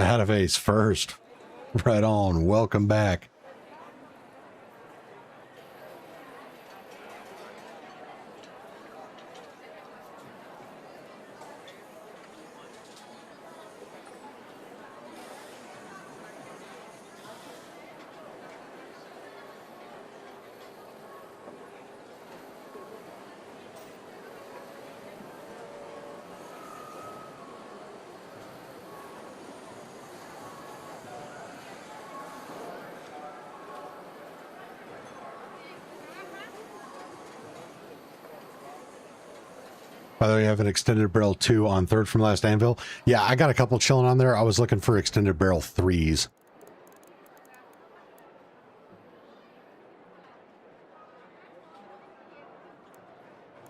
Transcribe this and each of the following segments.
Out of ace first. Right on. Welcome back. By the way, you have an extended barrel 2 on third from last anvil. Yeah, I got a couple chilling on there. I was looking for extended barrel 3s.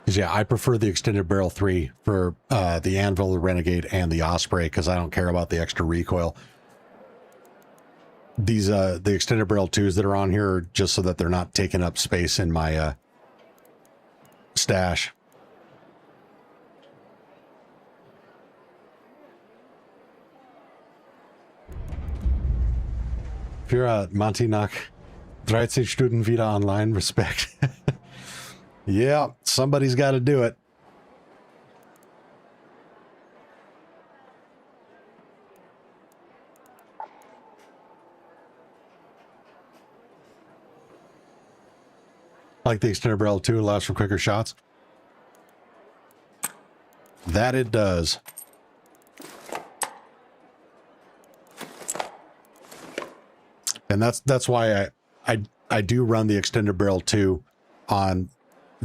Yeah, I prefer the extended barrel 3 for the anvil, the renegade, and the osprey because I don't care about the extra recoil. These the extended barrel 2s that are on here are just so that they're not taking up space in my stash. Für Monty nach 13 Stunden wieder online, respect. Yeah, somebody's got to do it. Like the extended barrel 2 allows for quicker shots. That it does. And that's why I do run the extended barrel 2 on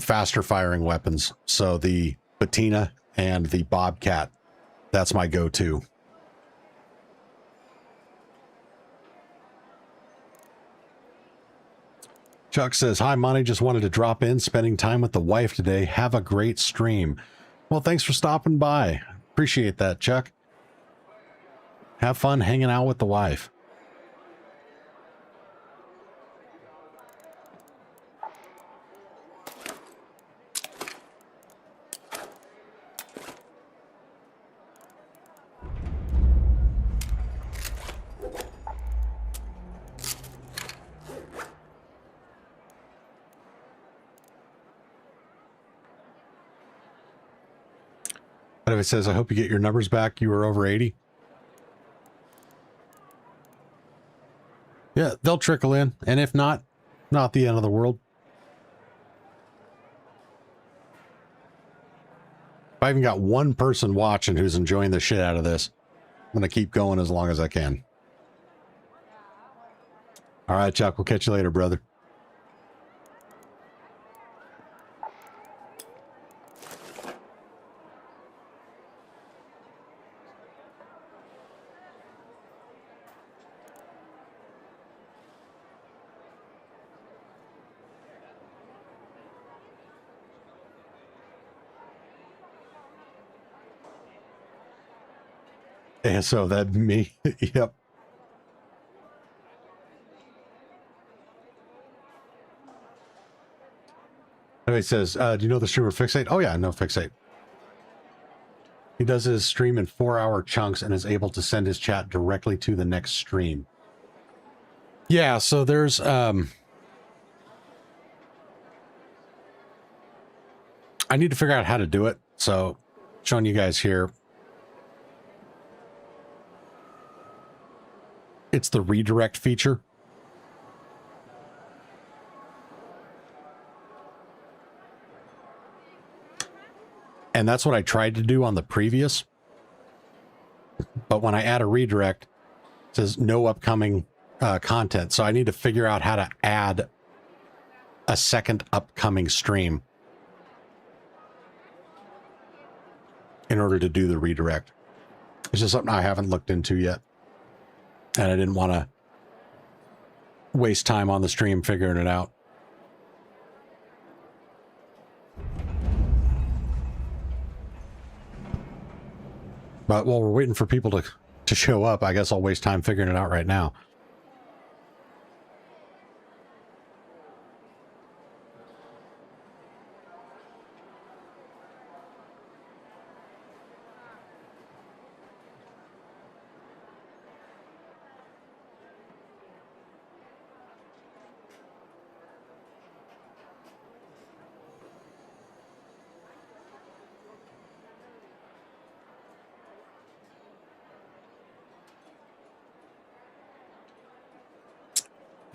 faster firing weapons. So the Patina and the Bobcat, that's my go-to. Chuck says, hi, Monty, just wanted to drop in, spending time with the wife today. Have a great stream. Well, thanks for stopping by. Appreciate that, Chuck. Have fun hanging out with the wife. But if it says, I hope you get your numbers back, you were over 80. Yeah, they'll trickle in. And if not, not the end of the world. If I even got one person watching who's enjoying the shit out of this, I'm going to keep going as long as I can. All right, Chuck, we'll catch you later, brother. Yeah, so that'd be me. Yep. Anyway, it says, do you know the streamer Fixate? Oh yeah, I know Fixate. He does his stream in 4-hour chunks and is able to send his chat directly to the next stream. Yeah, so there's I need to figure out how to do it. So showing you guys here. It's the redirect feature. And that's what I tried to do on the previous. But when I add a redirect, it says no upcoming content. So I need to figure out how to add a second upcoming stream in order to do the redirect. It's just something I haven't looked into yet. And I didn't want to waste time on the stream figuring it out. But while we're waiting for people to show up, I guess I'll waste time figuring it out right now.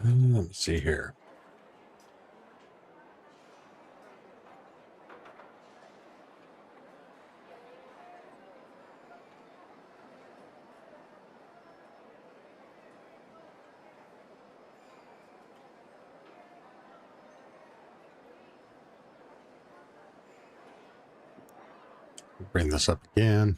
Let me see here. Bring this up again.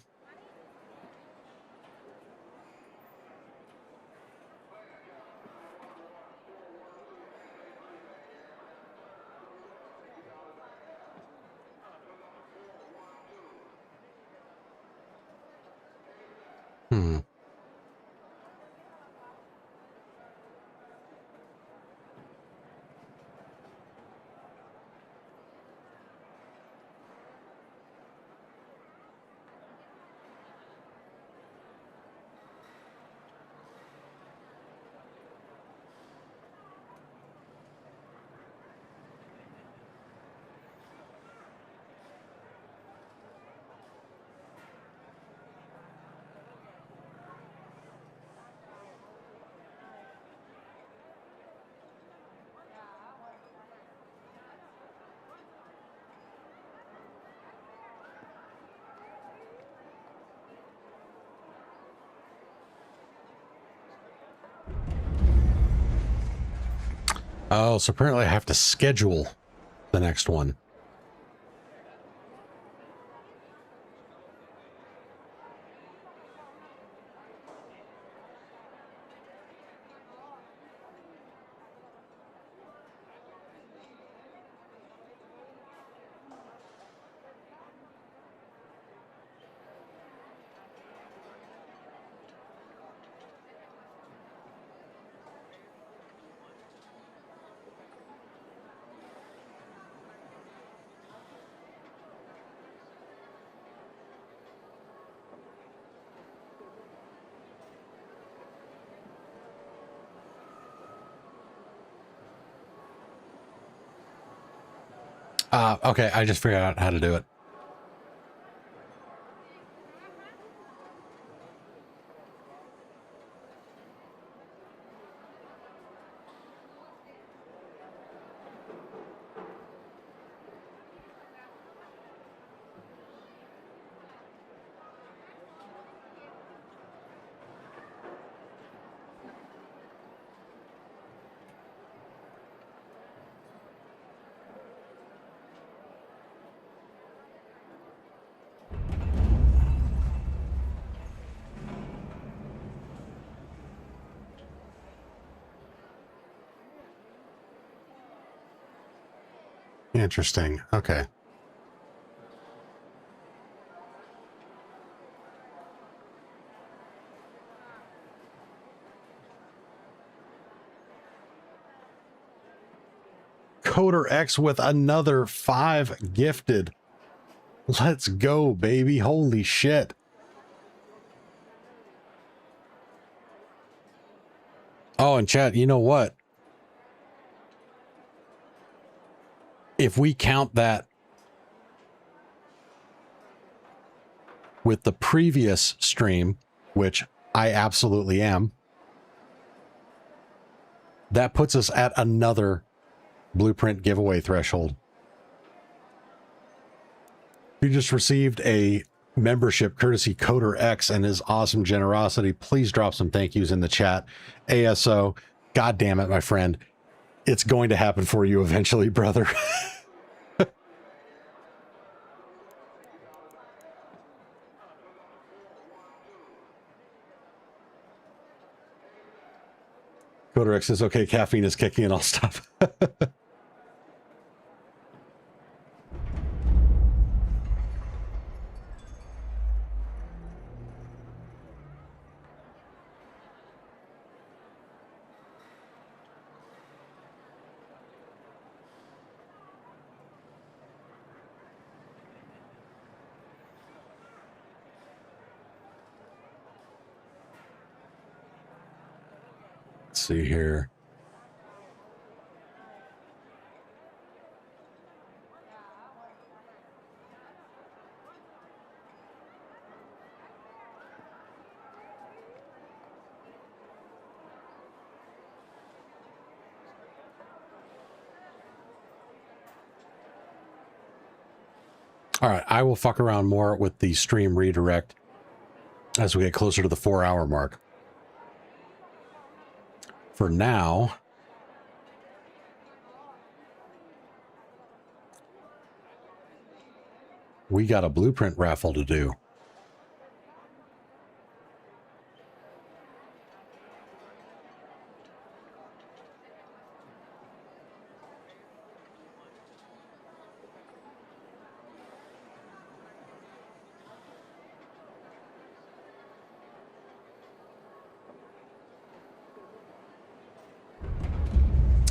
Oh, so apparently I have to schedule the next one. Okay, I just figured out how to do it. Interesting. Okay. Coder X with another 5 gifted. Let's go, baby. Holy shit. Oh, and chat, you know what? If we count that with the previous stream, which I absolutely am, that puts us at another Blueprint giveaway threshold. You just received a membership courtesy Coder X and his awesome generosity. Please drop some thank yous in the chat. ASO, God damn it, my friend. It's going to happen for you eventually, brother. Coder X says, okay, caffeine is kicking and I'll stop. Let's see here. All right, I will fuck around more with the stream redirect as we get closer to the 4-hour mark. For now, we got a blueprint raffle to do.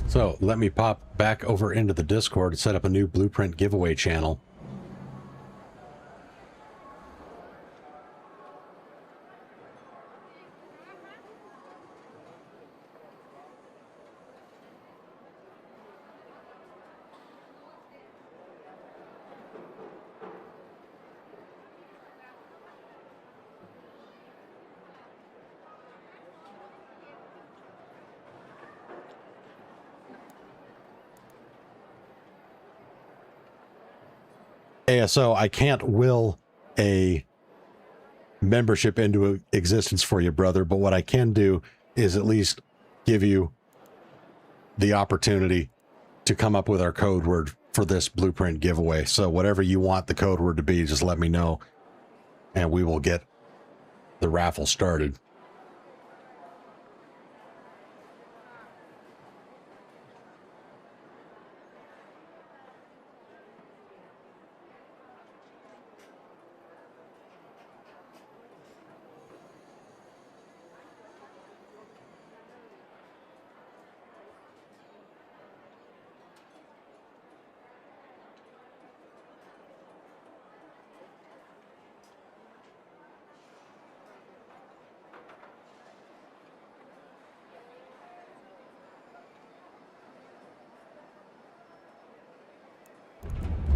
So let me pop back over into the Discord and set up a new blueprint giveaway channel. ASO, I can't will a membership into existence for you, brother, but what I can do is at least give you the opportunity to come up with our code word for this blueprint giveaway. So whatever you want the code word to be, just let me know and we will get the raffle started.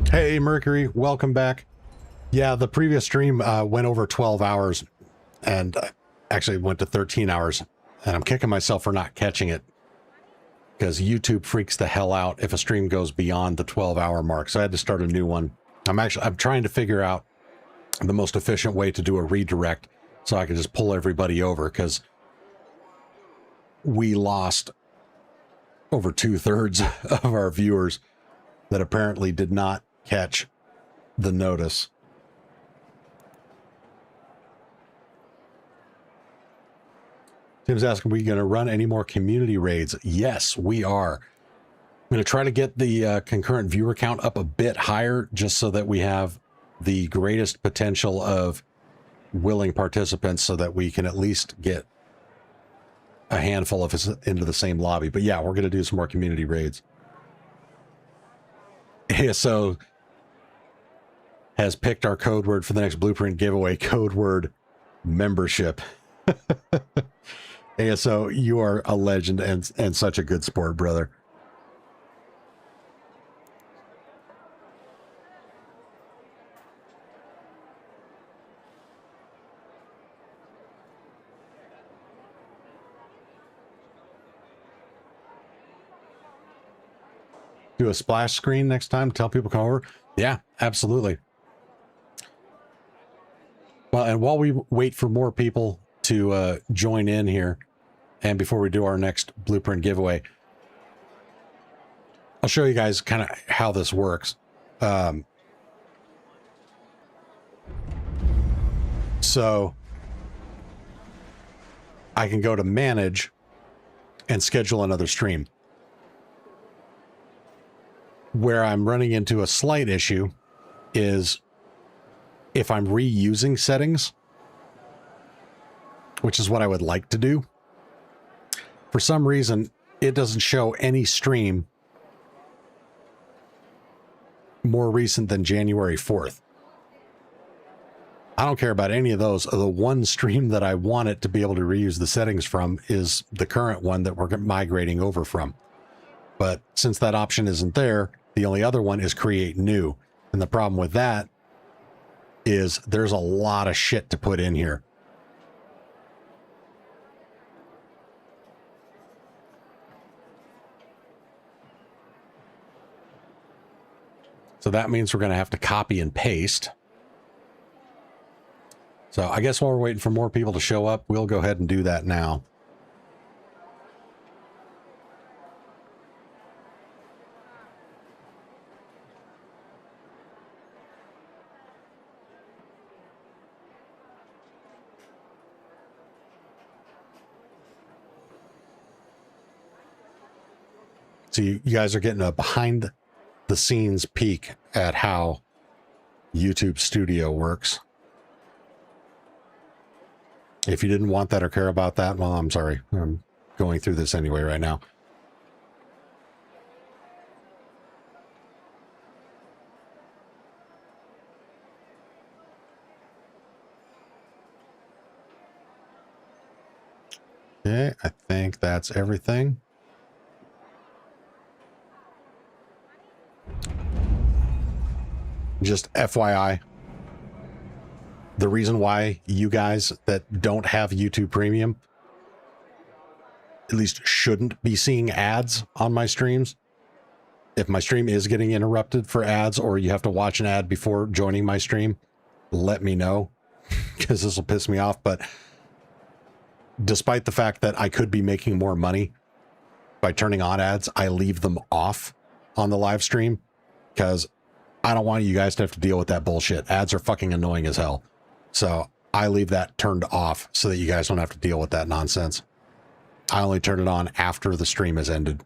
Hey, Mercury, welcome back. Yeah, the previous stream went over 12 hours and actually went to 13 hours. And I'm kicking myself for not catching it because YouTube freaks the hell out if a stream goes beyond the 12-hour mark. So I had to start a new one. I'm trying to figure out the most efficient way to do a redirect so I can just pull everybody over, because we lost over 2/3 of our viewers that apparently did not catch the notice. Tim's asking, are we going to run any more community raids? Yes, we are. I'm going to try to get the concurrent viewer count up a bit higher, just so that we have the greatest potential of willing participants, so that we can at least get a handful of us into the same lobby. But yeah, we're going to do some more community raids. ASO has picked our code word for the next blueprint giveaway, code word membership. ASO, you are a legend and such a good sport, brother. Do a splash screen next time, tell people to come over. Yeah, absolutely. Well, and while we wait for more people to join in here, and before we do our next blueprint giveaway, I'll show you guys kind of how this works. So I can go to manage and schedule another stream. Where I'm running into a slight issue is if I'm reusing settings, which is what I would like to do. For some reason, it doesn't show any stream more recent than January 4th. I don't care about any of those. The one stream that I want it to be able to reuse the settings from is the current one that we're migrating over from. But since that option isn't there, the only other one is create new. And the problem with that is there's a lot of shit to put in here. So that means we're going to have to copy and paste. So I guess while we're waiting for more people to show up, we'll go ahead and do that now. So you guys are getting a behind the scenes peek at how YouTube Studio works. If you didn't want that or care about that, well, I'm sorry. I'm going through this anyway right now. Okay, I think that's everything. Just FYI, the reason why you guys that don't have YouTube Premium at least shouldn't be seeing ads on my streams. If my stream is getting interrupted for ads or you have to watch an ad before joining my stream, let me know because this will piss me off. But despite the fact that I could be making more money by turning on ads, I leave them off on the live stream because I don't want you guys to have to deal with that bullshit. Ads are fucking annoying as hell. So I leave that turned off so that you guys don't have to deal with that nonsense. I only turn it on after the stream has ended.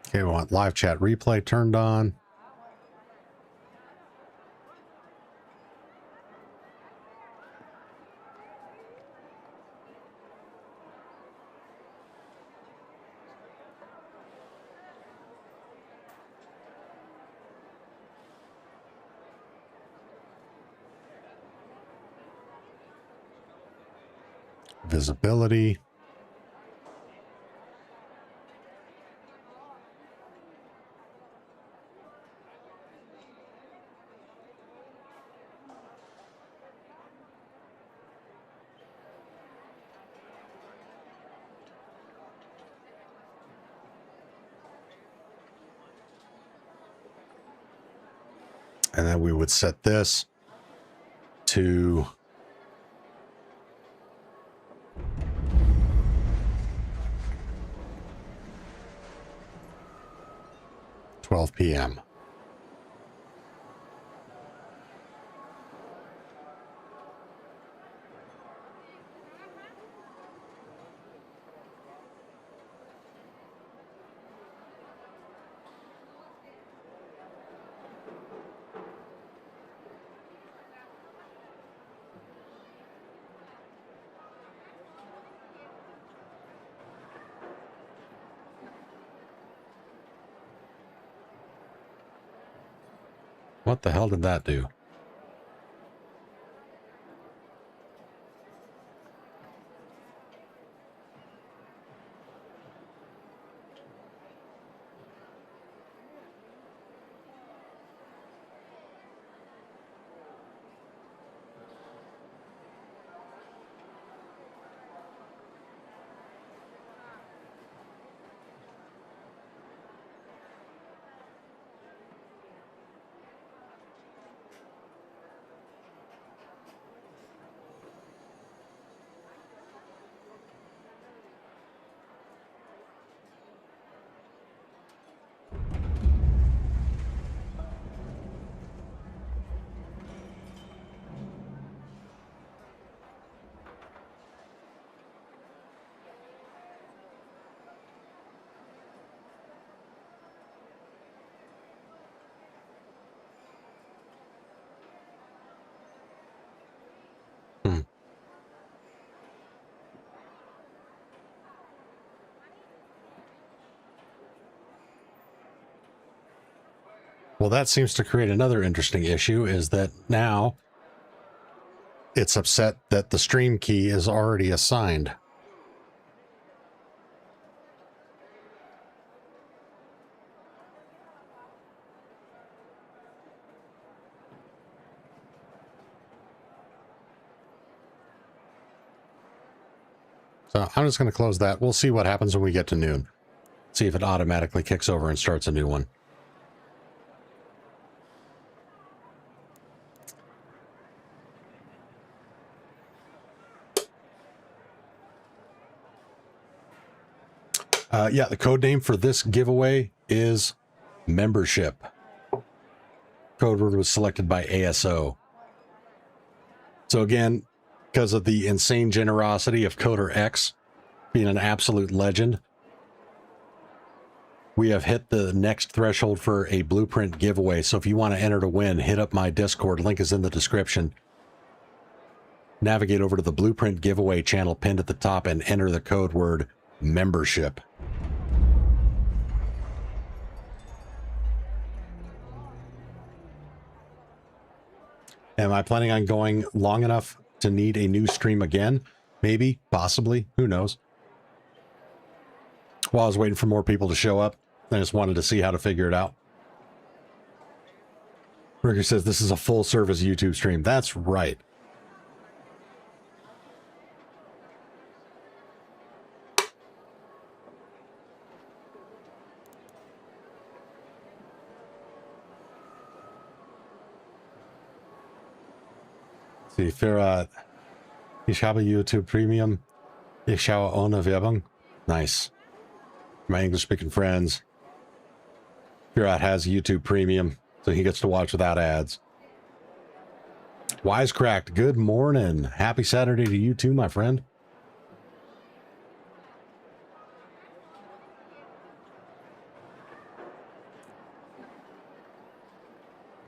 Okay, we want live chat replay turned on. Visibility. And then we would set this to 12 p.m. What the hell did that do? Well, that seems to create another interesting issue, is that now it's upset that the stream key is already assigned. So I'm just going to close that. We'll see what happens when we get to noon. See if it automatically kicks over and starts a new one. Yeah, the code name for this giveaway is membership. Code word was selected by ASO. So again, because of the insane generosity of Coder X being an absolute legend, we have hit the next threshold for a blueprint giveaway. So if you want to enter to win, hit up my Discord. Link is in the description. Navigate over to the blueprint giveaway channel pinned at the top and enter the code word membership. Am I planning on going long enough to need a new stream again? Maybe, possibly, who knows? While I was waiting for more people to show up, I just wanted to see how to figure it out. Ricker says this is a full service YouTube stream. That's right. See, für ich habe YouTube Premium. Ich schaue ohne Werbung. Nice. My English speaking friends. Firat has YouTube Premium, so he gets to watch without ads. Wisecracked, good morning. Happy Saturday to you too, my friend.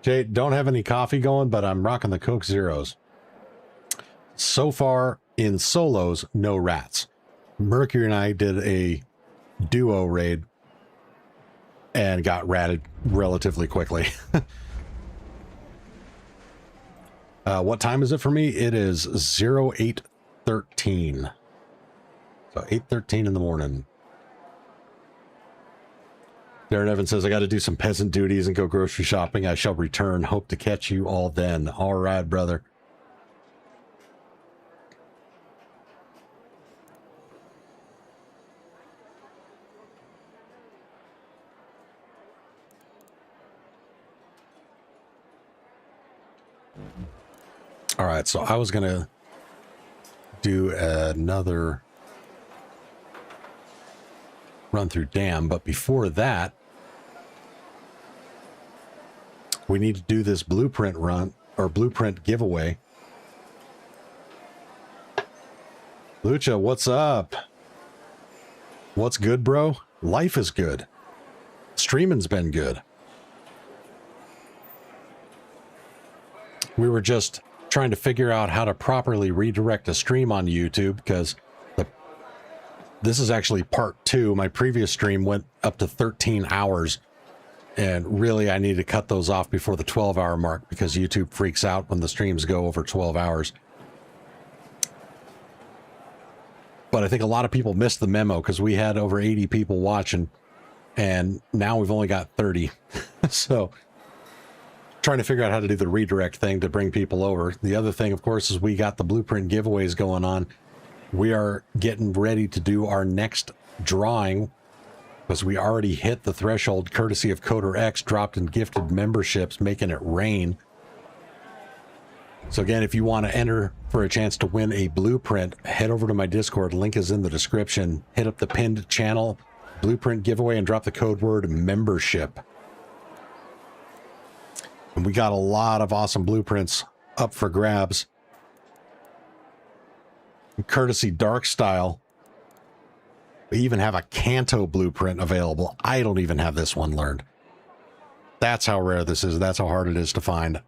Jay, don't have any coffee going, but I'm rocking the Coke Zeros. So far in solos, no rats. Mercury and I did a duo raid and got ratted relatively quickly. What time is it for me? It is 08:13. So 8:13 in the morning. Darren Evans says, I got to do some peasant duties and go grocery shopping. I shall return. Hope to catch you all then. All right, brother. All right, so I was going to do another run through Dam, but before that, we need to do this blueprint run or blueprint giveaway. Lucha, what's up? What's good, bro? Life is good. Streaming's been good. We were just trying to figure out how to properly redirect a stream on YouTube because this is actually part 2. My previous stream went up to 13 hours and really I need to cut those off before the 12-hour mark because YouTube freaks out when the streams go over 12 hours. But I think a lot of people missed the memo because we had over 80 people watching and now we've only got 30. So trying to figure out how to do the redirect thing to bring people over. The other thing, of course, is we got the blueprint giveaways going on. We are getting ready to do our next drawing because we already hit the threshold courtesy of Coder X, dropped and gifted memberships, making it rain. So again, if you want to enter for a chance to win a blueprint, head over to my Discord. Link is in the description. Hit up the pinned channel, blueprint giveaway, and drop the code word membership. And we got a lot of awesome blueprints up for grabs. Courtesy Dark Style. We even have a Kanto blueprint available. I don't even have this one learned. That's how rare this is. That's how hard it is to find.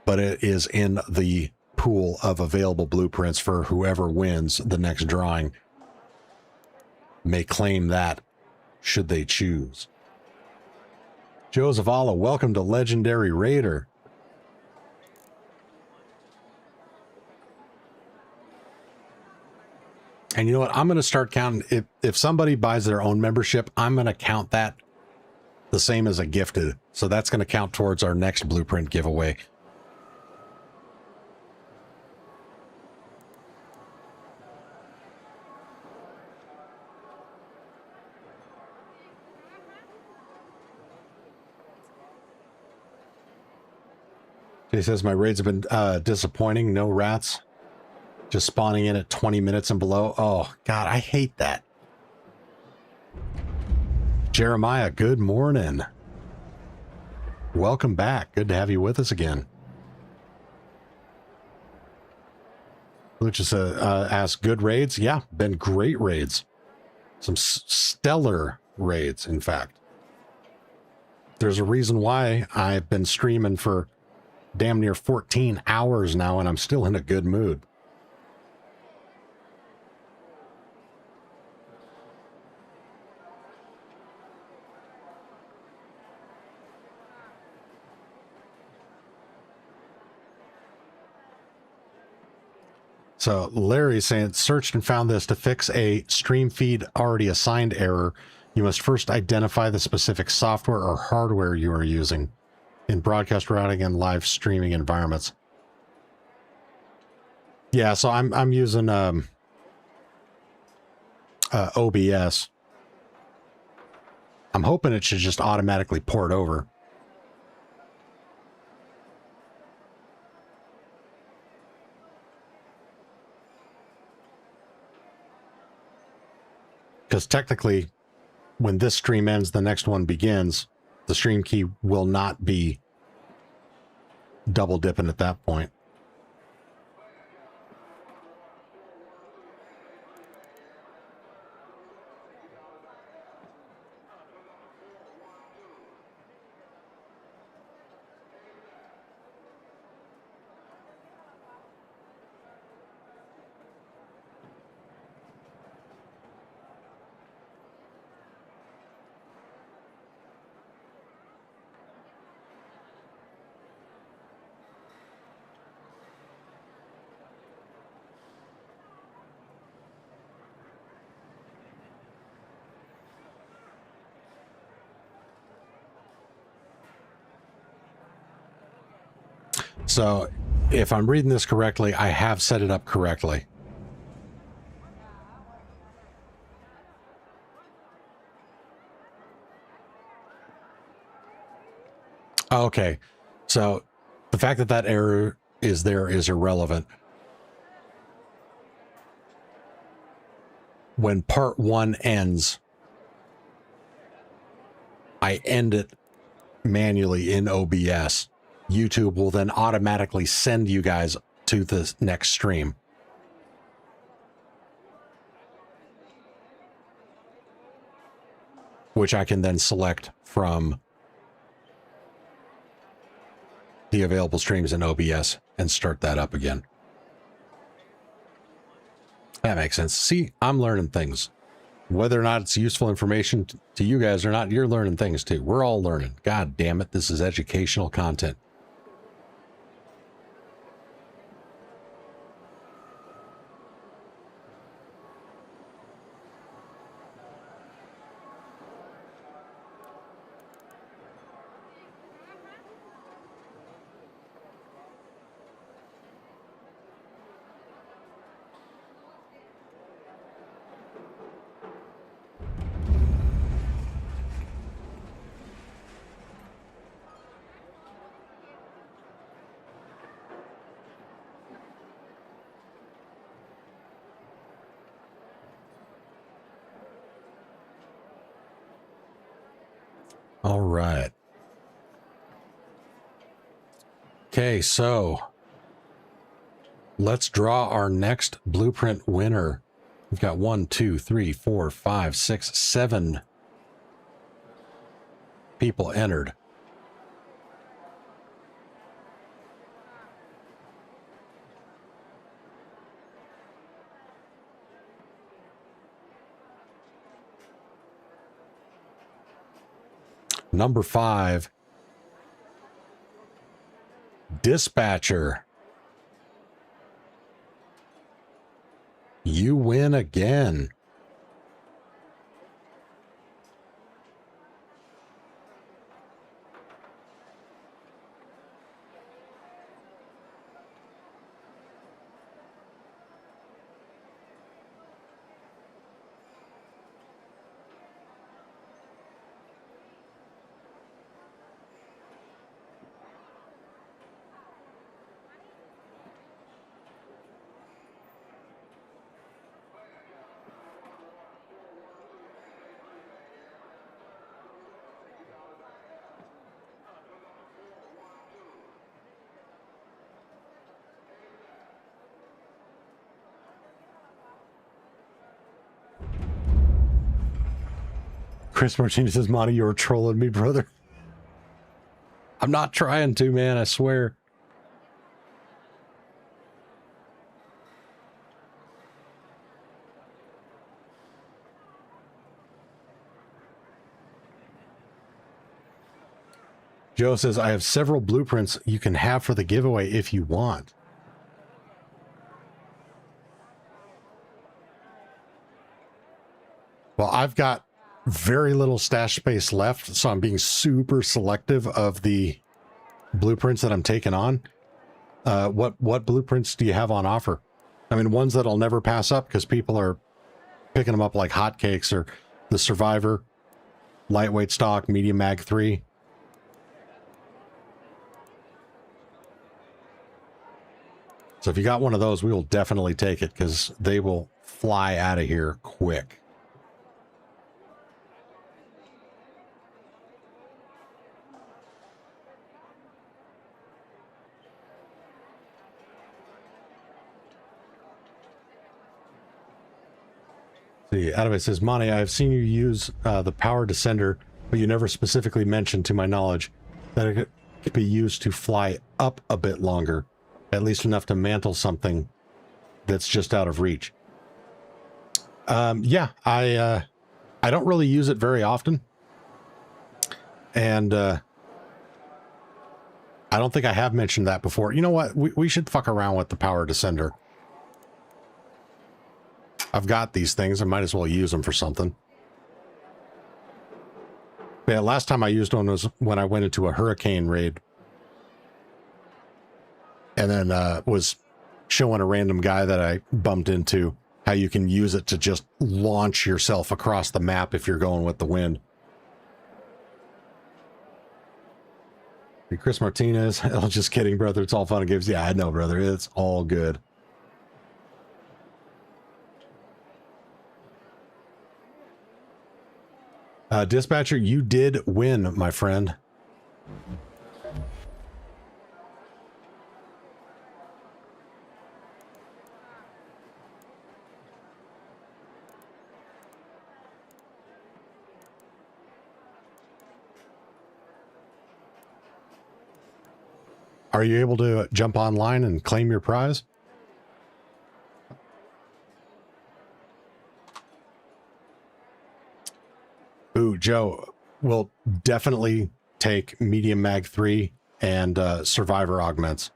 But it is in the pool of available blueprints for whoever wins the next drawing. May claim that should they choose. Joseph Alla, welcome to Legendary Raider. And you know what? I'm going to start counting. If somebody buys their own membership, I'm going to count that the same as a gifted. So that's going to count towards our next blueprint giveaway. He says my raids have been disappointing. No rats. Just spawning in at 20 minutes and below. Oh, God, I hate that. Jeremiah, good morning. Welcome back. Good to have you with us again. Luchas asked, good raids? Yeah, been great raids. Some stellar raids, in fact. There's a reason why I've been streaming for damn near 14 hours now, and I'm still in a good mood. So Larry's saying, searched and found this to fix a stream feed already assigned error. You must first identify the specific software or hardware you are using in broadcast routing and live streaming environments. Yeah, so I'm using OBS. I'm hoping it should just automatically port over. Because technically, when this stream ends, the next one begins. The stream key will not be double dipping at that point. So if I'm reading this correctly, I have set it up correctly. Okay. So the fact that that error is there is irrelevant. When part 1 ends, I end it manually in OBS. YouTube will then automatically send you guys to the next stream. Which I can then select from the available streams in OBS and start that up again. That makes sense. See, I'm learning things. Whether or not it's useful information to you guys or not, you're learning things too. We're all learning. God damn it, this is educational content. All right. Okay, so let's draw our next blueprint winner. We've got 1, 2, 3, 4, 5, 6, 7 people entered. Number 5, Dispatcher. You win again. Chris Martinez says, Monty, you were trolling me, brother. I'm not trying to, man, I swear. Joe says, I have several blueprints you can have for the giveaway if you want. Well, I've got very little stash space left, so I'm being super selective of the blueprints that I'm taking on. What blueprints do you have on offer? I mean, ones that I'll never pass up because people are picking them up like hotcakes, or the Survivor, lightweight stock, medium mag 3. So if you got one of those, we will definitely take it because they will fly out of here quick. See, out of it says, Monty, I have seen you use the power descender, but you never specifically mentioned, to my knowledge, that it could be used to fly up a bit longer, at least enough to mantle something that's just out of reach. Yeah, I don't really use it very often, and I don't think I have mentioned that before. You know what? We should fuck around with the power descender. I've got these things. I might as well use them for something. Yeah, last time I used one was when I went into a hurricane raid. And then was showing a random guy that I bumped into how you can use it to just launch yourself across the map if you're going with the wind. Hey, Chris Martinez. Oh, just kidding, brother. It's all fun and games. Yeah, I know, brother. It's all good. Dispatcher, you did win, my friend. Are you able to jump online and claim your prize? Ooh, Joe, will definitely take medium mag 3 and survivor augments.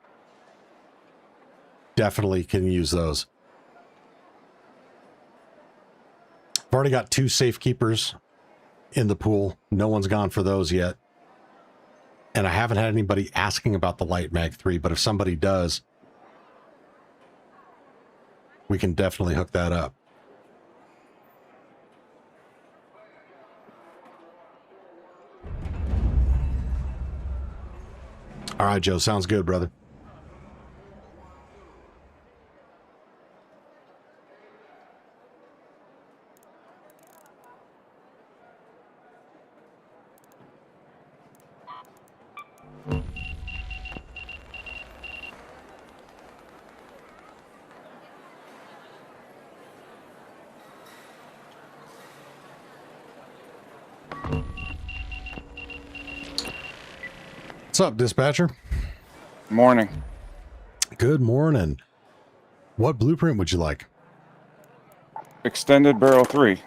Definitely can use those. I've already got 2 safekeepers in the pool. No one's gone for those yet. And I haven't had anybody asking about the light mag 3, but if somebody does, we can definitely hook that up. All right, Joe, sounds good, brother. What's up, dispatcher? Morning. Good morning. What blueprint would you like? Extended barrel 3.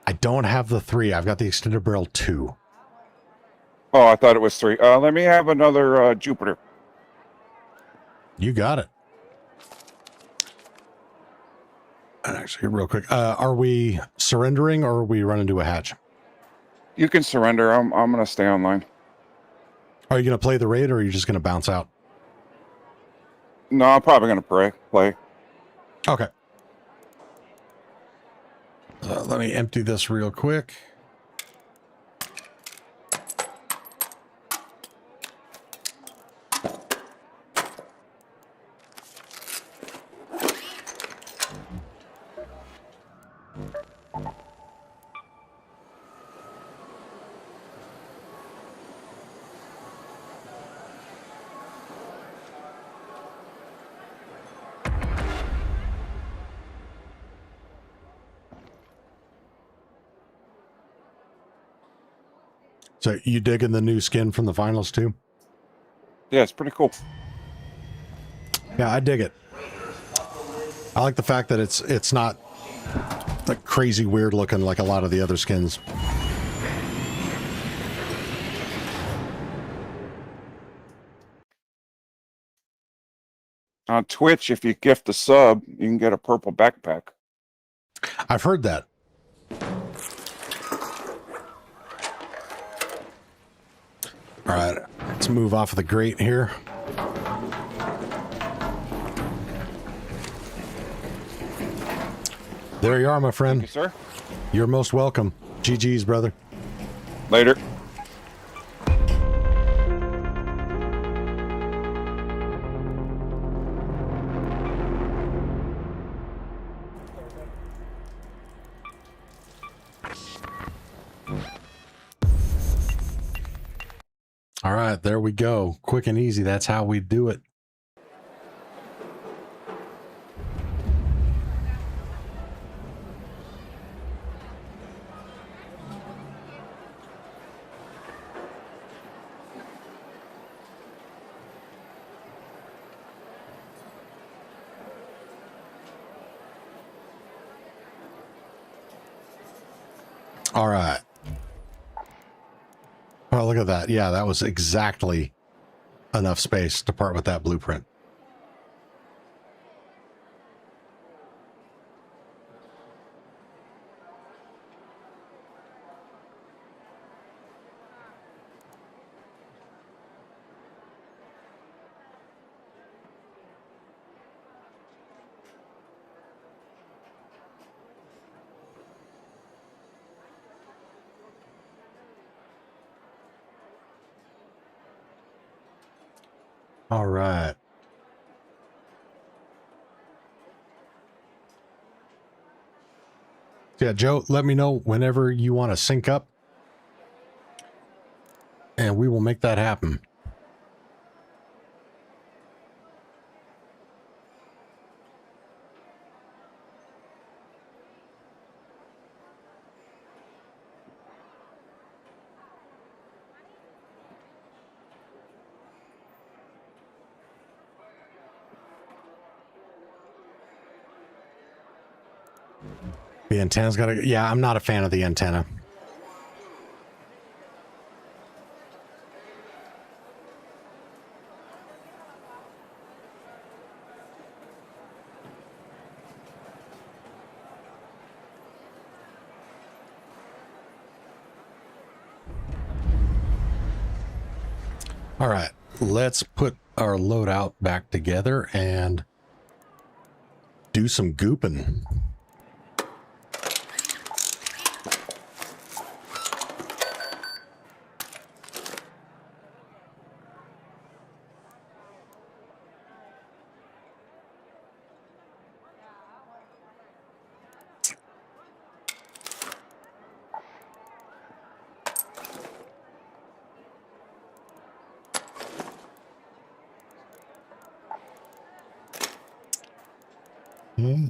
I don't have the 3. I've got the extended barrel 2. Oh, I thought it was 3. Let me have another Jupiter. You got it. Actually, real quick, are we surrendering or are we running to a hatch? You can surrender. I'm going to stay online. Are you going to play the raid or are you just going to bounce out? No, I'm probably going to play. Okay. Let me empty this real quick. So you digging the new skin from the finals too? Yeah, it's pretty cool. Yeah, I dig it. I like the fact that it's not like crazy weird looking like a lot of the other skins. On Twitch, if you gift a sub, you can get a purple backpack. I've heard that. All right, let's move off of the grate here. There you are, my friend. Thank you, sir. You're most welcome. GG's, brother. Later. All right, there we go. Quick and easy. That's how we do it. All right. Oh, look at that. Yeah, that was exactly enough space to part with that blueprint. All right. Yeah, Joe, let me know whenever you want to sync up, and we will make that happen. The antenna's got to... Yeah, I'm not a fan of the antenna. All right, let's put our loadout back together and do some gooping. Hmm.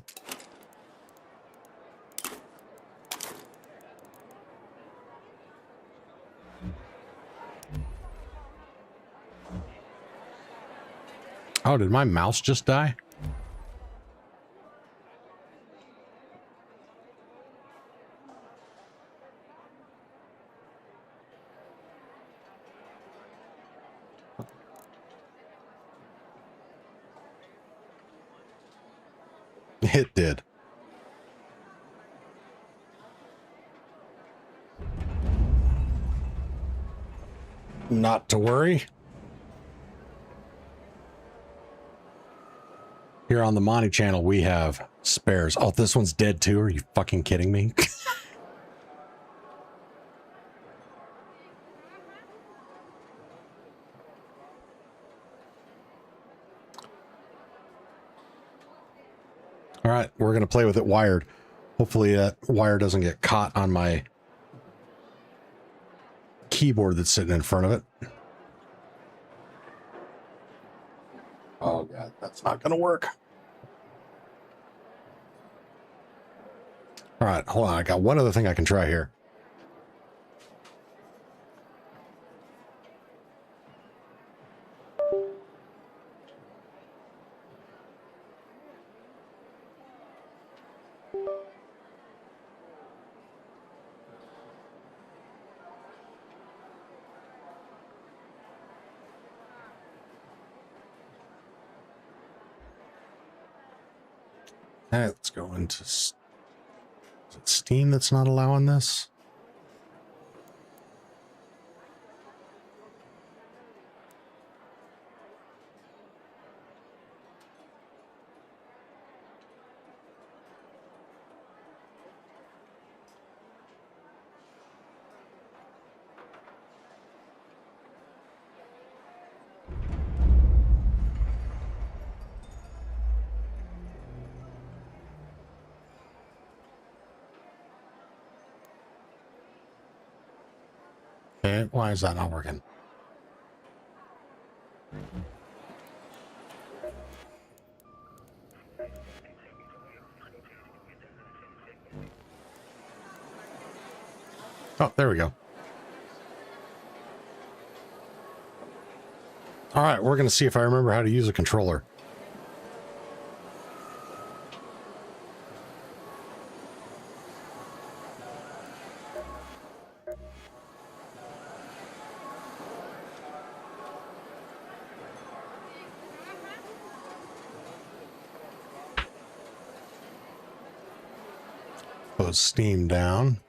Oh, did my mouse just die? It did. Not to worry. Here on the Monty channel, we have spares. Oh, this one's dead too? Are you fucking kidding me? All right, we're going to play with it wired. Hopefully that wire doesn't get caught on my keyboard that's sitting in front of it. Oh, God, that's not going to work. All right, hold on. I got one other thing I can try here. All right, let's go into is it Steam that's not allowing this. Okay, why is that not working? Oh, there we go. All right, we're going to see if I remember how to use a controller. Close Steam down.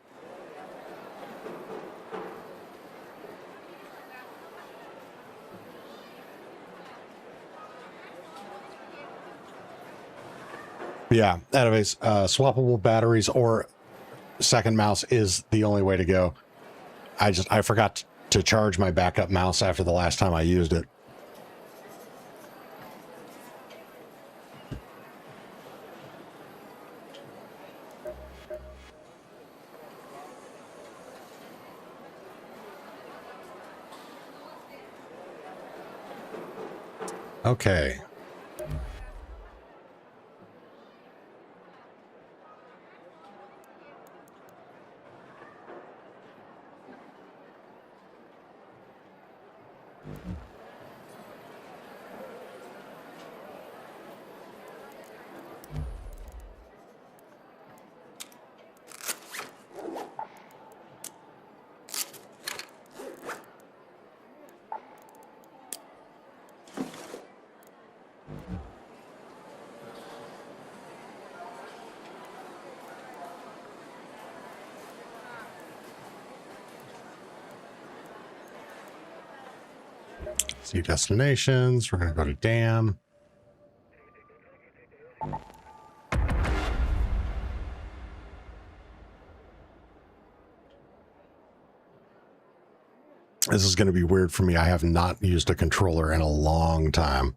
Yeah, anyways, swappable batteries or second mouse is the only way to go. I forgot to charge my backup mouse after the last time I used it. Okay. See destinations. We're going to go to Dam. This is going to be weird for me. I have not used a controller in a long time.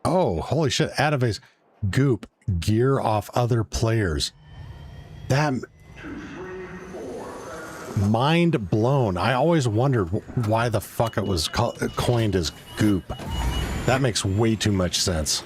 Oh, holy shit. Adavase goop gear off other players. That mind blown. I always wondered why the fuck it was coined as goop. That makes way too much sense.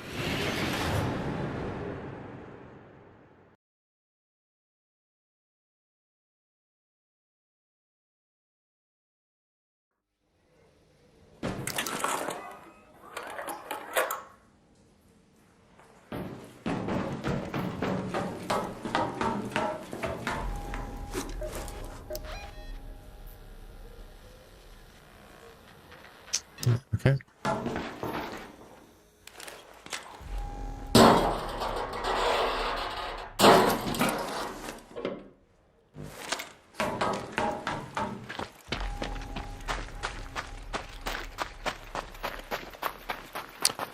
Okay.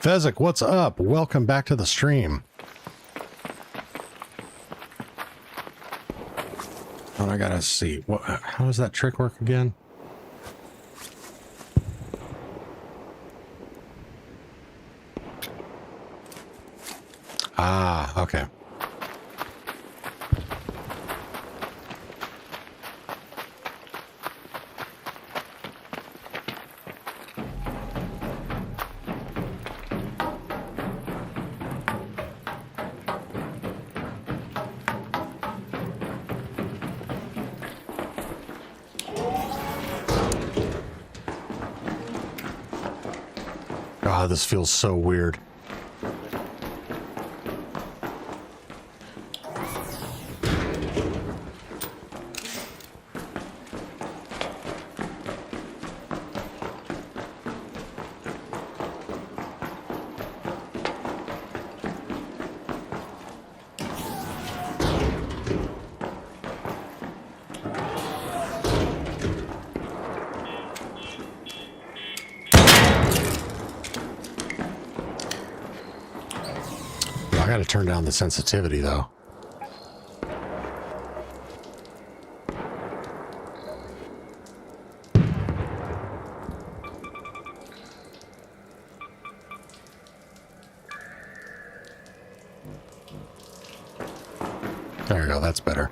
Fezzik, what's up? Welcome back to the stream. Oh, I gotta see. How does that trick work again? Ah, okay. God, this feels so weird. I gotta turn down the sensitivity though. There we go, that's better.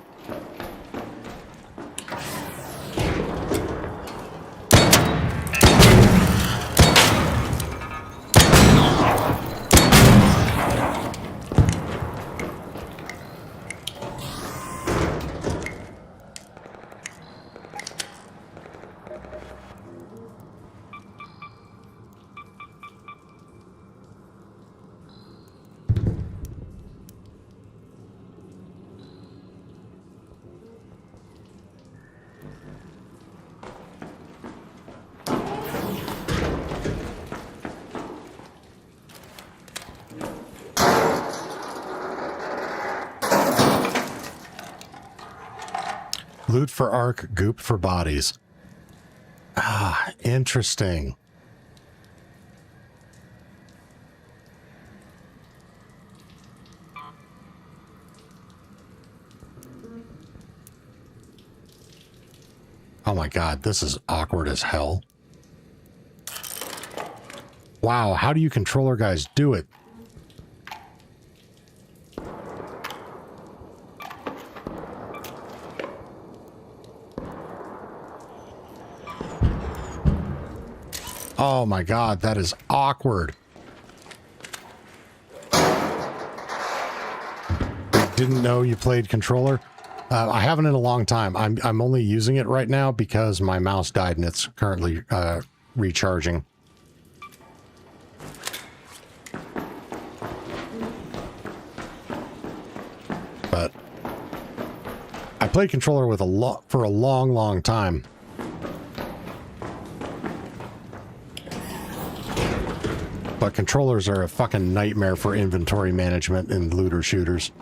Loot for arc, goop for bodies. Ah, interesting. Oh my God, this is awkward as hell. Wow, how do you controller guys do it? Oh my God, that is awkward. Didn't know you played controller. I haven't in a long time. I'm only using it right now because my mouse died and it's currently recharging. But I played controller with for a long time. But controllers are a fucking nightmare for inventory management in looter shooters.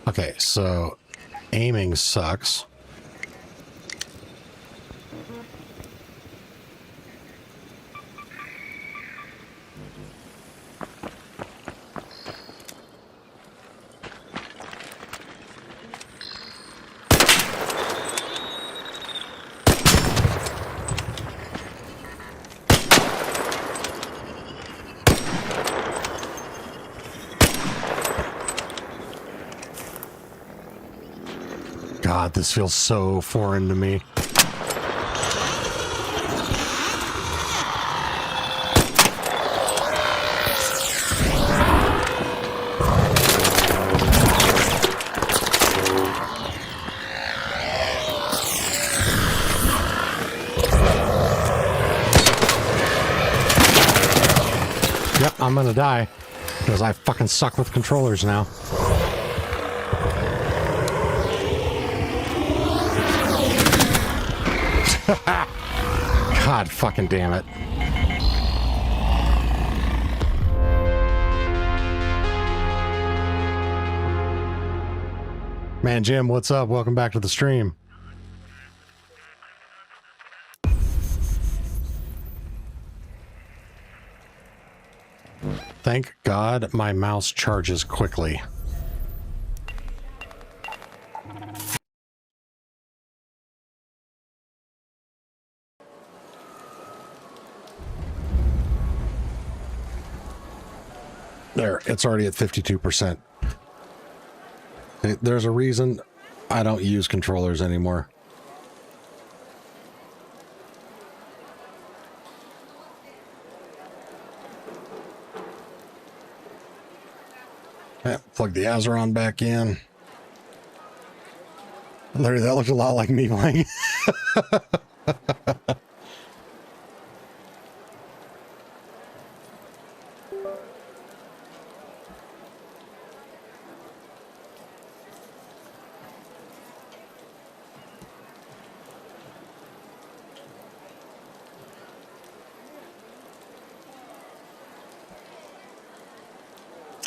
Okay, so aiming sucks. God, this feels so foreign to me. Yep, I'm gonna die because I fucking suck with controllers now. God fucking damn it. Man, Jim, what's up? Welcome back to the stream. Thank God my mouse charges quickly. There, it's already at 52%. There's a reason I don't use controllers anymore. Yeah, plug the Azeron back in. Larry, that looked a lot like me playing.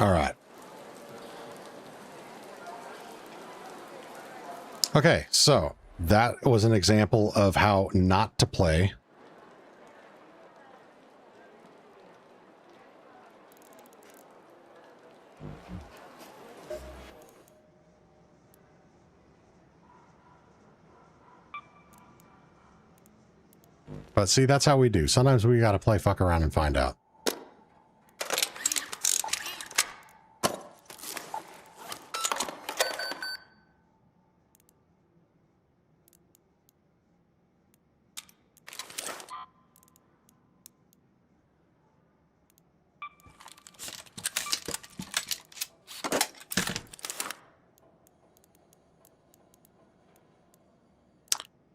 All right. Okay, so that was an example of how not to play. But see, that's how we do. Sometimes we got to play fuck around and find out.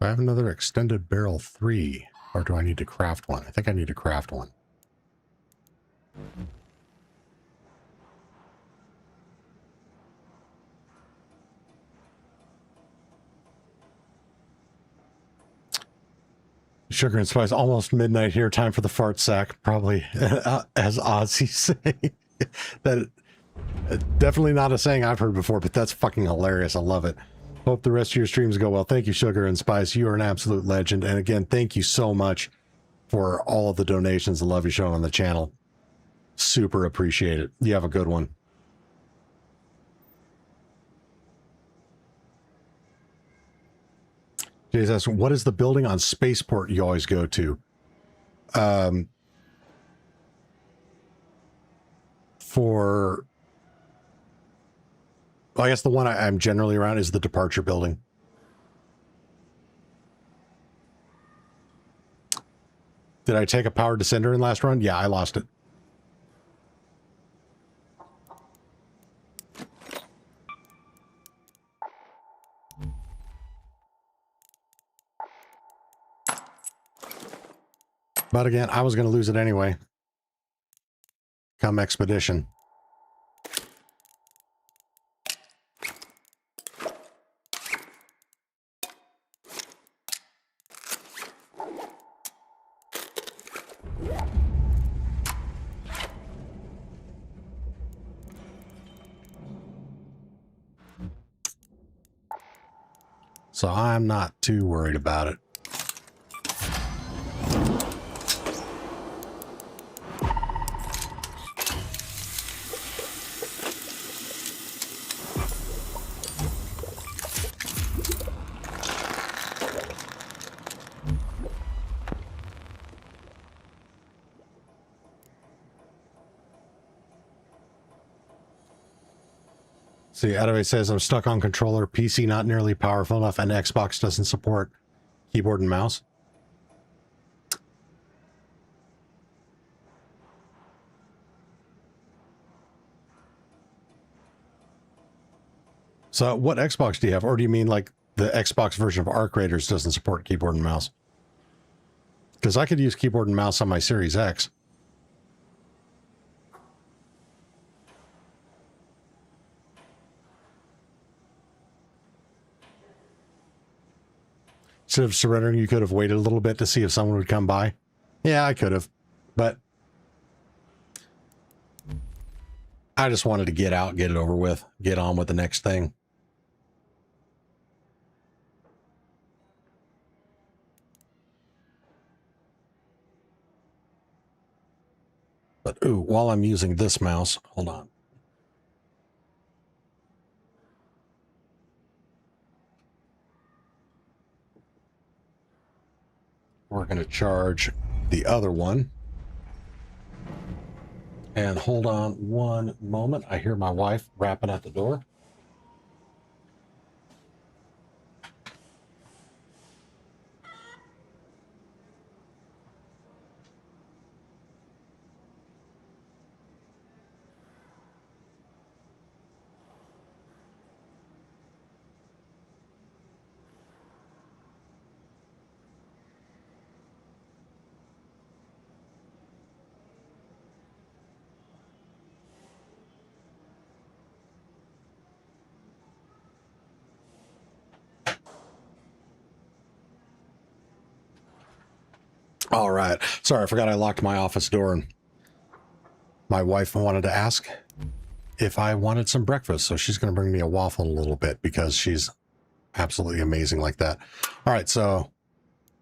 I have another extended barrel 3, or do I need to craft one? I think I need to craft one. Sugar and spice, almost midnight here. Time for the fart sack. Probably, as Ozzy say. That definitely not a saying I've heard before, but that's fucking hilarious. I love it. Hope the rest of your streams go well. Thank you, Sugar and Spice. You are an absolute legend. And again, thank you so much for all of the donations and love you showing on the channel. Super appreciate it. You have a good one. Jay's asking, what is the building on Spaceport you always go to? Well, I guess the one I'm generally around is the departure building. Did I take a powered descender in last run? Yeah, I lost it. But again, I was going to lose it anyway. Come expedition. So I'm not too worried about it. See, Adaway says, I'm stuck on controller, PC not nearly powerful enough, and Xbox doesn't support keyboard and mouse. So what Xbox do you have? Or do you mean like the Xbox version of Arc Raiders doesn't support keyboard and mouse? Because I could use keyboard and mouse on my Series X. Instead of surrendering, you could have waited a little bit to see if someone would come by. Yeah, I could have, but I just wanted to get out, get it over with, get on with the next thing. But ooh, while I'm using this mouse, hold on. We're going to charge the other one. And hold on one moment. I hear my wife rapping at the door. All right. Sorry, I forgot I locked my office door, and my wife wanted to ask if I wanted some breakfast. So she's going to bring me a waffle in a little bit because she's absolutely amazing like that. All right. So,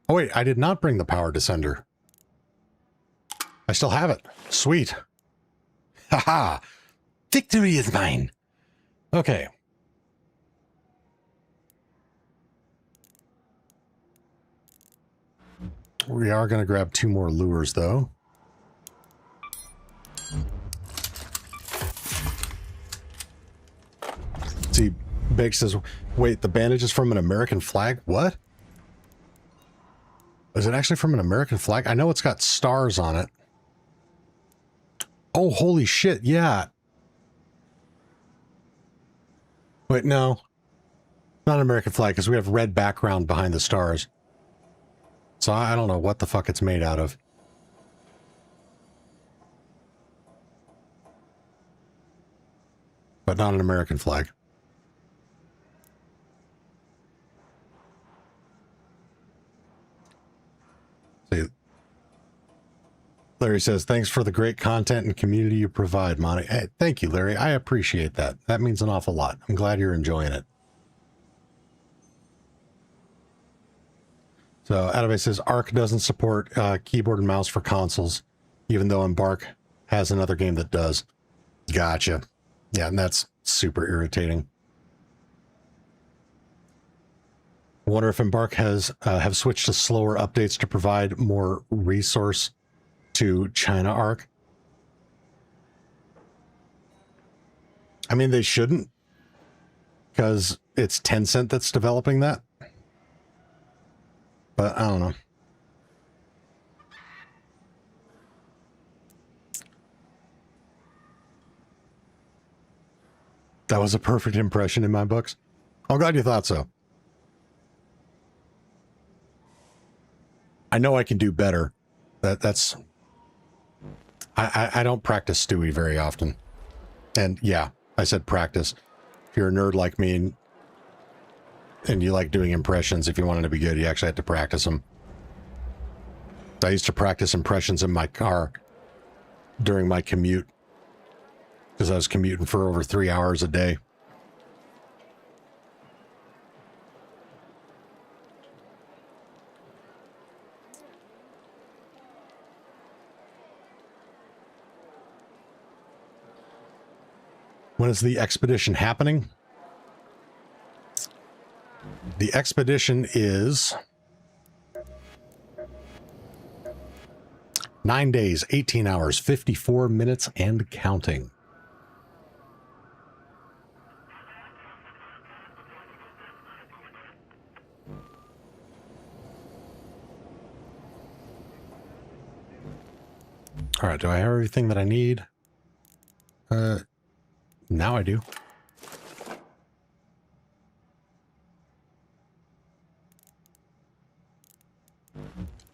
oh wait, I did not bring the power descender. I still have it. Sweet. Haha. Victory is mine. Okay. We are going to grab 2 more lures, though. See, Big says, wait, the bandage is from an American flag? What? Is it actually from an American flag? I know it's got stars on it. Oh, holy shit, yeah. Wait, no. Not an American flag, because we have red background behind the stars. So I don't know what the fuck it's made out of. But not an American flag. See, Larry says, thanks for the great content and community you provide, Monty. Hey, thank you, Larry. I appreciate that. That means an awful lot. I'm glad you're enjoying it. So Adabay says, Arc doesn't support keyboard and mouse for consoles, even though Embark has another game that does. Gotcha. Yeah, and that's super irritating. I wonder if Embark has have switched to slower updates to provide more resource to China Arc. I mean, they shouldn't, because it's Tencent that's developing that. But I don't know. That was a perfect impression in my books. I'm glad you thought so. I know I can do better. That's... I don't practice Stewie very often. And yeah, I said practice. If you're a nerd like me and you like doing impressions, if you wanted to be good, you actually had to practice them. I used to practice impressions in my car during my commute because I was commuting for over 3 hours a day. When is the expedition happening? The expedition is 9 days, 18 hours, 54 minutes, and counting. All right, do I have everything that I need? Now I do.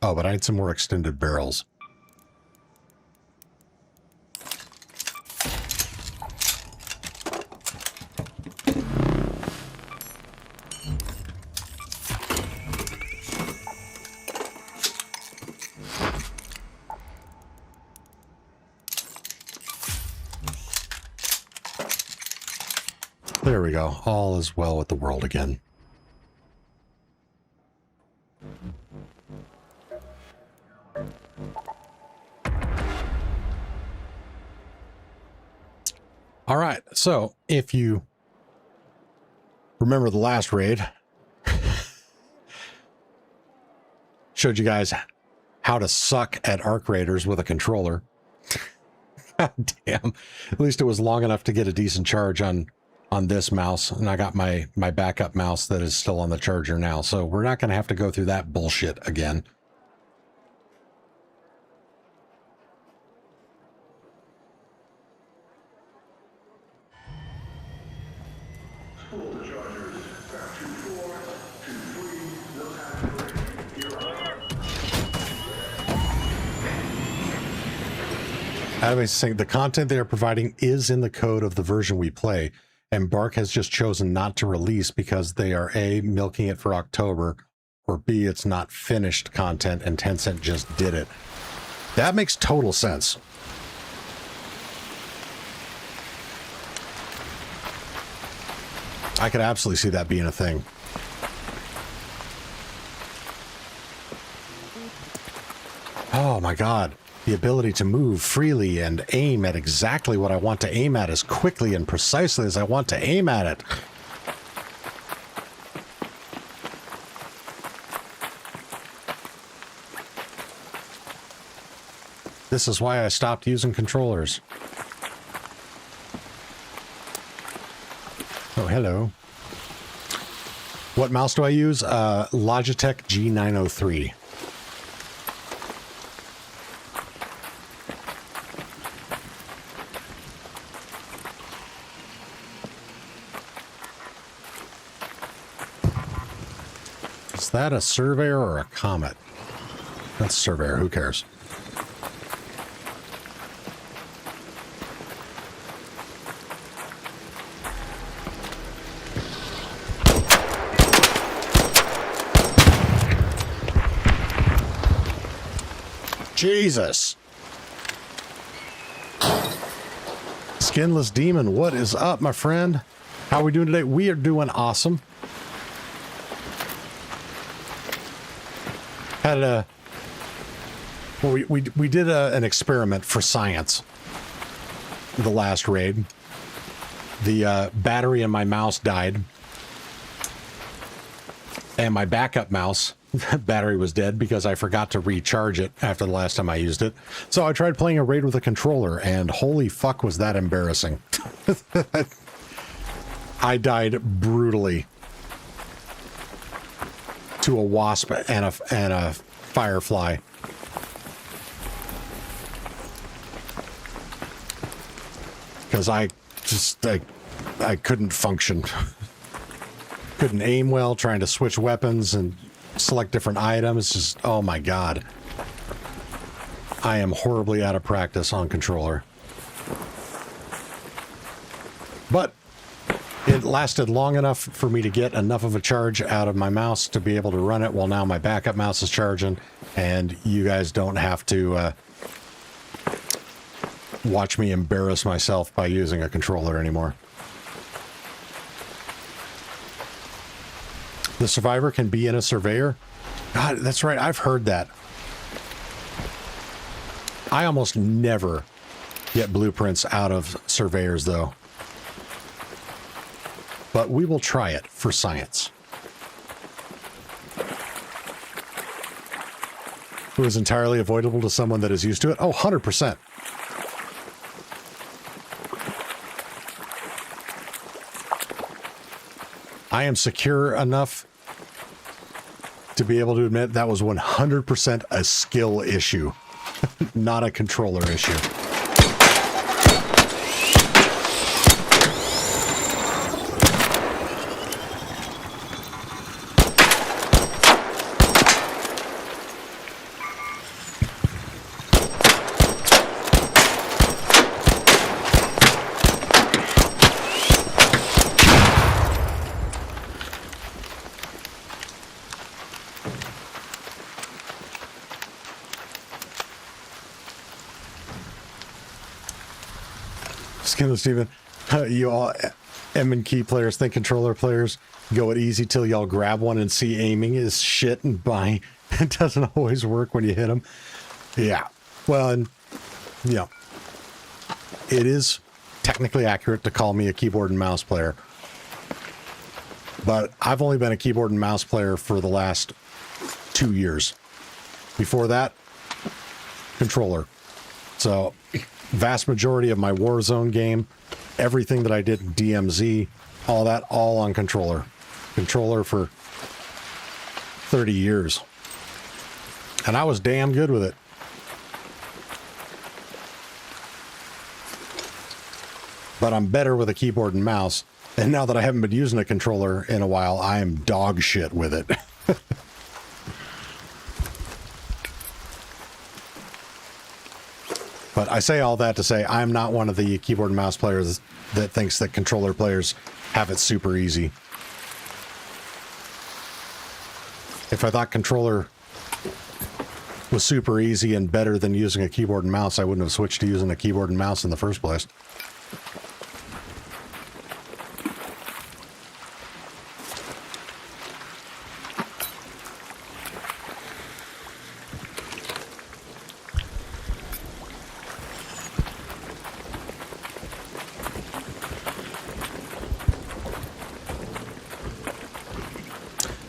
Oh, but I need some more extended barrels. There we go. All is well with the world again. All right. So if you remember the last raid, showed you guys how to suck at arc raiders with a controller. God damn. At least it was long enough to get a decent charge on this mouse, and I got my backup mouse that is still on the charger now, so we're not going to have to go through that bullshit again. I always think the content they are providing is in the code of the version we play, and Bark has just chosen not to release because they are A, milking it for October, or B, it's not finished content and Tencent just did it. That makes total sense. I could absolutely see that being a thing. Oh my God. The ability to move freely and aim at exactly what I want to aim at as quickly and precisely as I want to aim at it. This is why I stopped using controllers. Oh, hello. What mouse do I use? Logitech G903. Is that a Surveyor or a Comet? That's Surveyor, who cares? Jesus! Skinless Demon, what is up, my friend? How are we doing today? We are doing awesome. Had a well, we did an experiment for science. The last raid, the battery in my mouse died, and my backup mouse battery was dead because I forgot to recharge it after the last time I used it. So I tried playing a raid with a controller, and holy fuck, was that embarrassing! I died brutally to a wasp and a firefly. Because I couldn't function. Couldn't aim well, trying to switch weapons and select different items. Just, oh my God. I am horribly out of practice on controller. But it lasted long enough for me to get enough of a charge out of my mouse to be able to run it while now my backup mouse is charging, and you guys don't have to watch me embarrass myself by using a controller anymore. The Survivor can be in a Surveyor? God, that's right, I've heard that. I almost never get blueprints out of Surveyors, though. But we will try it for science. It was entirely avoidable to someone that is used to it? Oh, 100%. I am secure enough to be able to admit that was 100% a skill issue, not a controller issue. Skinless Steven, you all, M and key players think controller players go it easy till y'all grab one and see aiming is shit and buying. It doesn't always work when you hit them. Yeah. Well, and yeah, it is technically accurate to call me a keyboard and mouse player, but I've only been a keyboard and mouse player for the last 2 years. Before that, controller. So vast majority of my Warzone game, everything that I did in DMZ, all that, all on controller. Controller for 30 years. And I was damn good with it. But I'm better with a keyboard and mouse. And now that I haven't been using a controller in a while, I am dog shit with it. But I say all that to say I'm not one of the keyboard and mouse players that thinks that controller players have it super easy. If I thought controller was super easy and better than using a keyboard and mouse, I wouldn't have switched to using a keyboard and mouse in the first place.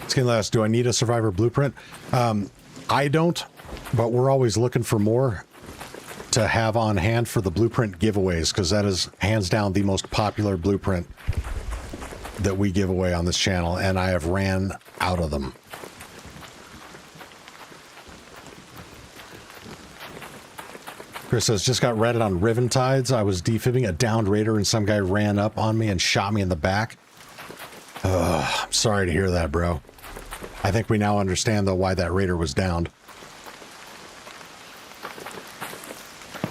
Skinless, do I need a survivor blueprint? I don't, but we're always looking for more to have on hand for the blueprint giveaways, because that is hands down the most popular blueprint that we give away on this channel, and I have ran out of them. Chris says, just got Reddit on Riven Tides. I was defibbing a downed raider and some guy ran up on me and shot me in the back. I'm sorry to hear that, bro. I think we now understand, though, why that raider was downed.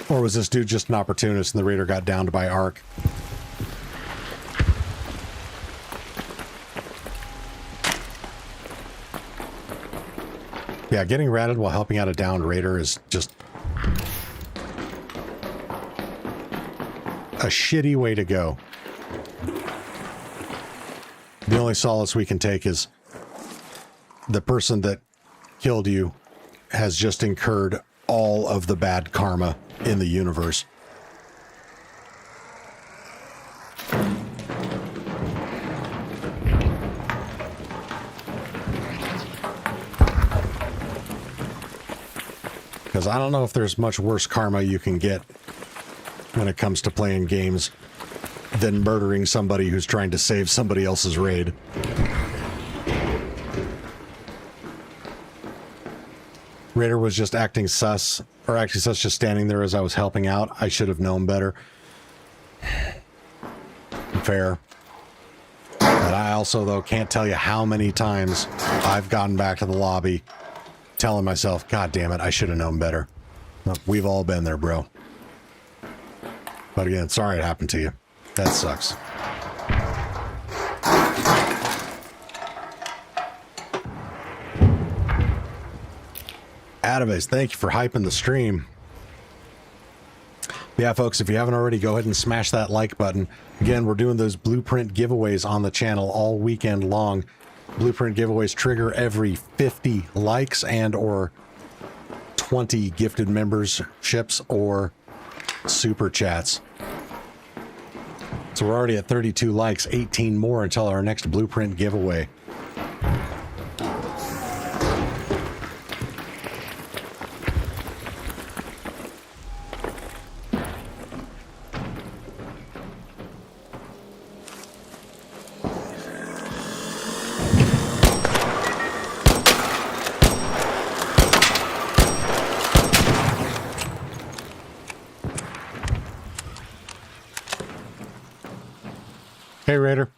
Or was this dude just an opportunist and the raider got downed by Arc? Yeah, getting ratted while helping out a downed raider is just a shitty way to go. The only solace we can take is the person that killed you has just incurred all of the bad karma in the universe. Because I don't know if there's much worse karma you can get when it comes to playing games than murdering somebody who's trying to save somebody else's raid. Raider was just acting sus, or actually sus just standing there as I was helping out. I should have known better. Fair. But I also, though, can't tell you how many times I've gotten back to the lobby telling myself, God damn it, I should have known better. Look, we've all been there, bro. But again, sorry it happened to you. That sucks. Adabase, thank you for hyping the stream. Yeah, folks, if you haven't already, go ahead and smash that like button. Again, we're doing those blueprint giveaways on the channel all weekend long. Blueprint giveaways trigger every 50 likes and or 20 gifted memberships or super chats. So we're already at 32 likes, 18 more until our next blueprint giveaway. Hey, Raider.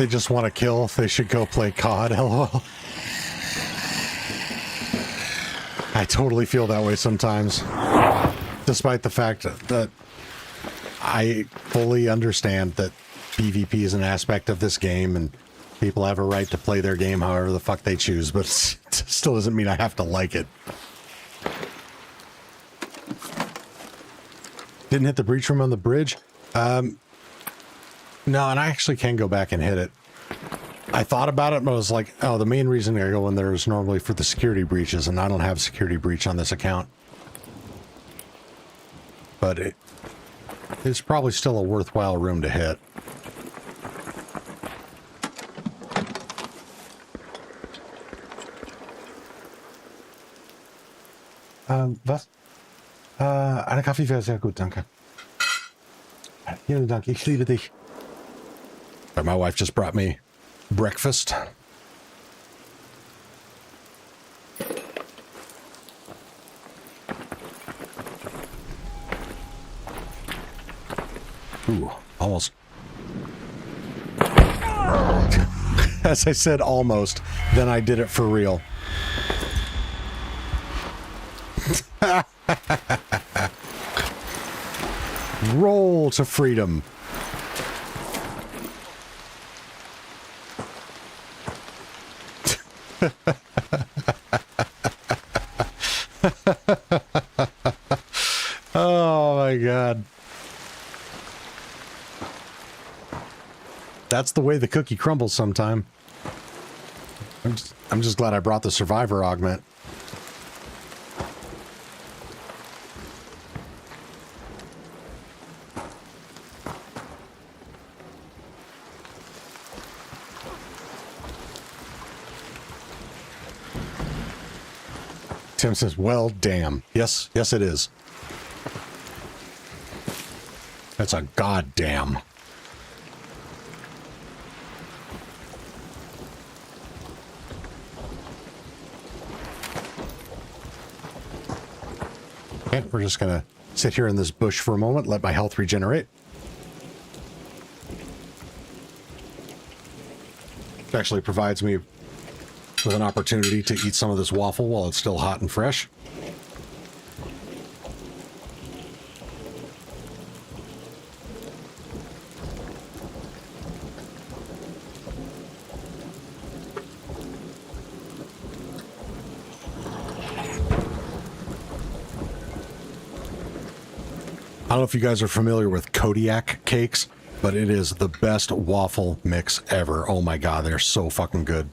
they just want to kill, they should go play COD, lol. I totally feel that way sometimes. Despite the fact that I fully understand that PvP is an aspect of this game and people have a right to play their game however the fuck they choose, but it still doesn't mean I have to like it. Didn't hit the breach room on the bridge? No, and I actually can go back and hit it. I thought about it, but I was like, oh, the main reason I go in there is normally for the security breaches, and I don't have a security breach on this account. But it's probably still a worthwhile room to hit. Was? Eine Kaffee wäre sehr gut, danke. Vielen Dank, ich liebe dich. My wife just brought me breakfast. Ooh, almost. As I said almost, then I did it for real. Roll to freedom. Oh my God. That's the way the cookie crumbles sometime. I'm just glad I brought the survivor augment. Tim says, well, damn. Yes, yes, it is. That's a goddamn. Okay, we're just going to sit here in this bush for a moment, let my health regenerate. It actually provides me with an opportunity to eat some of this waffle while it's still hot and fresh. I don't know if you guys are familiar with Kodiak cakes, but it is the best waffle mix ever. Oh my God, they're so fucking good.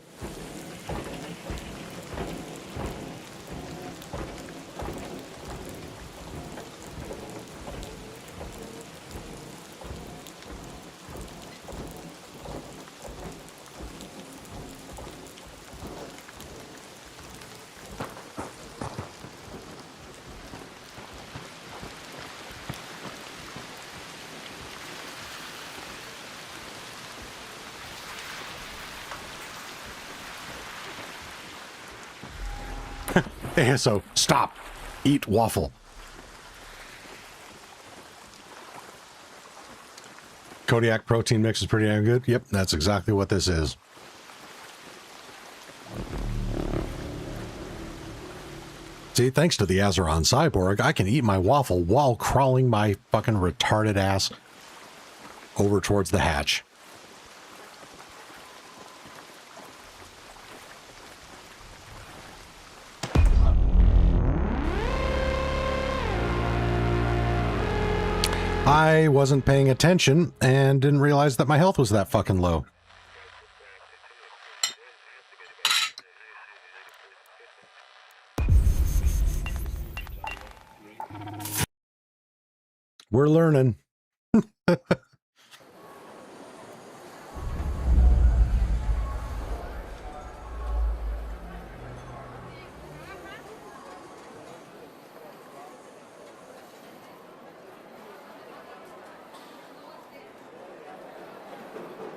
So stop. Eat waffle. Kodiak protein mix is pretty damn good. Yep, that's exactly what this is. See, thanks to the Azeron Cyborg, I can eat my waffle while crawling my fucking retarded ass over towards the hatch. I wasn't paying attention and didn't realize that my health was that fucking low. We're learning.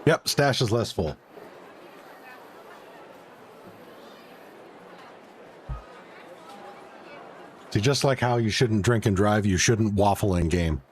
Yep, stash is less full. See, just like how you shouldn't drink and drive, you shouldn't waffle in game.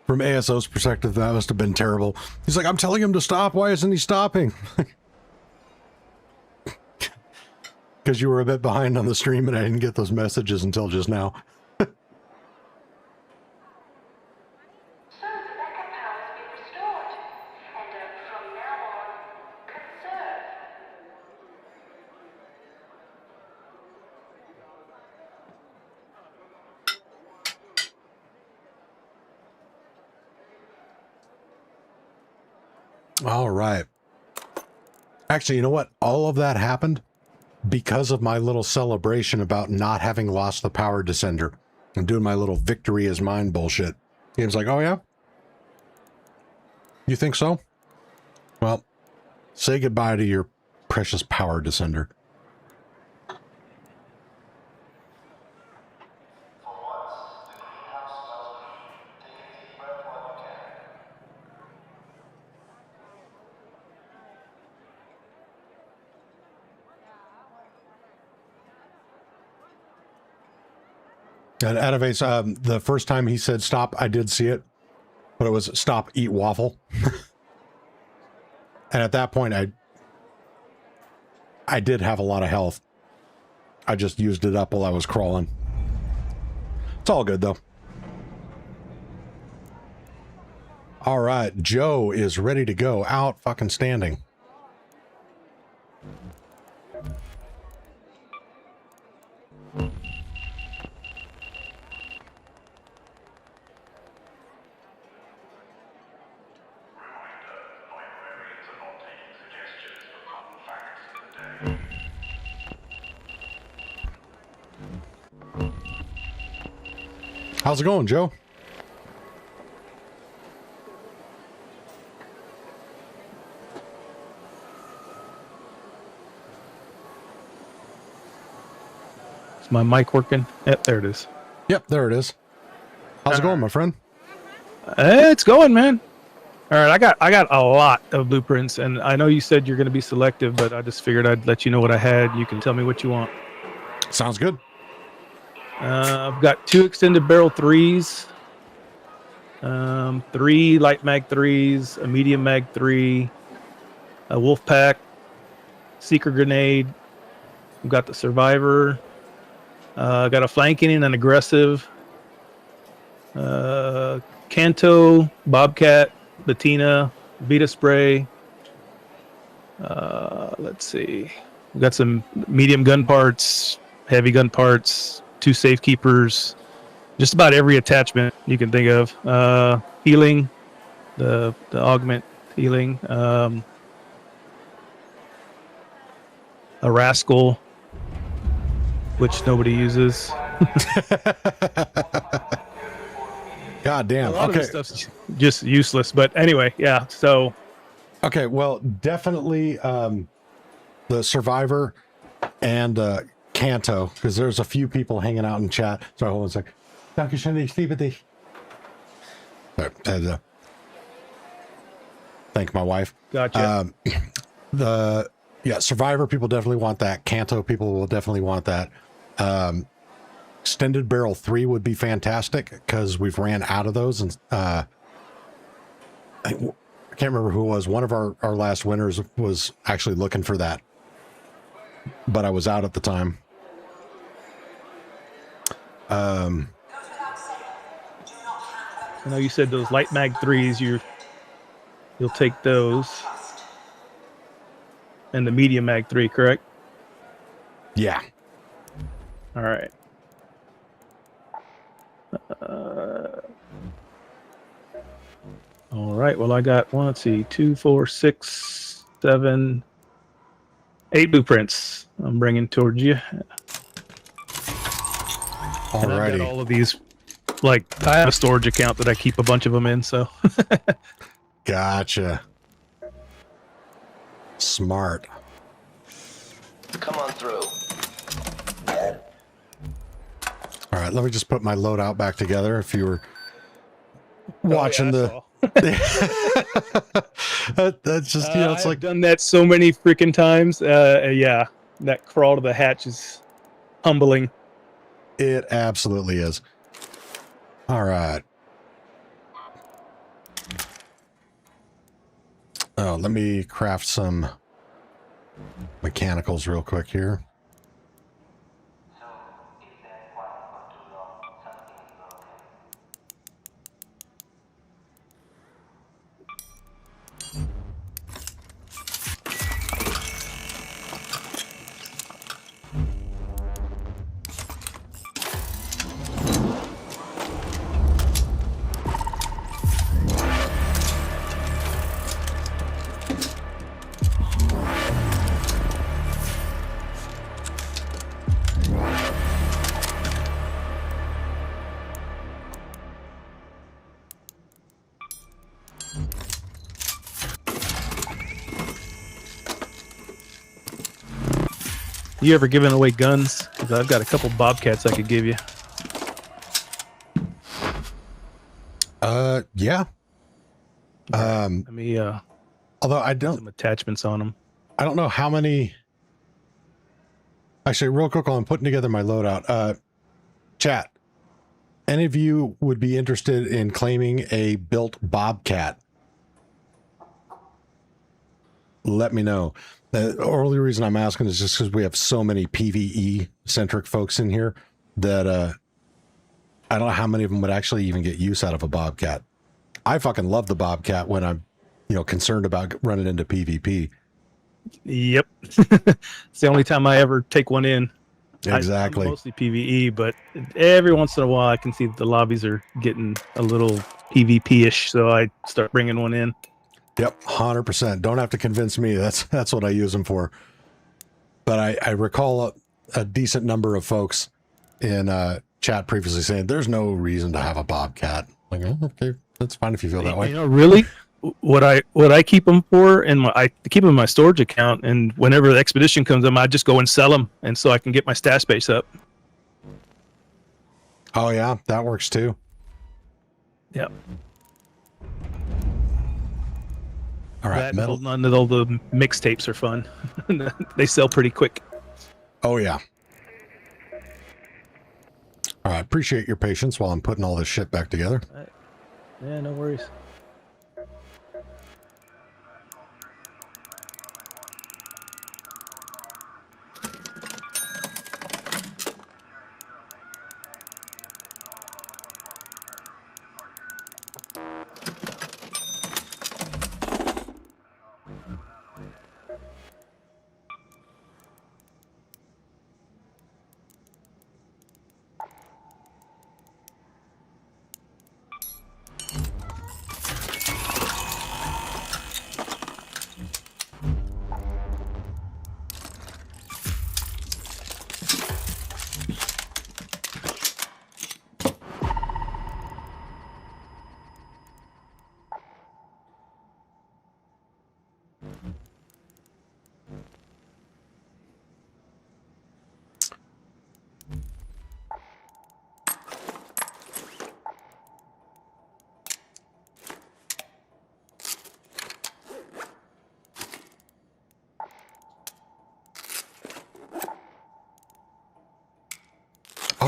From ASO's perspective, that must have been terrible. He's like, I'm telling him to stop. Why isn't he stopping? Because you were a bit behind on the stream and I didn't get those messages until just now. All right. Actually, you know what? All of that happened because of my little celebration about not having lost the power descender and doing my little victory is mine bullshit. Game's like, oh yeah? You think so? Well, say goodbye to your precious power descender. And Adavace, the first time he said stop, I did see it, but it was stop, eat waffle. And at that point, I did have a lot of health. I just used it up while I was crawling. It's all good, though. All right, Joe is ready to go. Out fucking standing. How's it going, Joe? Is my mic working? Yep, there it is. Yep, there it is. How's it going, my friend? It's going, man. All right, I got a lot of blueprints, and I know you said you're going to be selective, but I just figured I'd let you know what I had. You can tell me what you want. Sounds good. I've got 2 extended barrel 3s, 3 light mag 3s, a medium mag 3, a wolf pack, seeker grenade. I've got the survivor. I got a flanking and an aggressive. Kanto, Bobcat, Bettina, Vita spray. Let's see. We got some medium gun parts, heavy gun parts, 2 safekeepers, just about every attachment you can think of. Healing, the augment healing. A rascal, which nobody uses. God damn. A lot Okay. of this stuff's just useless. But anyway, yeah. So. Okay. Well, definitely the survivor and Kanto, because there's a few people hanging out in chat. Sorry, hold on a sec. Dankeschön, ich liebe dich. Sorry, thank my wife. Gotcha. Survivor people definitely want that. Kanto people will definitely want that. Extended barrel 3 would be fantastic because we've ran out of those, and I can't remember who it was. One of our last winners was actually looking for that, but I was out at the time. I know you said those light mag 3s. You'll take those, and the medium mag 3, correct? Yeah. All right. All right. Well, I got 1, 2, 4, 6, 7, 8 blueprints I'm bringing towards you. And I've got all of these. Like, I have a storage account that I keep a bunch of them in, so. Gotcha. Smart. Come on through. All right, let me just put my loadout back together. If you were watching that's just, you know, it's like I've done that so many freaking times. Yeah, that crawl to the hatch is humbling. It absolutely is. All right. Oh, let me craft some mechanicals real quick here. You ever given away guns? Because I've got a couple Bobcats I could give you. Yeah. Let me Although I some don't attachments on them. know how many. Actually, real quick, while I'm putting together my loadout, chat. Any of you would be interested in claiming a built Bobcat? Let me know. The only reason I'm asking is just because we have so many PvE centric folks in here that I don't know how many of them would actually even get use out of a Bobcat. I fucking love the Bobcat when I'm, concerned about running into PvP. Yep. It's the only time I ever take one in. Exactly. I'm mostly PvE, but every once in a while I can see that the lobbies are getting a little PvP-ish, so I start bringing one in. Yep, 100%. Don't have to convince me. That's what I use them for. But I recall a decent number of folks in chat previously saying there's no reason to have a Bobcat. Like, oh, okay, that's fine if you feel that way. Really, what I keep them for, and I keep them in my storage account, and whenever the expedition comes in, I just go and sell them, and so I can get my stash space up. Oh yeah, that works too. Yep. All right, That metal. holding on to all the mixtapes are fun. They sell pretty quick. Oh yeah. All right, appreciate your patience while I'm putting all this shit back together. Yeah, no worries.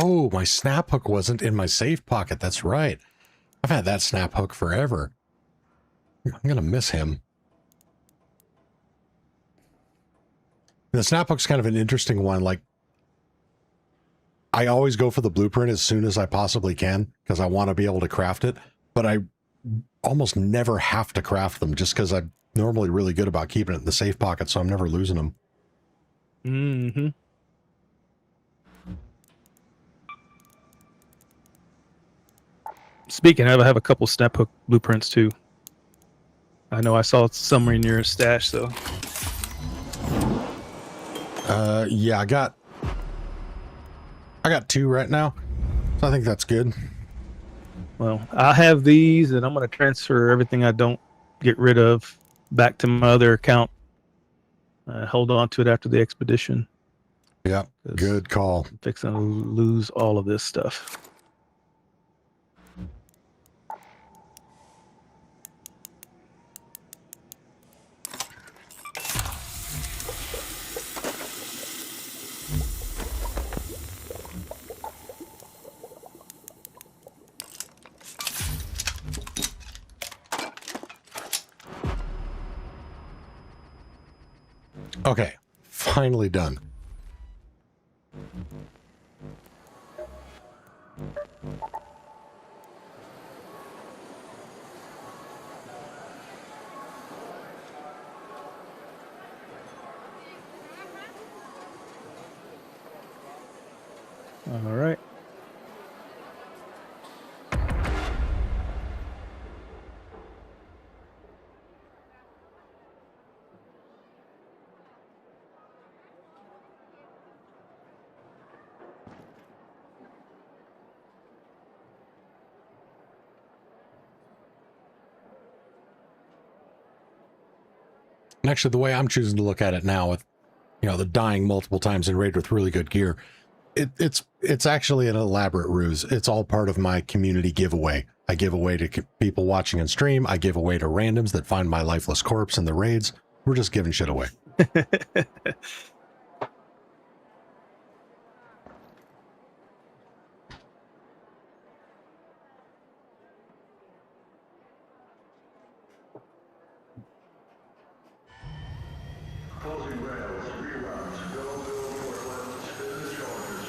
Oh, my snap hook wasn't in my safe pocket. That's right. I've had that snap hook forever. I'm going to miss him. The snap hook's kind of an interesting one. Like, I always go for the blueprint as soon as I possibly can because I want to be able to craft it, but I almost never have to craft them just because I'm normally really good about keeping it in the safe pocket, so I'm never losing them. Mm-hmm. Speaking of, I have a couple snap hook blueprints too. I know I saw it somewhere in your stash, so. Yeah, I got 2 right now, so I think that's good. Well, I have these, and I'm going to transfer everything I don't get rid of back to my other account. Hold on to it after the expedition. Yeah, good call. I'm fixing to lose all of this stuff. Okay, finally done. All right. And actually, the way I'm choosing to look at it now, with the dying multiple times in raid with really good gear, it's actually an elaborate ruse. It's all part of my community giveaway. I give away to people watching and stream. I give away to randoms that find my lifeless corpse in the raids. We're just giving shit away. Closing rails, reroutes, go Portland, business orders.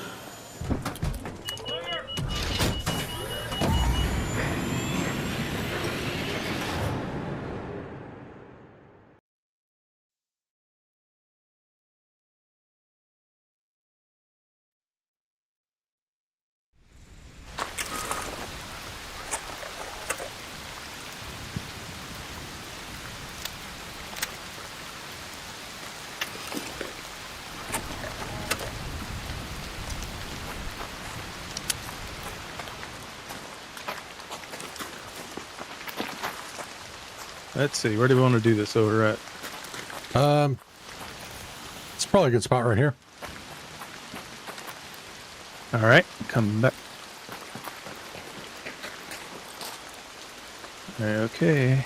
Let's see. Where do we want to do this over at? It's probably a good spot right here. All right. Coming back. Okay.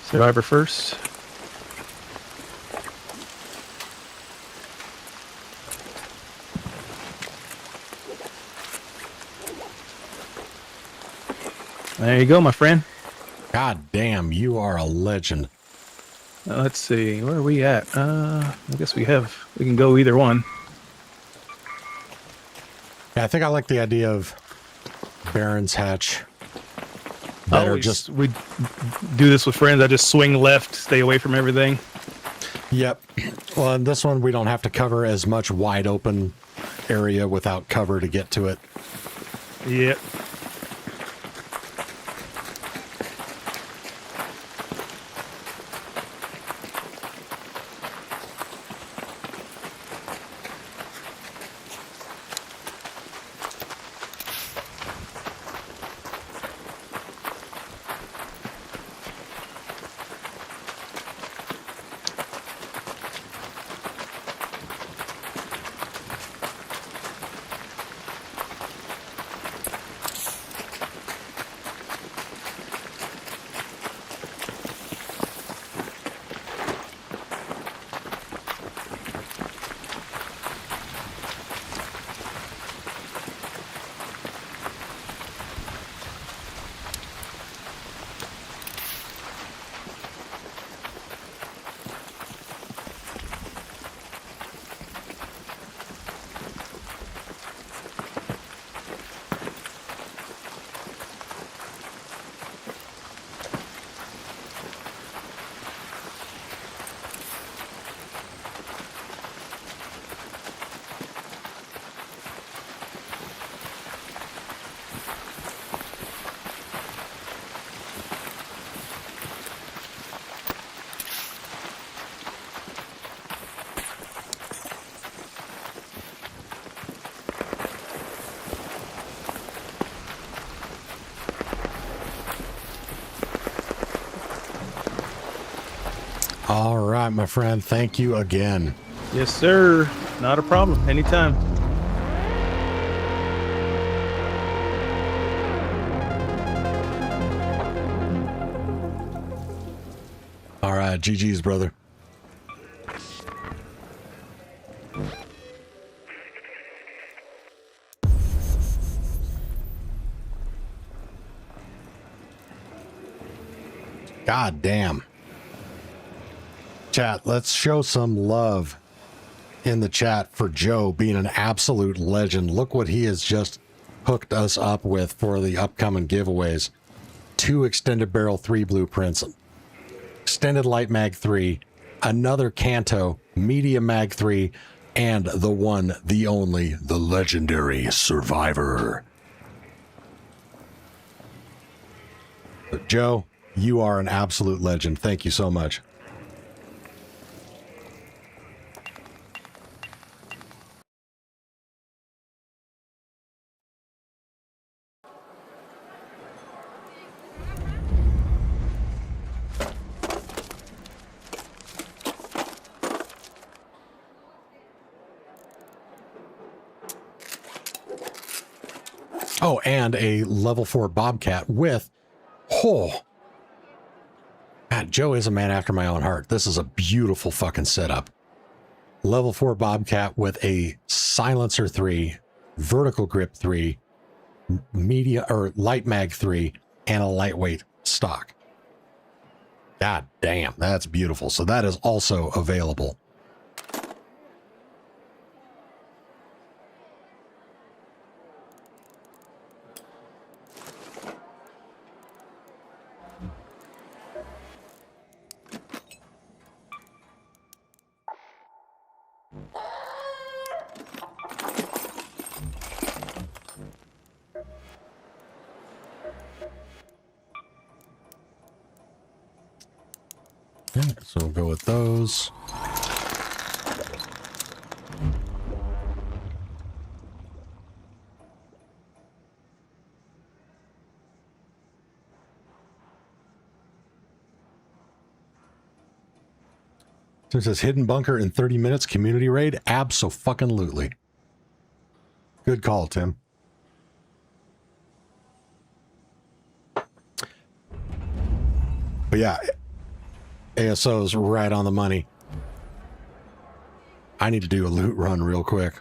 Survivor first. There you go, my friend. God damn, you are a legend. Let's see. Where are we at? I guess we can go either one. Yeah, I think I like the idea of Baron's Hatch better. We do this with friends. I just swing left, stay away from everything. Yep. Well, in this one, we don't have to cover as much wide open area without cover to get to it. Yep. All right, my friend. Thank you again. Yes, sir. Not a problem. Anytime. All right, GG's, brother. God damn. Chat, let's show some love in the chat for Joe being an absolute legend. Look what he has just hooked us up with for the upcoming giveaways. 2 extended barrel 3 blueprints, extended light mag 3, another Canto medium mag 3, and the one, the only, the legendary Survivor. But Joe, you are an absolute legend. Thank you so much. Oh, and a level 4 Bobcat with, oh, God, Joe is a man after my own heart. This is a beautiful fucking setup. Level 4 Bobcat with a silencer 3, vertical grip 3, media or light mag 3, and a lightweight stock. God damn, that's beautiful. So that is also available. Okay, so we'll go with those. So it says hidden bunker in 30 minutes, community raid. Abso-fucking-lutely. Good call, Tim. But yeah, ASO's right on the money. I need to do a loot run real quick.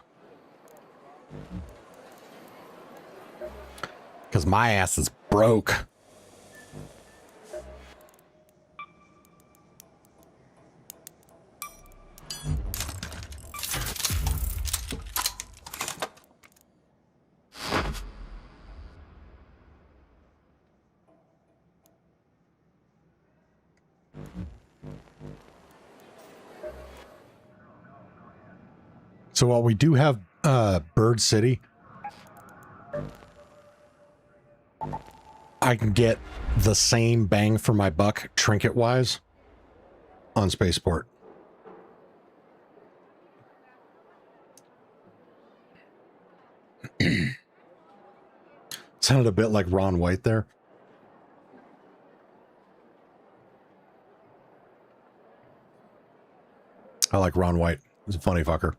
Because my ass is broke. So while we do have Bird City, I can get the same bang for my buck trinket wise on Spaceport. Sounded a bit like Ron White there. I like Ron White. He's a funny fucker.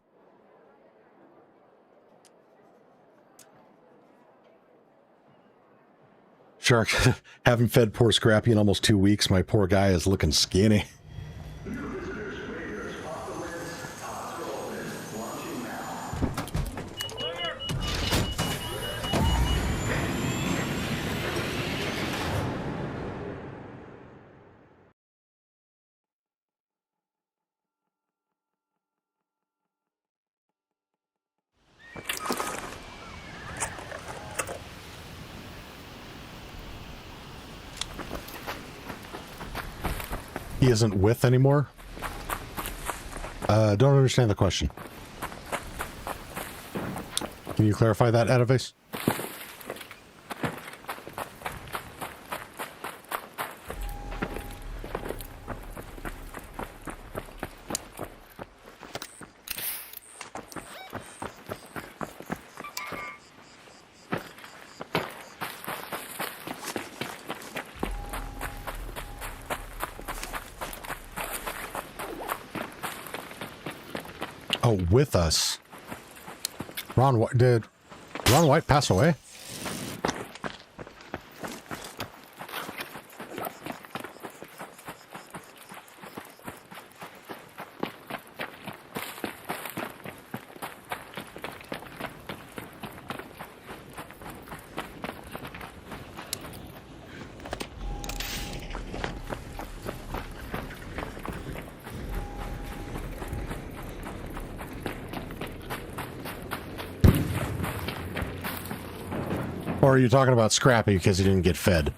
Shark, haven't fed poor Scrappy in almost 2 weeks. My poor guy is looking skinny. He isn't with anymore? Don't understand the question. Can you clarify that, Edivace? Oh, with us. Did Ron White pass away? Or are you talking about Scrappy because he didn't get fed?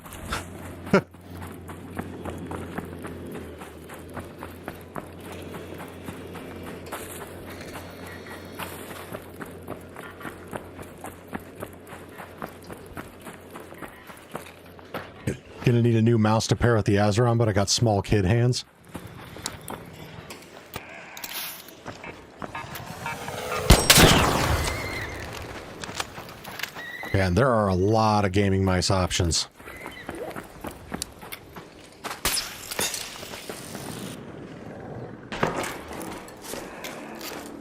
Gonna need a new mouse to pair with the Azeron, but I got small kid hands. Man, there are a lot of gaming mice options.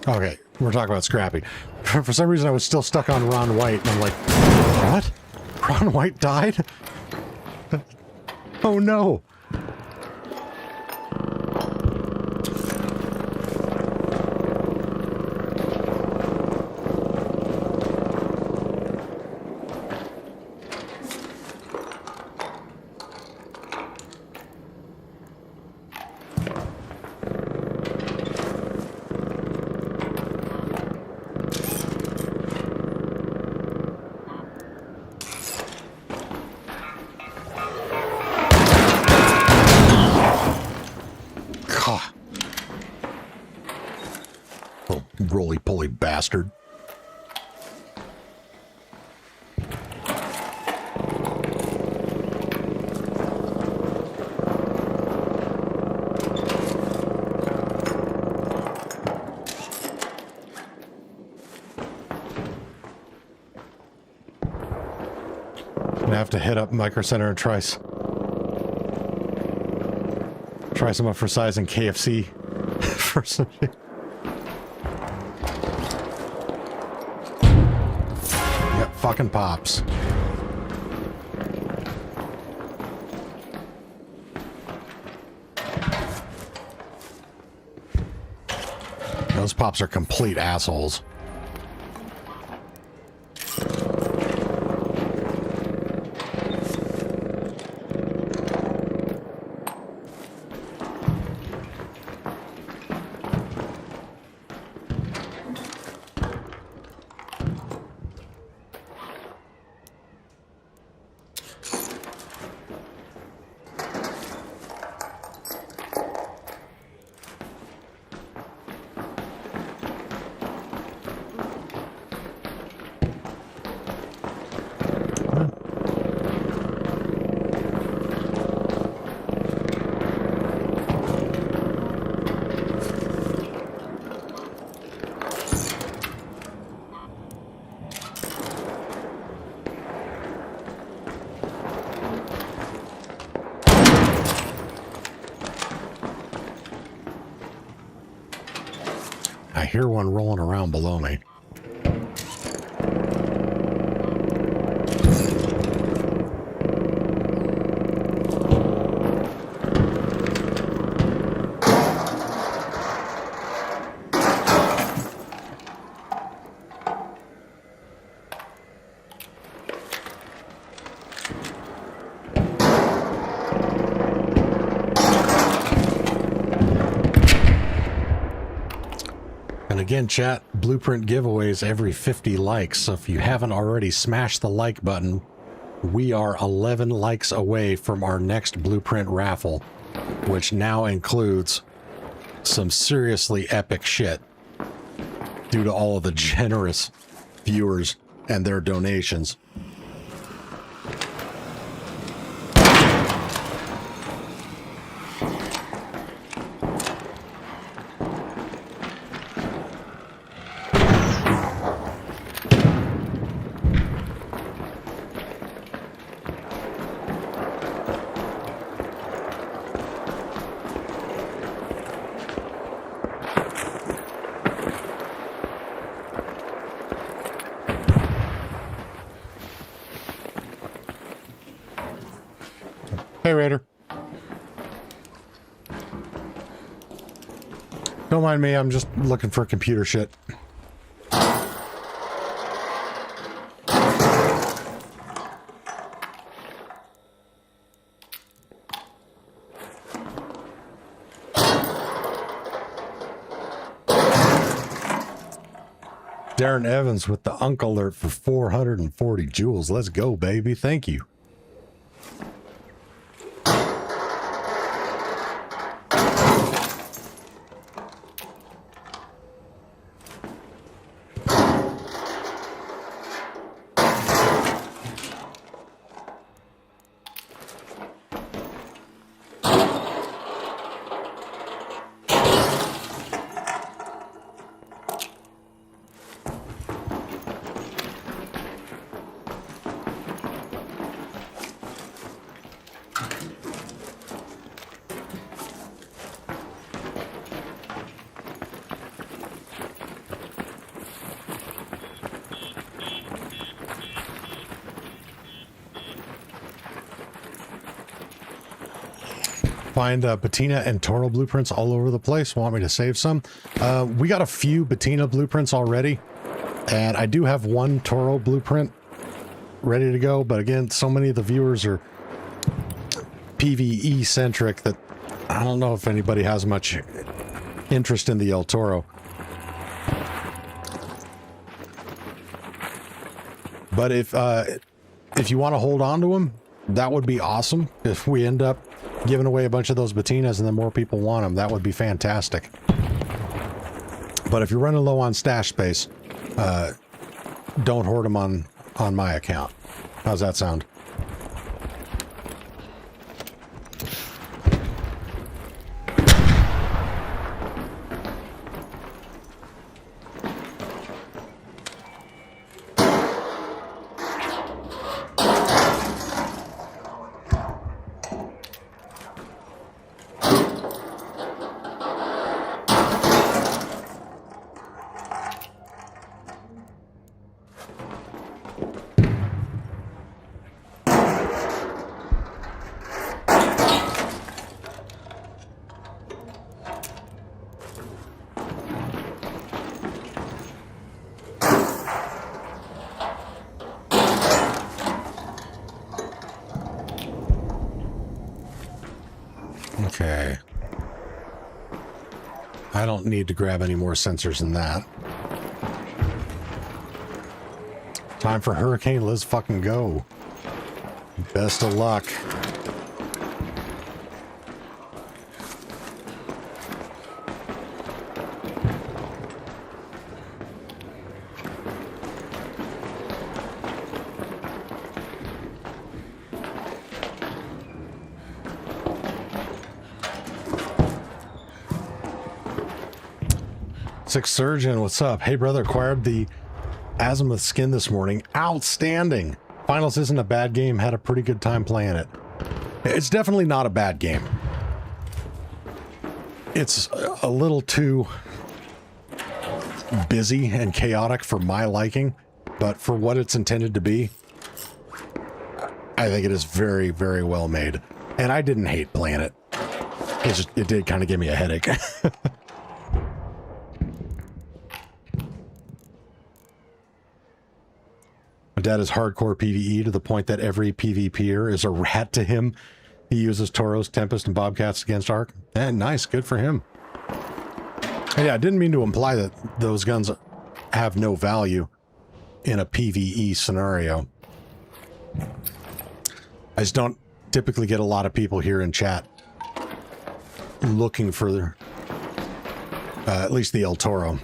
Okay, we're talking about Scrappy. For some reason, I was still stuck on Ron White, and I'm like, what? Ron White died? Oh no! Roly-poly bastard. Gonna have to hit up Micro Center and try some up for size in KFC for some. Fucking pops. Those pops are complete assholes. I hear one rolling around below me. And again, chat, Blueprint giveaways every 50 likes. So if you haven't already smashed the like button, we are 11 likes away from our next Blueprint raffle, which now includes some seriously epic shit due to all of the generous viewers and their donations. Hey, Raider. Don't mind me, I'm just looking for computer shit. Darren Evans with the Uncle Alert for 440 jewels. Let's go, baby. Thank you. Find patina and Toro blueprints all over the place. Want me to save some? We got a few patina blueprints already, and I do have one Toro blueprint ready to go, but again, so many of the viewers are PvE centric that I don't know if anybody has much interest in the El Toro. But if you want to hold on to them, that would be awesome. If we end up giving away a bunch of those patinas and then more people want them, that would be fantastic. But if you're running low on stash space, don't hoard them on my account. How's that sound? Okay. I don't need to grab any more sensors than that. Time for Hurricane. Let's fucking go. Best of luck. Six Surgeon, what's up? Hey brother, acquired the Azimuth skin this morning. Outstanding. Finals isn't a bad game. Had a pretty good time playing it. It's definitely not a bad game. It's a little too busy and chaotic for my liking, but for what it's intended to be, I think it is very, very well made. And I didn't hate playing it. It did kind of give me a headache. My dad is hardcore PvE to the point that every PvPer is a rat to him. He uses Tauros, Tempest, and Bobcats against Ark. And nice, good for him. And yeah, I didn't mean to imply that those guns have no value in a PvE scenario. I just don't typically get a lot of people here in chat looking for at least the El Toro.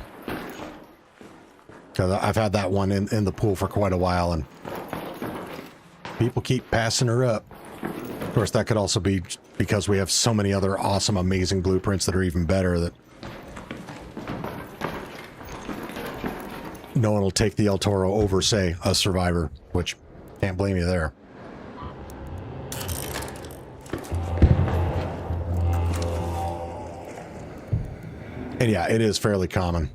Because I've had that one in the pool for quite a while, and people keep passing her up. Of course, that could also be because we have so many other awesome, amazing blueprints that are even better that no one will take the El Toro over, say, a Survivor, which can't blame you there. And yeah, it is fairly common.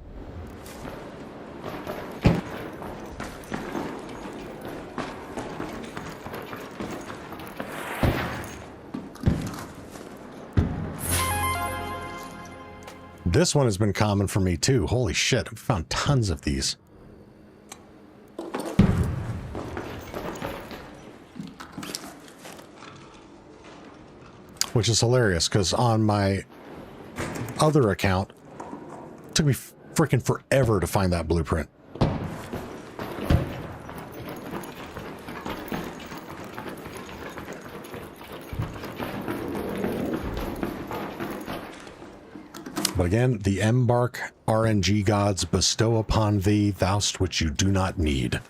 This one has been common for me too. Holy shit, I've found tons of these. Which is hilarious, because on my other account, it took me freaking forever to find that blueprint. But again, the embark RNG gods bestow upon thee thou'st which you do not need.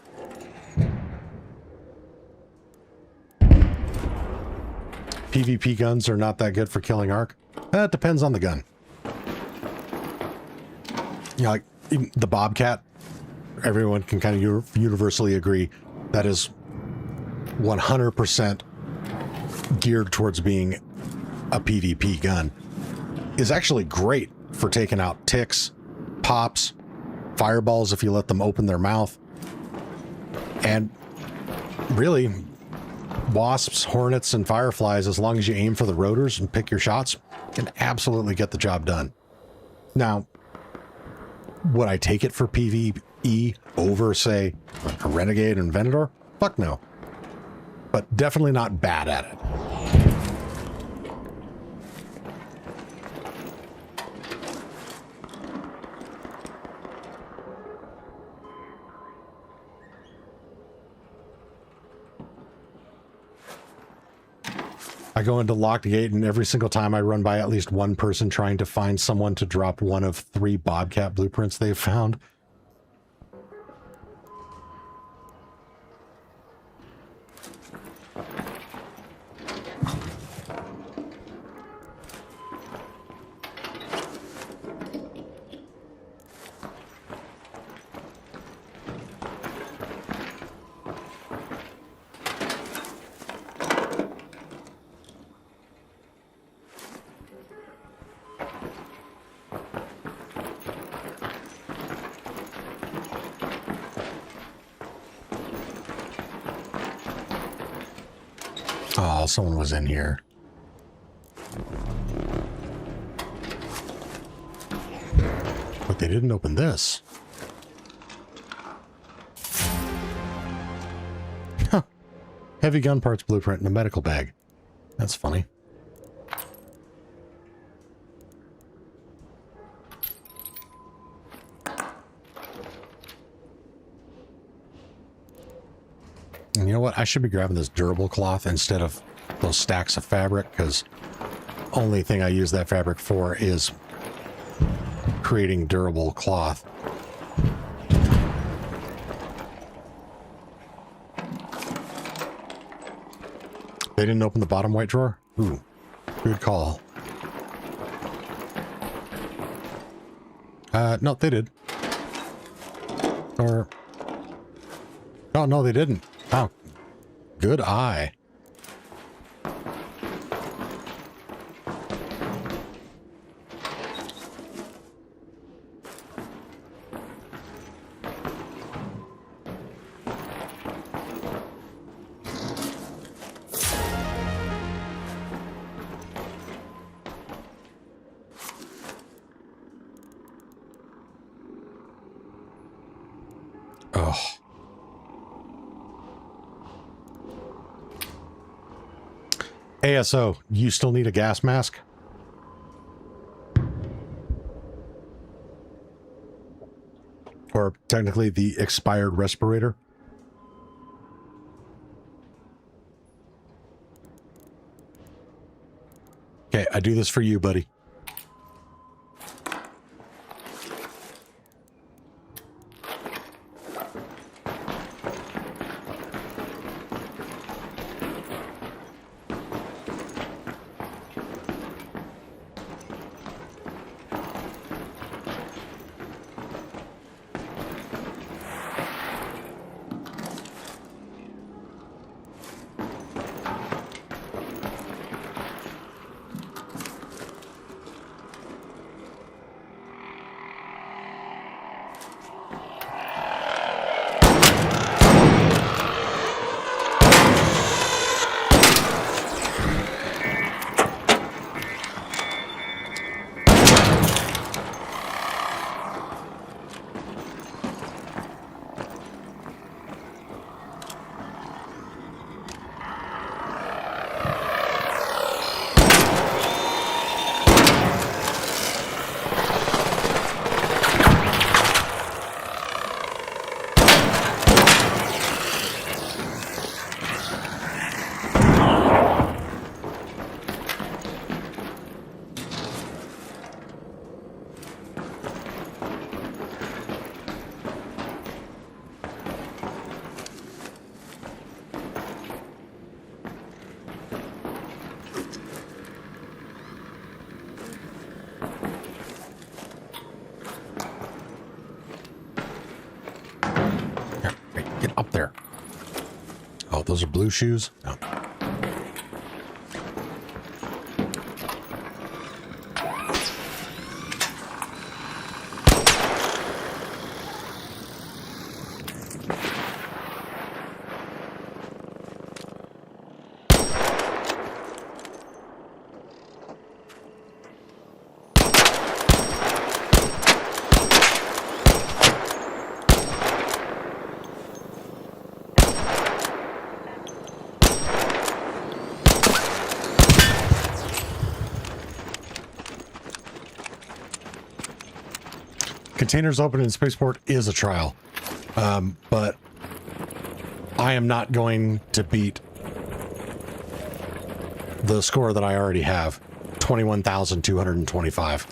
PvP guns are not that good for killing arc. That depends on the gun. You know, like the Bobcat, everyone can kind of universally agree that is 100% geared towards being a PvP gun. Is actually great for taking out ticks, pops, fireballs if you let them open their mouth, and really wasps, hornets, and fireflies. As long as you aim for the rotors and pick your shots, can absolutely get the job done. Now, would I take it for PvE over, say, a Renegade and Venator? Fuck no. But definitely not bad at it. I go into locked gate, and every single time I run by at least one person trying to find someone to drop one of 3 Bobcat blueprints they've found. Oh, someone was in here. But they didn't open this. Huh. Heavy gun parts blueprint in a medical bag. That's funny. And you know what? I should be grabbing this durable cloth instead of those stacks of fabric, because only thing I use that fabric for is creating durable cloth. They didn't open the bottom white drawer? Ooh, good call. No, they did. Or... oh, no, they didn't. Oh, good eye. Oh. ASO, you still need a gas mask? Or technically the expired respirator? Okay, I do this for you, buddy. those are blue shoes? No. Containers open in Spaceport is a trial, but I am not going to beat the score that I already have, 21,225.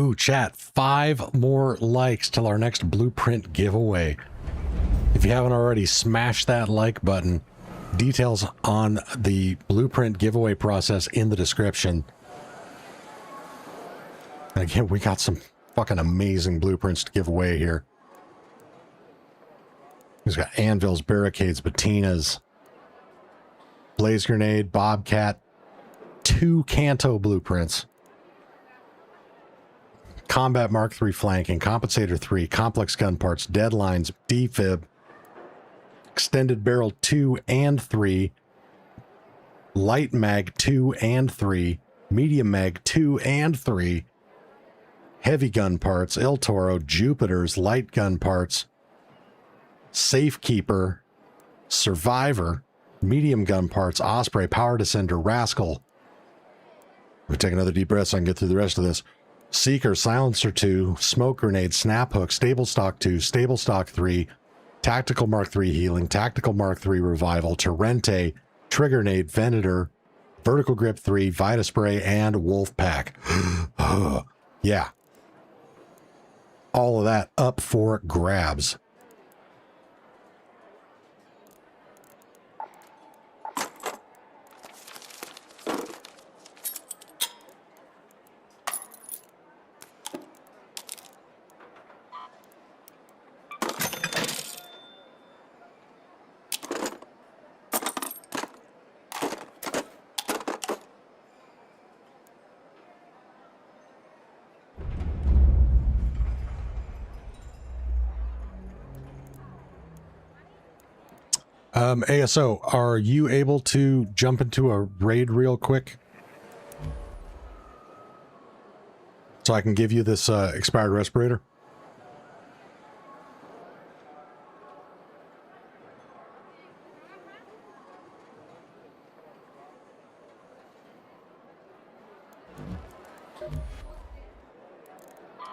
Ooh, chat, 5 more likes till our next blueprint giveaway. If you haven't already, smash that like button. Details on the blueprint giveaway process in the description. And again, we got some fucking amazing blueprints to give away here. He's got anvils, barricades, patinas, blaze grenade, bobcat, 2 Canto blueprints. Combat Mark III flanking, Compensator 3, complex gun parts, deadlines, defib, extended barrel 2 and 3, light mag 2 and 3, medium mag 2 and 3, heavy gun parts, El Toro, Jupiter's, light gun parts, Safekeeper, Survivor, medium gun parts, Osprey, Power Descender, Rascal. Let me take another deep breath so I can get through the rest of this. Seeker, Silencer 2, Smoke Grenade, Snap Hook, Stable Stock 2, Stable Stock 3, Tactical Mark III Healing, Tactical Mark III Revival, Torrente, Trigger Nade, Venator, Vertical Grip 3, Vita Spray, and Wolf Pack. Yeah. All of that up for grabs. ASO, are you able to jump into a raid real quick? So I can give you this expired respirator?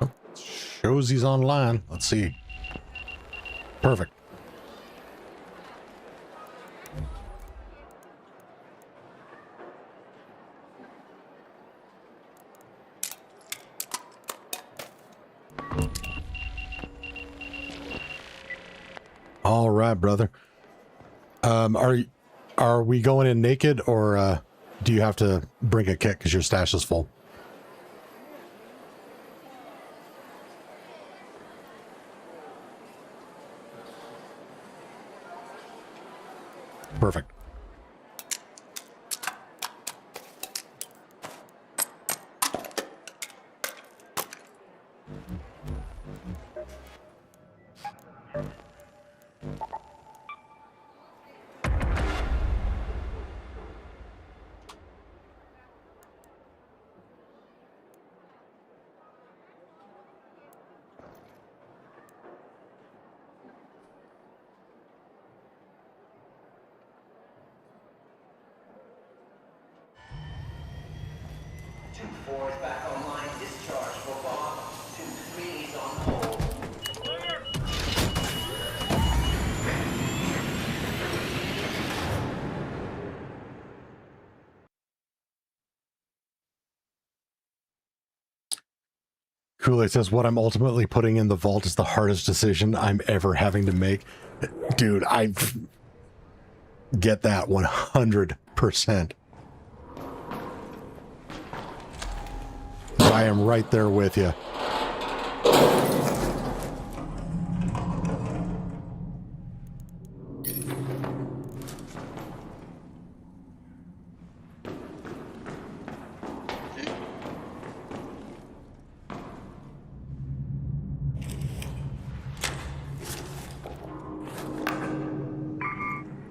Oh, shows he's online. Let's see. Perfect. All right, brother. Are we going in naked, or do you have to bring a kit because your stash is full? Perfect. 2-4 is back online. Discharge for Bob. 2-3 is on hold. Kool-Aid says, what I'm ultimately putting in the vault is the hardest decision I'm ever having to make. Dude, I get that 100%. I am right there with you.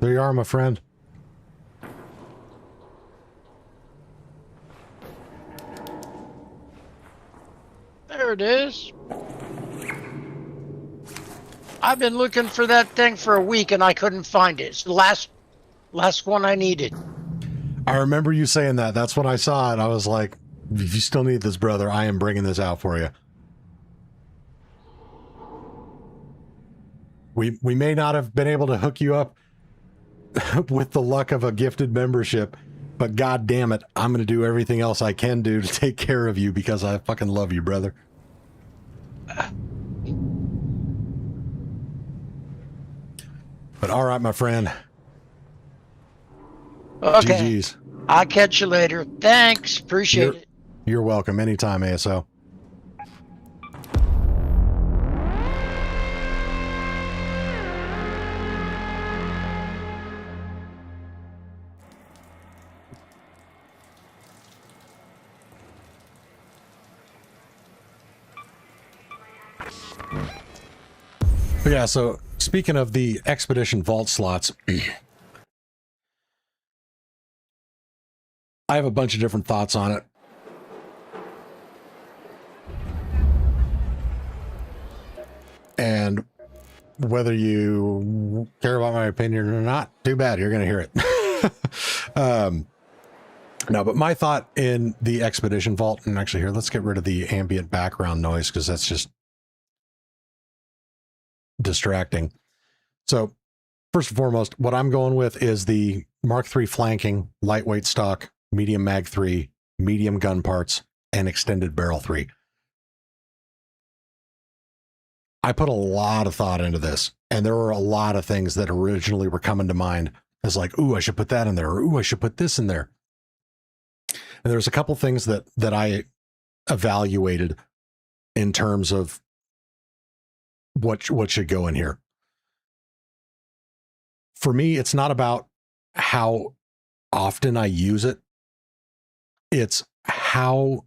There you are, my friend. There it is. I've been looking for that thing for a week and I couldn't find it. It's the last one I needed. I remember you saying that. That's when I saw it. I was like, if you still need this, brother, I am bringing this out for you. We may not have been able to hook you up with the luck of a gifted membership, but god damn it, I'm going to do everything else I can do to take care of you because I fucking love you, brother. But all right, my friend. Okay. GG's. I'll catch you later. Thanks. Appreciate it. You're welcome. Anytime, ASO. But yeah, so speaking of the Expedition Vault slots, I have a bunch of different thoughts on it. And whether you care about my opinion or not, too bad, you're going to hear it. No, but my thought in the Expedition Vault, and actually here, let's get rid of the ambient background noise because that's just distracting. So first and foremost, what I'm going with is the Mark III flanking, lightweight stock, medium mag 3, medium gun parts, and extended barrel 3. I put a lot of thought into this, and there were a lot of things that originally were coming to mind as like, ooh, I should put that in there, or ooh, I should put this in there. And there's a couple things that I evaluated in terms of what should go in here. For me, it's not about how often I use it. It's how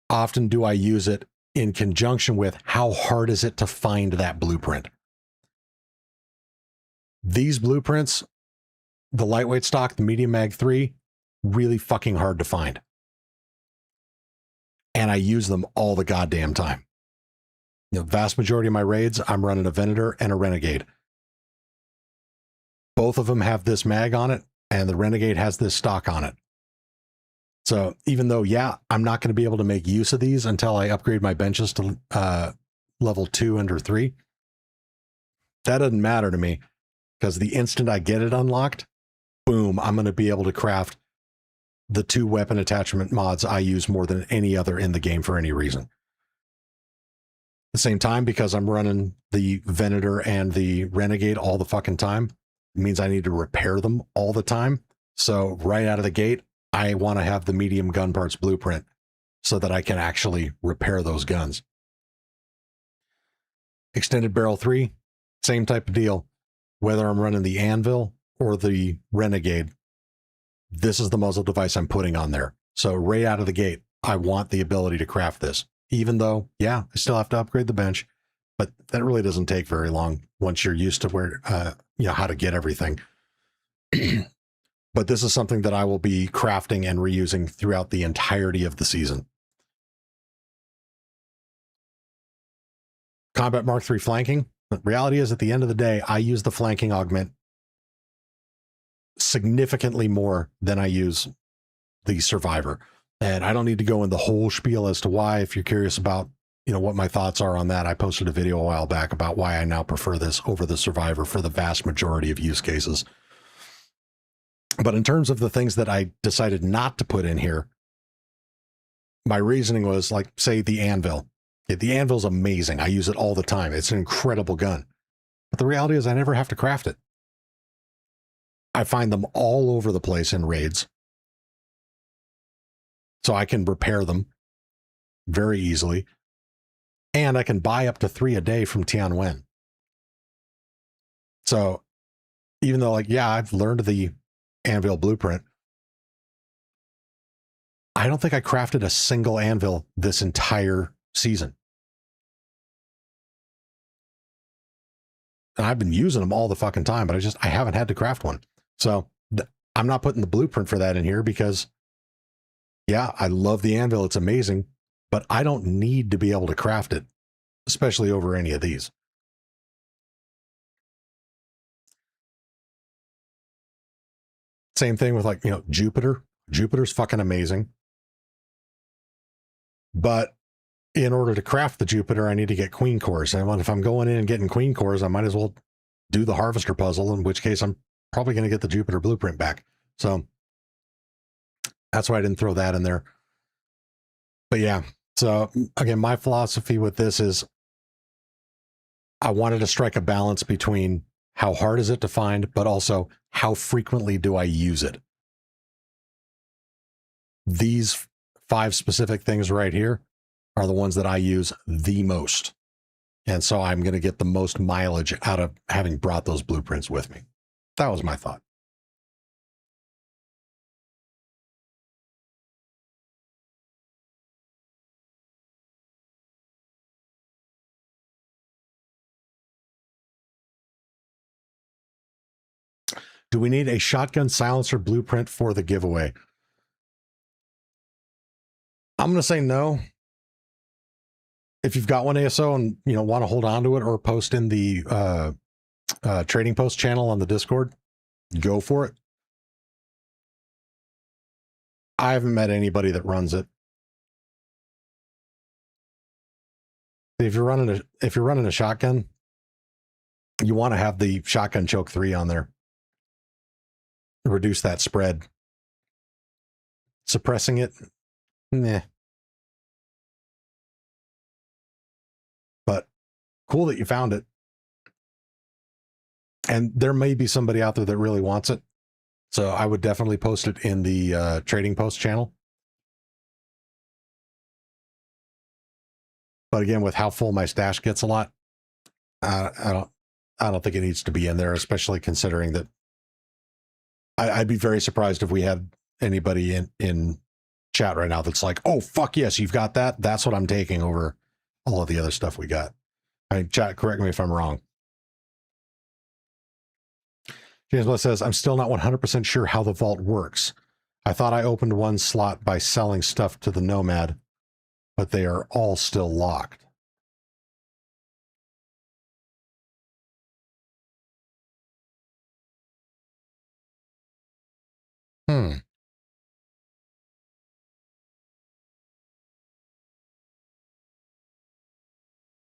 often do I use it in conjunction with how hard is it to find that blueprint. These blueprints, the lightweight stock, the medium mag 3, really fucking hard to find. And I use them all the goddamn time. The vast majority of my raids, I'm running a Venator and a Renegade. Both of them have this mag on it, and the Renegade has this stock on it. So even though, yeah, I'm not going to be able to make use of these until I upgrade my benches to level 2 and or 3, that doesn't matter to me, because the instant I get it unlocked, boom, I'm going to be able to craft the 2 weapon attachment mods I use more than any other in the game for any reason. At the same time, because I'm running the Venator and the Renegade all the fucking time, it means I need to repair them all the time. So right out of the gate, I want to have the medium gun parts blueprint so that I can actually repair those guns. Extended barrel 3, same type of deal. Whether I'm running the Anvil or the Renegade, this is the muzzle device I'm putting on there. So right out of the gate, I want the ability to craft this. Even though, yeah, I still have to upgrade the bench, but that really doesn't take very long once you're used to where, how to get everything. But this is something that I will be crafting and reusing throughout the entirety of the season. Combat Mark III flanking. The reality is, at the end of the day, I use the flanking augment significantly more than I use the Survivor. And I don't need to go in the whole spiel as to why. If you're curious about, what my thoughts are on that, I posted a video a while back about why I now prefer this over the Survivor for the vast majority of use cases. But in terms of the things that I decided not to put in here, my reasoning was like, say, the anvil. Okay, the anvil's amazing. I use it all the time. It's an incredible gun. But the reality is I never have to craft it. I find them all over the place in raids. So I can repair them very easily. And I can buy up to 3 a day from Tianwen. So even though, I've learned the anvil blueprint, I don't think I crafted a single anvil this entire season. And I've been using them all the fucking time, but I haven't had to craft one. So I'm not putting the blueprint for that in here because, yeah, I love the anvil. It's amazing, but I don't need to be able to craft it, especially over any of these. Same thing with Jupiter. Jupiter's fucking amazing. But in order to craft the Jupiter, I need to get queen cores. And if I'm going in and getting queen cores, I might as well do the harvester puzzle, in which case I'm probably going to get the Jupiter blueprint back. So that's why I didn't throw that in there. But yeah, so again, my philosophy with this is I wanted to strike a balance between how hard is it to find, but also how frequently do I use it? These 5 specific things right here are the ones that I use the most. And so I'm going to get the most mileage out of having brought those blueprints with me. That was my thought. Do we need a shotgun silencer blueprint for the giveaway? I'm going to say no. If you've got one ASO and want to hold on to it or post in the trading post channel on the Discord, go for it. I haven't met anybody that runs it. If you're running a shotgun, you want to have the shotgun choke 3 on there. Reduce that spread. Suppressing it, nah. But cool that you found it. And there may be somebody out there that really wants it. So I would definitely post it in the trading post channel. But again, with how full my stash gets a lot, I don't think it needs to be in there, especially considering that I'd be very surprised if we had anybody in chat right now that's like, oh, fuck yes, you've got that. That's what I'm taking over all of the other stuff we got. I mean, chat, correct me if I'm wrong. James Bliss says, I'm still not 100% sure how the vault works. I thought I opened one slot by selling stuff to the Nomad, but they are all still locked.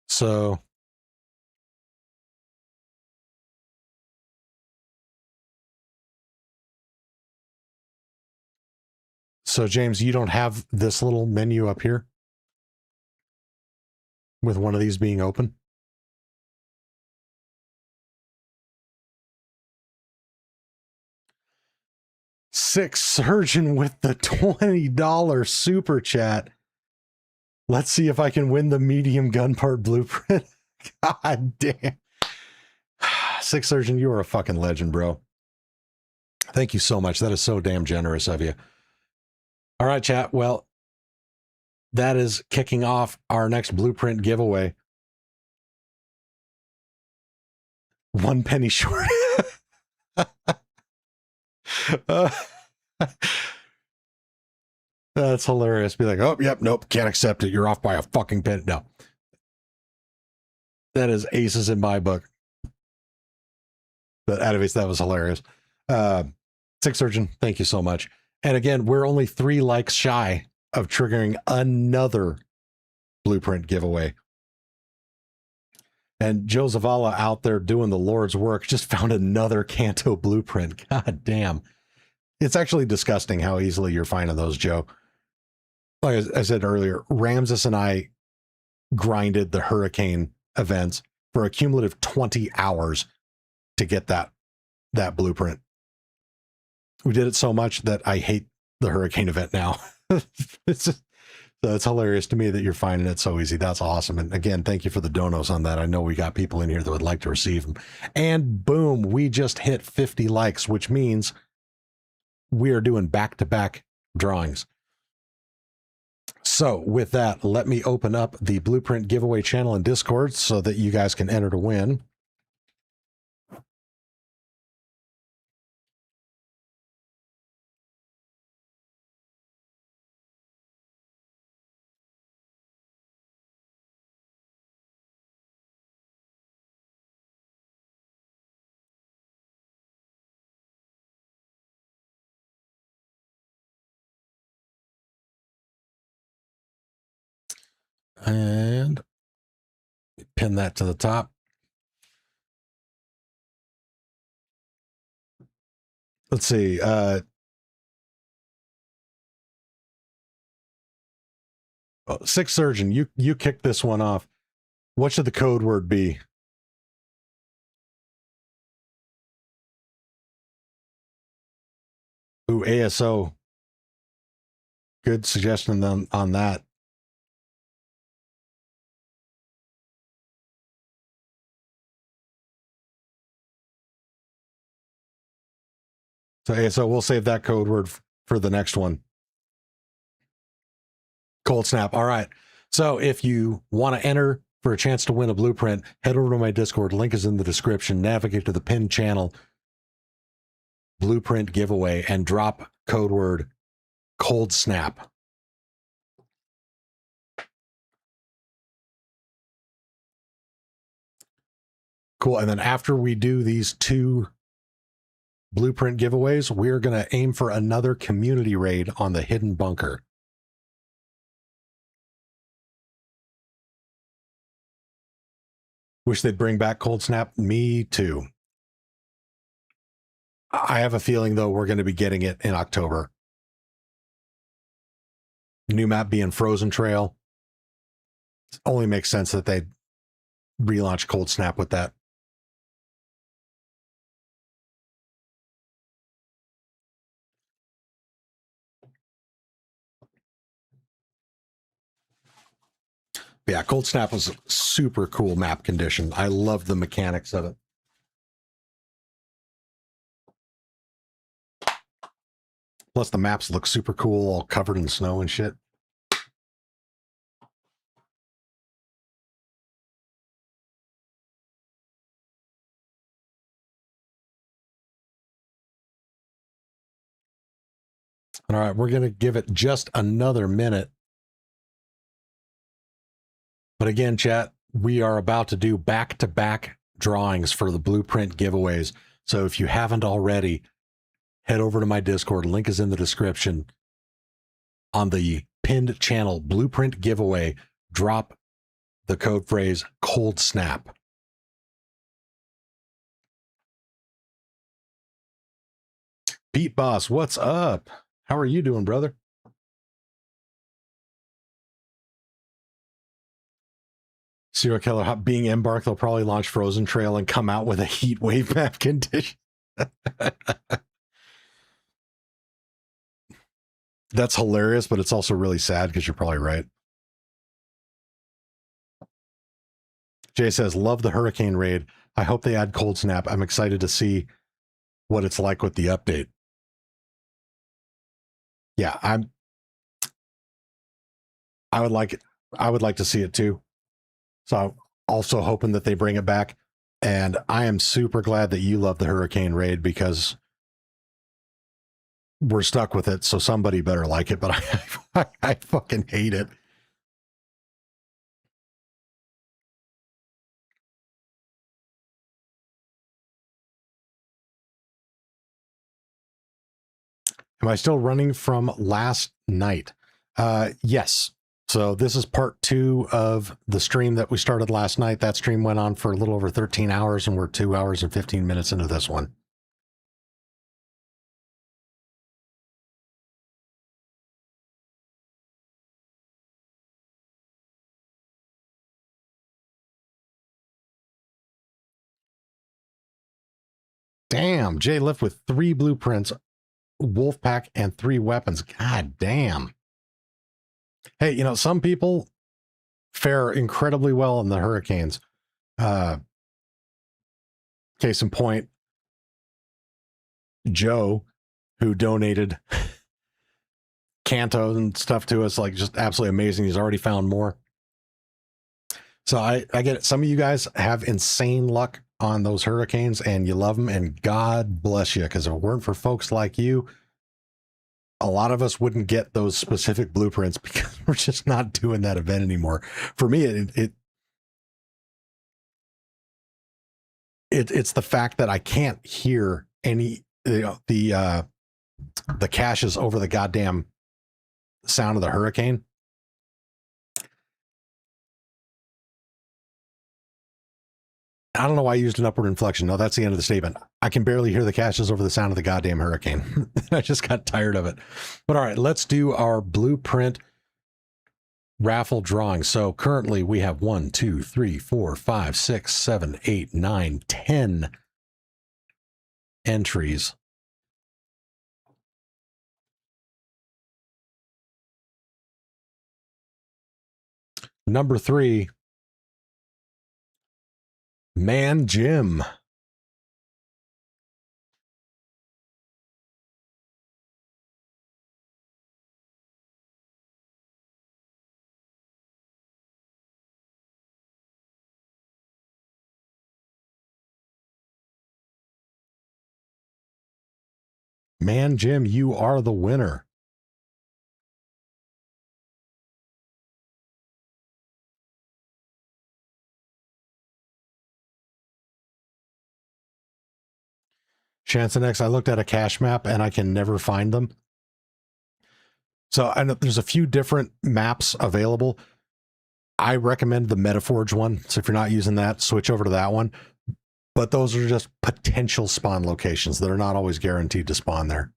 So James, you don't have this little menu up here with one of these being open? Six Surgeon with the $20 super chat. Let's see if I can win the medium gun part blueprint. God damn. Six Surgeon, you are a fucking legend, bro. Thank you so much. That is so damn generous of you. All right, chat. Well, that is kicking off our next blueprint giveaway. 1 penny short. That's hilarious. Be like, oh, yep, nope, can't accept it. You're off by a fucking penny. No. That is aces in my book. But anyways, that was hilarious. Six Surgeon, thank you so much. And again, we're only 3 likes shy of triggering another blueprint giveaway. And Joe Zavala out there doing the Lord's work just found another Kanto blueprint. God damn. It's actually disgusting how easily you're finding those, Joe. Like I said earlier, Ramses and I grinded the hurricane events for a cumulative 20 hours to get that blueprint. We did it so much that I hate the hurricane event now. It's just, so it's hilarious to me that you're finding it so easy. That's awesome. And again, thank you for the donos on that. I know we got people in here that would like to receive them. And boom, we just hit 50 likes, which means we are doing back-to-back drawings. So with that, let me open up the blueprint giveaway channel in Discord so that you guys can enter to win. And pin that to the top. Let's see. Sixth Surgeon, you kicked this one off. What should the code word be? Ooh, ASO. Good suggestion on that. So ASO, we'll save that code word for the next one. Cold Snap. All right. So if you want to enter for a chance to win a blueprint, head over to my Discord. Link is in the description. Navigate to the pinned channel blueprint giveaway and drop code word Cold Snap. Cool. And then after we do these 2 blueprint giveaways, we're going to aim for another community raid on the hidden bunker. Wish they'd bring back Cold Snap. Me too. I have a feeling, though, we're going to be getting it in October. New map being Frozen Trail. It only makes sense that they'd relaunch Cold Snap with that. Yeah, Cold Snap was a super cool map condition. I love the mechanics of it. Plus the maps look super cool, all covered in snow and shit. All right, we're going to give it just another minute. But again, chat, we are about to do back-to-back drawings for the blueprint giveaways. So if you haven't already, head over to my Discord. Link is in the description. On the pinned channel blueprint giveaway, drop the code phrase Cold Snap. Beat Boss, what's up? How are you doing, brother? Serial Killer being embarked, they'll probably launch Frozen Trail and come out with a heat wave map condition. That's hilarious, but it's also really sad because you're probably right. Jay says, love the Hurricane Raid. I hope they add Cold Snap. I'm excited to see what it's like with the update. Yeah, I would like to see it too. So I'm also hoping that they bring it back. And I am super glad that you love the Hurricane Raid because we're stuck with it. So somebody better like it, but I fucking hate it. Am I still running from last night? Yes. So this is part 2 of the stream that we started last night. That stream went on for a little over 13 hours, and we're 2 hours and 15 minutes into this one. Damn, Jay left with 3 blueprints, wolf pack, and 3 weapons. God damn. Hey, you know, some people fare incredibly well in the hurricanes. Case in point, Joe, who donated Canto and stuff to us, like just absolutely amazing. He's already found more. So I get it. Some of you guys have insane luck on those hurricanes and you love them, and God bless you, because if it weren't for folks like you, a lot of us wouldn't get those specific blueprints because we're just not doing that event anymore. For me, it's the fact that I can't hear any, you know, the caches over the goddamn sound of the hurricane. I don't know why I used an upward inflection. No, that's the end of the statement. I can barely hear the caches over the sound of the goddamn hurricane. I just got tired of it. But all right, let's do our blueprint raffle drawing. So currently we have 1, 2, 3, 4, 5, 6, 7, 8, 9, 10 entries. Number 3, Man Jim. Man Jim, you are the winner. Chance X, I looked at a cache map and I can never find them. So I know there's a few different maps available. I recommend the Metaforge one. So if you're not using that, switch over to that one. But those are just potential spawn locations that are not always guaranteed to spawn there.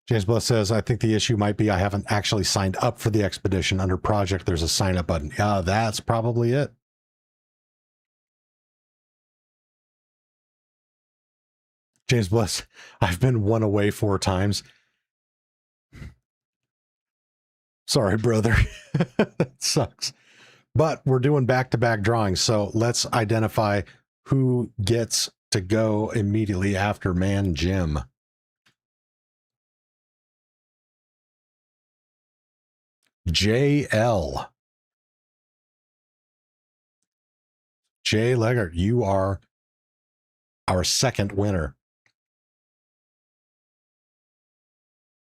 James Bliss says, I think the issue might be I haven't actually signed up for the expedition. Under project, there's a sign up button. Yeah, that's probably it. James Bliss, I've been one away 4 times. Sorry, brother. That sucks. But we're doing back-to-back drawings, so let's identify who gets to go immediately after Man Jim. JL. Jay Leggert, you are our second winner.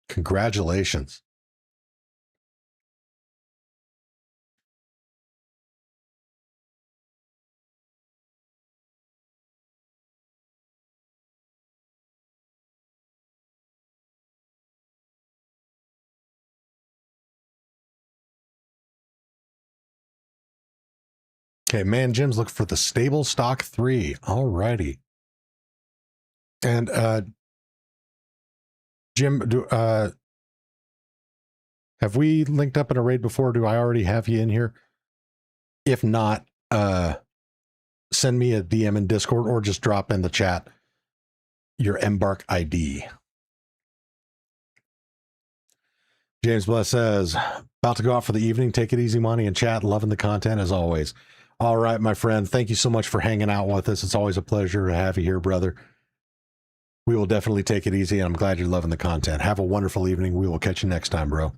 Congratulations. Okay, Man Jim's looking for the stable stock 3. All righty. And Jim, have we linked up in a raid before? Do I already have you in here? If not, send me a DM in Discord or just drop in the chat your Embark ID. James Bless says, about to go out for the evening. Take it easy, Monty, and chat. Loving the content as always. All right, my friend. Thank you so much for hanging out with us. It's always a pleasure to have you here, brother. We will definitely take it easy, and I'm glad you're loving the content. Have a wonderful evening. We will catch you next time, bro.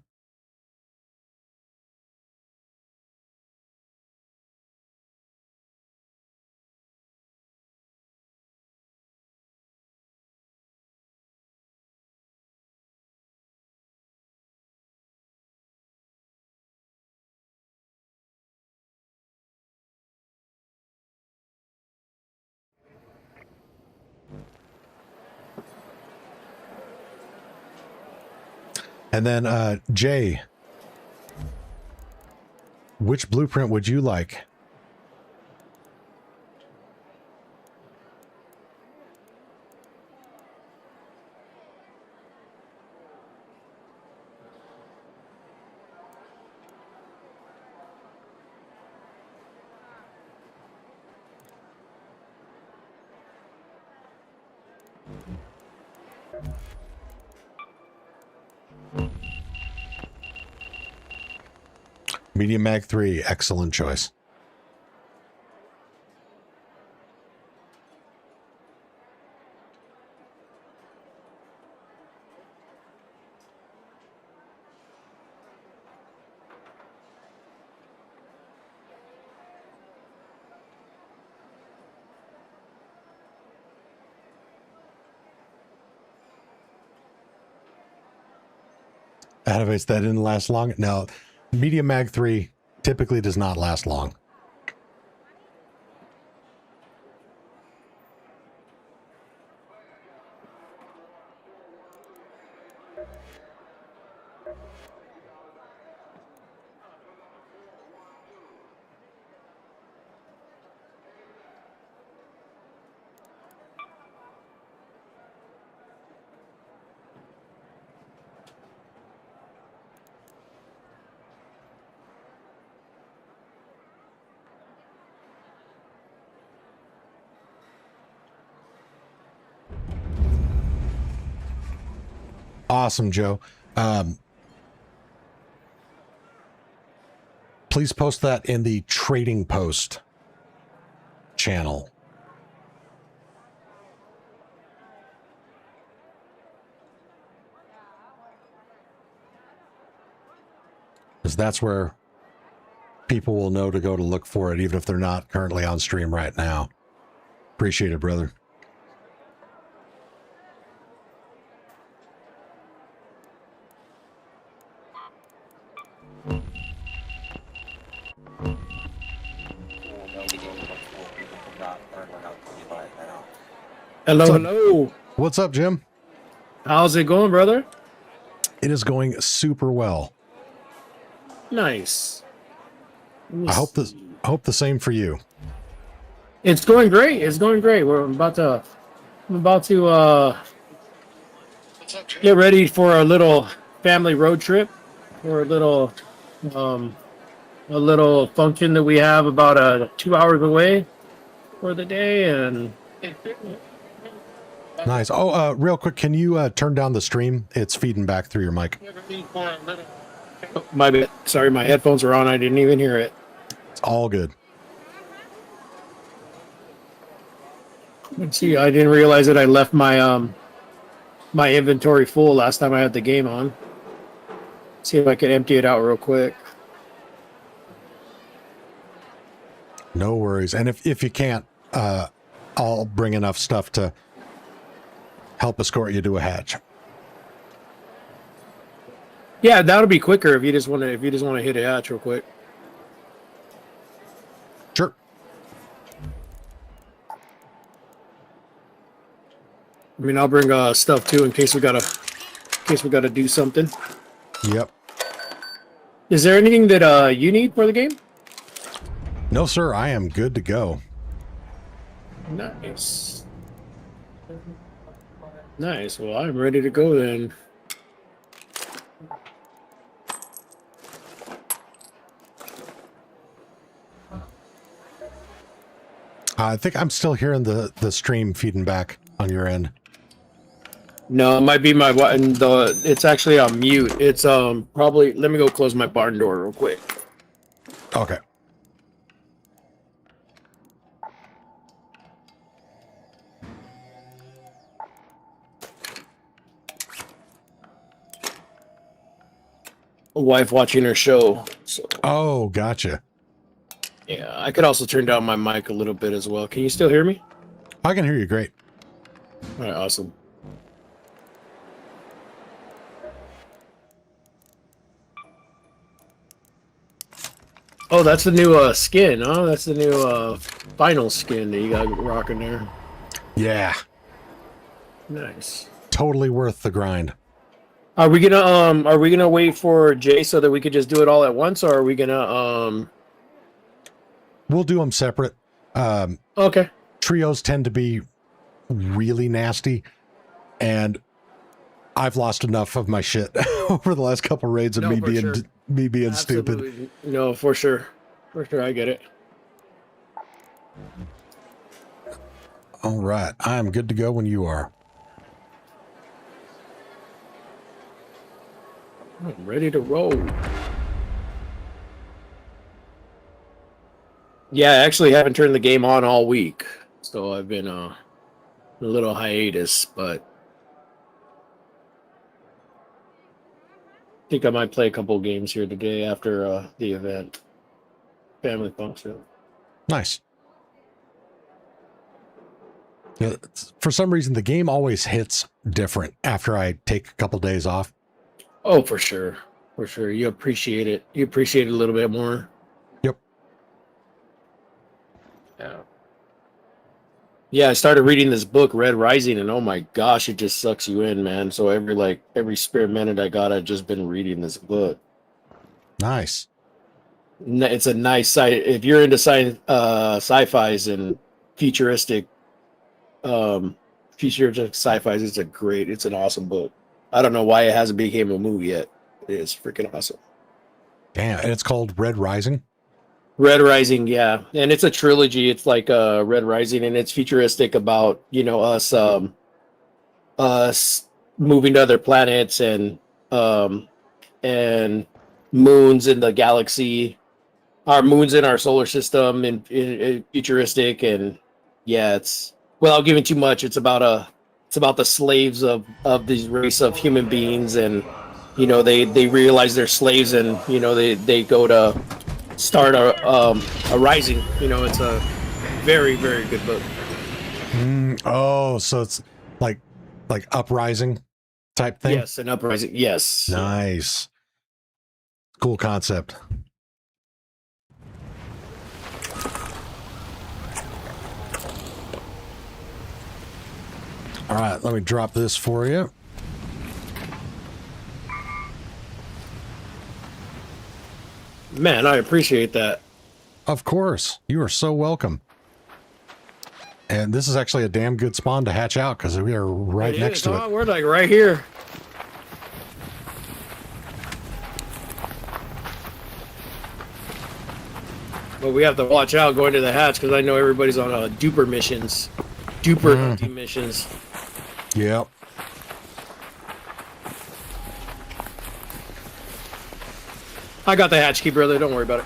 And then Jay, which blueprint would you like? Medium Mag 3, excellent choice. Activates that didn't last long. No, Medium Mag 3 typically does not last long. Awesome, Joe. Please post that in the Trading Post channel. Because that's where people will know to go to look for it, even if they're not currently on stream right now. Appreciate it, brother. Hello, hello. What's up, Jim? How's it going, brother? It is going super well. Nice. I hope the same for you. It's going great. It's going great. I'm about to get ready for a little family road trip, for a little function that we have about 2 hours away for the day. And Nice. Oh, real quick, can you turn down the stream? It's feeding back through your mic. my bad. Sorry, my headphones were on. I didn't even hear it. It's all good. Let's see. I didn't realize that I left my my inventory full last time I had the game on. See if I could empty it out real quick. No worries. And if you can't, I'll bring enough stuff to help escort you to a hatch. Yeah, that'll be quicker if you just want to hit a hatch real quick. Sure. I mean, I'll bring stuff too in case we gotta do something. Yep. Is there anything that you need for the game? No, sir. I am good to go. Nice. Nice. Well, I'm ready to go then. I think I'm still hearing the stream feeding back on your end. No, it might be my button. It's actually on mute. It's probably. Let me go close my barn door real quick. Okay. Wife watching her show. So Oh, gotcha. yeah, I could also turn down my mic a little bit as well. Can you still hear me? I can hear you great. All right, awesome. Oh, that's the new skin, huh? That's the new final skin that you got rocking there. Yeah. Nice. Totally worth the grind. Are we gonna wait for Jay so that we could just do it all at once, or are we gonna We'll do them separate. Okay. Trios tend to be really nasty, and I've lost enough of my shit over the last couple raids of No, me for being sure. stupid. Absolutely. No, for sure. For sure, I get it. All right, I'm good to go when you are. I'm ready to roll. Yeah, I actually haven't turned the game on all week, so I've been a little hiatus, but I think I might play a couple games here today after the event. Family function. Nice. Yeah, for some reason, the game always hits different after I take a couple days off. Oh, for sure. For sure. You appreciate it. You appreciate it a little bit more. Yep. Yeah. Yeah, I started reading this book, Red Rising, and oh my gosh, it just sucks you in, man. So every spare minute I got, I've just been reading this book. Nice. It's a nice site. If you're into sci-fis and futuristic sci-fis, it's an awesome book. I don't know why it hasn't became a movie yet. It's freaking awesome. Damn, and it's called Red Rising. Red Rising, yeah, and it's a trilogy. It's like Red Rising, and it's futuristic about us moving to other planets and moons in the galaxy, our moons in our solar system, and futuristic. And yeah, it's without giving too much. It's about the slaves of these race of human beings, and they realize they're slaves, and they go to start a rising. It's a very, very good book. Oh, so it's like uprising type thing. Yes, an uprising. Yes. Nice. Cool concept. All right, let me drop this for you. Man, I appreciate that. Of course. You are so welcome. And this is actually a damn good spawn to hatch out because we are right next to it. We're like right here. But we have to watch out going to the hatch because I know everybody's on duper missions. Duper hunting missions. Yep. I got the hatch key, brother. Don't worry about it.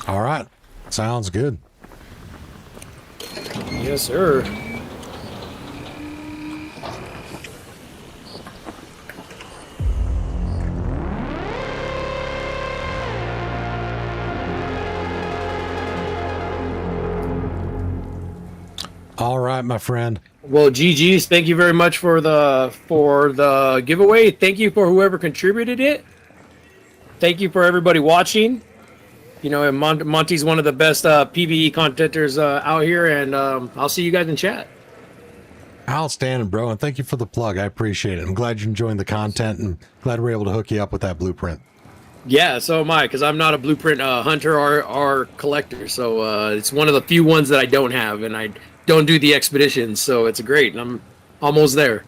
All right. Sounds good. Yes, sir. All right, my friend. Well, GG's. Thank you very much for the giveaway. Thank you for whoever contributed it. Thank you for everybody watching. And Monty's one of the best PvE contenters out here, and I'll see you guys in chat. Outstanding, bro, and thank you for the plug. I appreciate it. I'm glad you're enjoying the content, and glad we're able to hook you up with that blueprint. Yeah, so am I, because I'm not a blueprint hunter or collector, so it's one of the few ones that I don't have, and I don't do the expeditions, so it's great, and I'm almost there.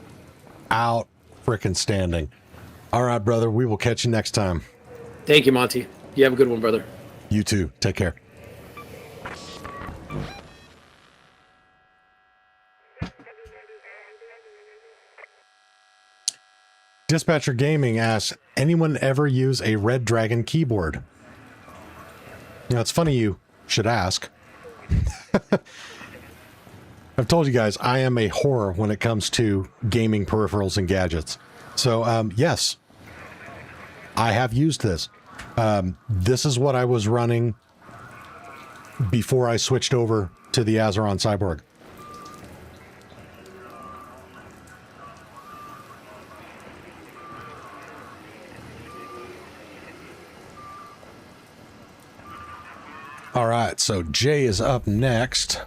Out frickin' standing. All right, brother, we will catch you next time. Thank you, Monty. You have a good one, brother. You too. Take care. Dispatcher Gaming asks, anyone ever use a Red Dragon keyboard? It's funny you should ask. I've told you guys, I am a whore when it comes to gaming peripherals and gadgets. So, yes, I have used this. This is what I was running before I switched over to the Azeron Cyborg. All right, so Jay is up next.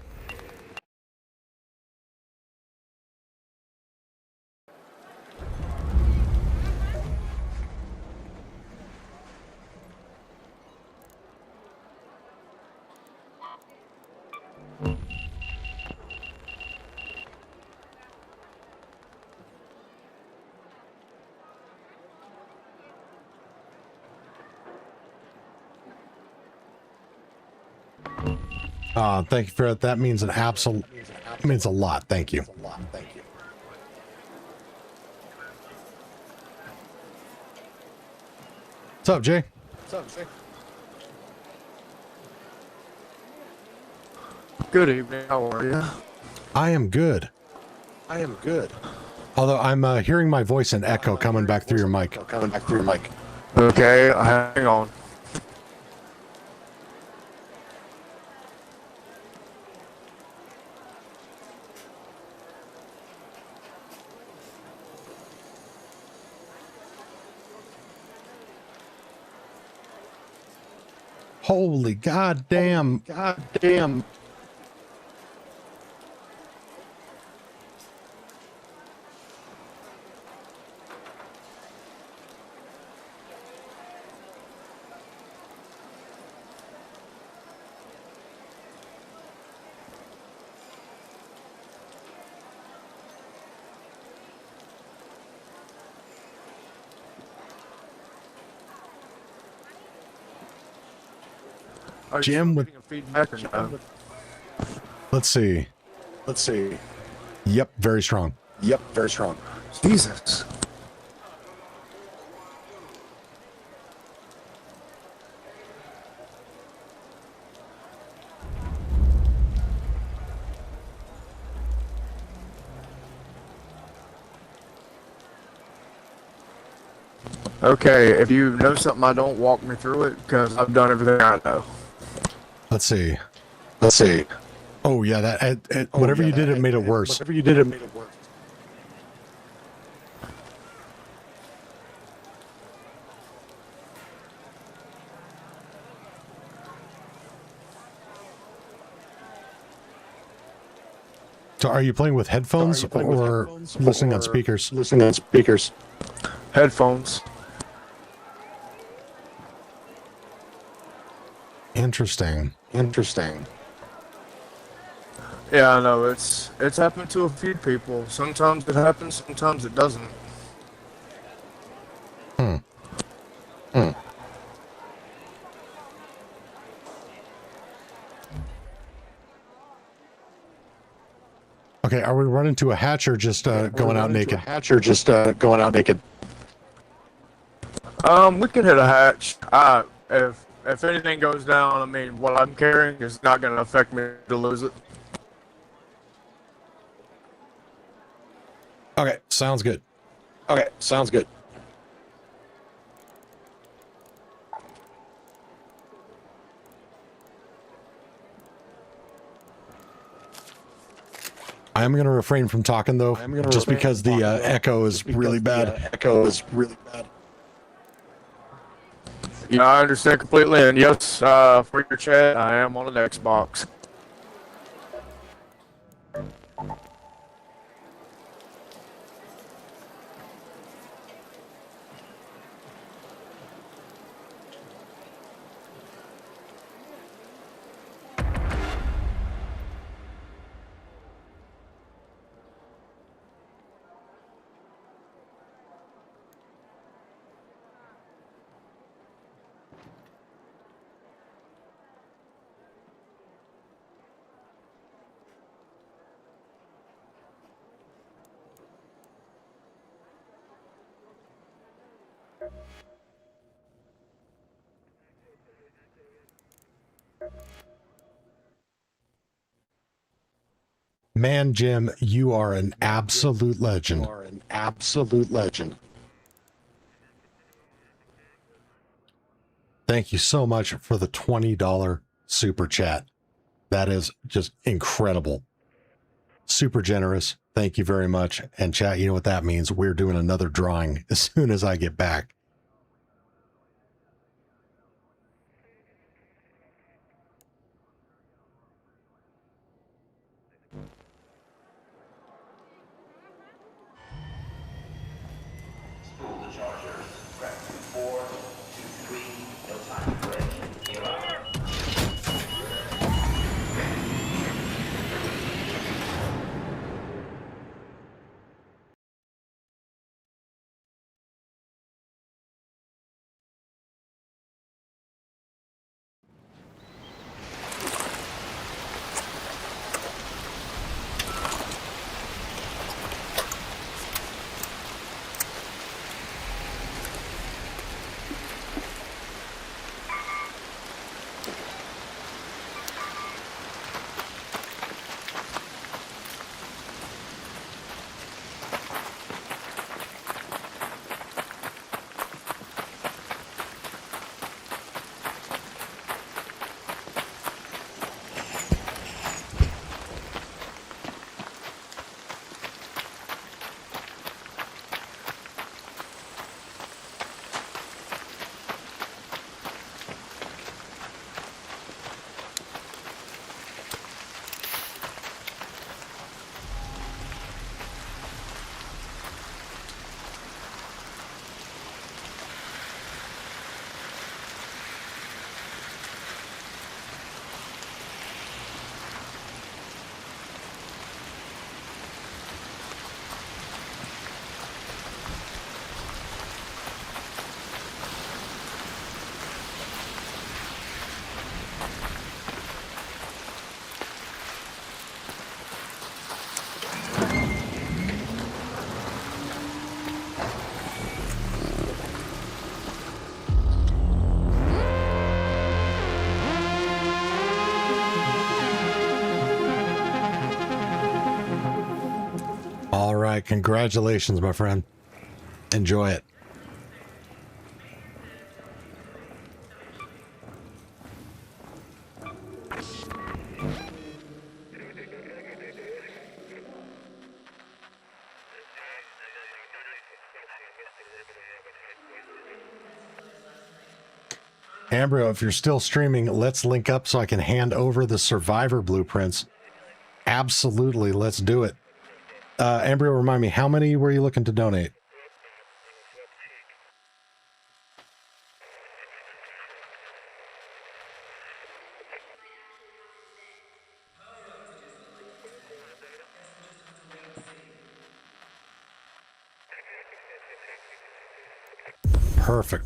Thank you for that. That means an absolute means a lot. Thank you. What's up, Jay? Good evening. How are you? I am good. Although I'm hearing my voice in echo coming back through your mic. Okay, hang on. Holy goddamn. Are you Jim still with- getting a feedback or no? Let's see. Yep, very strong. Jesus. Okay, if you know something I don't, walk me through it, because I've done everything I know. Let's see. Oh yeah, that whatever you did, it made it worse. So are you playing with headphones or listening on speakers? Headphones. Interesting. Yeah, I know. It's happened to a few people. Sometimes it happens, sometimes it doesn't. Okay, are we running to a hatch or just going out naked? We can hit a hatch. If anything goes down, I mean, what I'm carrying is not going to affect me to lose it. Okay, sounds good. I am going to refrain from talking though, just because the echo is really bad. Yeah, I understand completely. And yes, for your chat, I am on an Xbox. Man, Jim, you are an absolute legend. Thank you so much for the $20 super chat. That is just incredible. Super generous. Thank you very much. And chat, you know what that means? We're doing another drawing as soon as I get back. right, congratulations, my friend. Enjoy it. Ambrio, if you're still streaming, let's link up so I can hand over the survivor blueprints. Absolutely, let's do it. Ambrio, remind me, how many were you looking to donate? Perfect.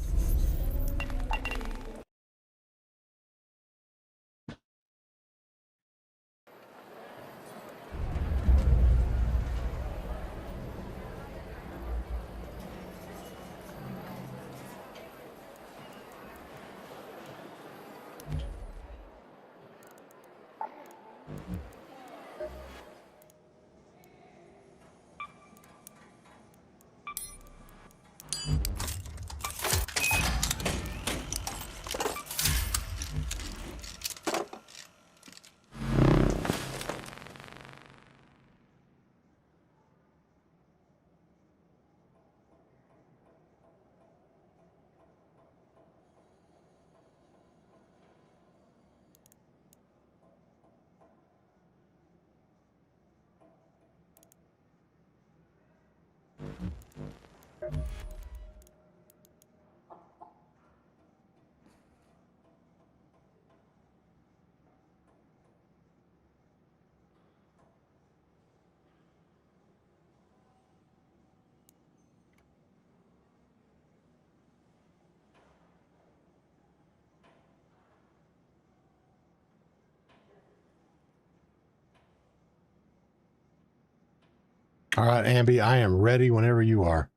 All right, Ambi, I am ready whenever you are.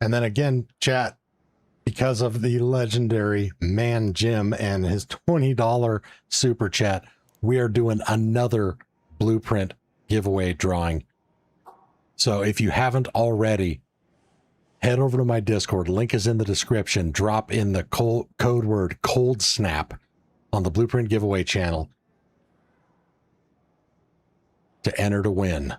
And then again, chat, because of the legendary Man Jim and his $20 super chat, we are doing another blueprint giveaway drawing. So if you haven't already, head over to my Discord. Link is in the description. Drop in the code word cold snap on the blueprint giveaway channel to enter to win.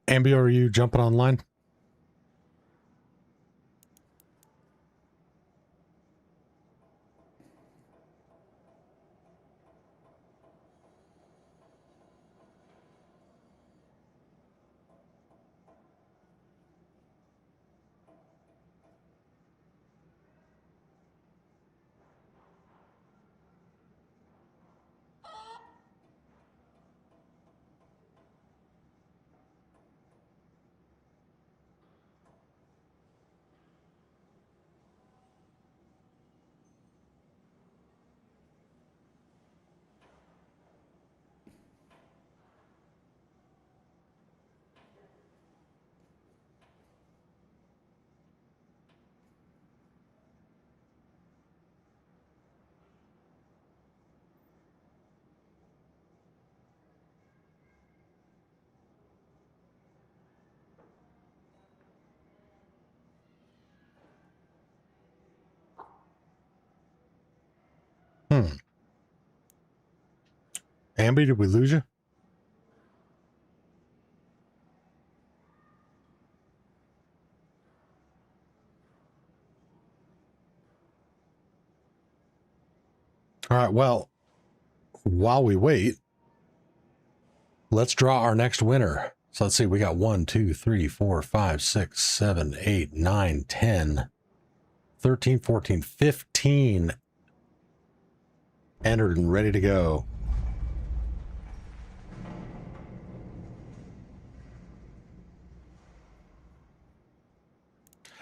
Ambi, are you jumping online? Amby, did we lose you? All right, well, while we wait, let's draw our next winner. So let's see, we got 1, 2, 3, 4, 5, 6, 7, 8, 9, 10, 13, 14, 15 entered and ready to go.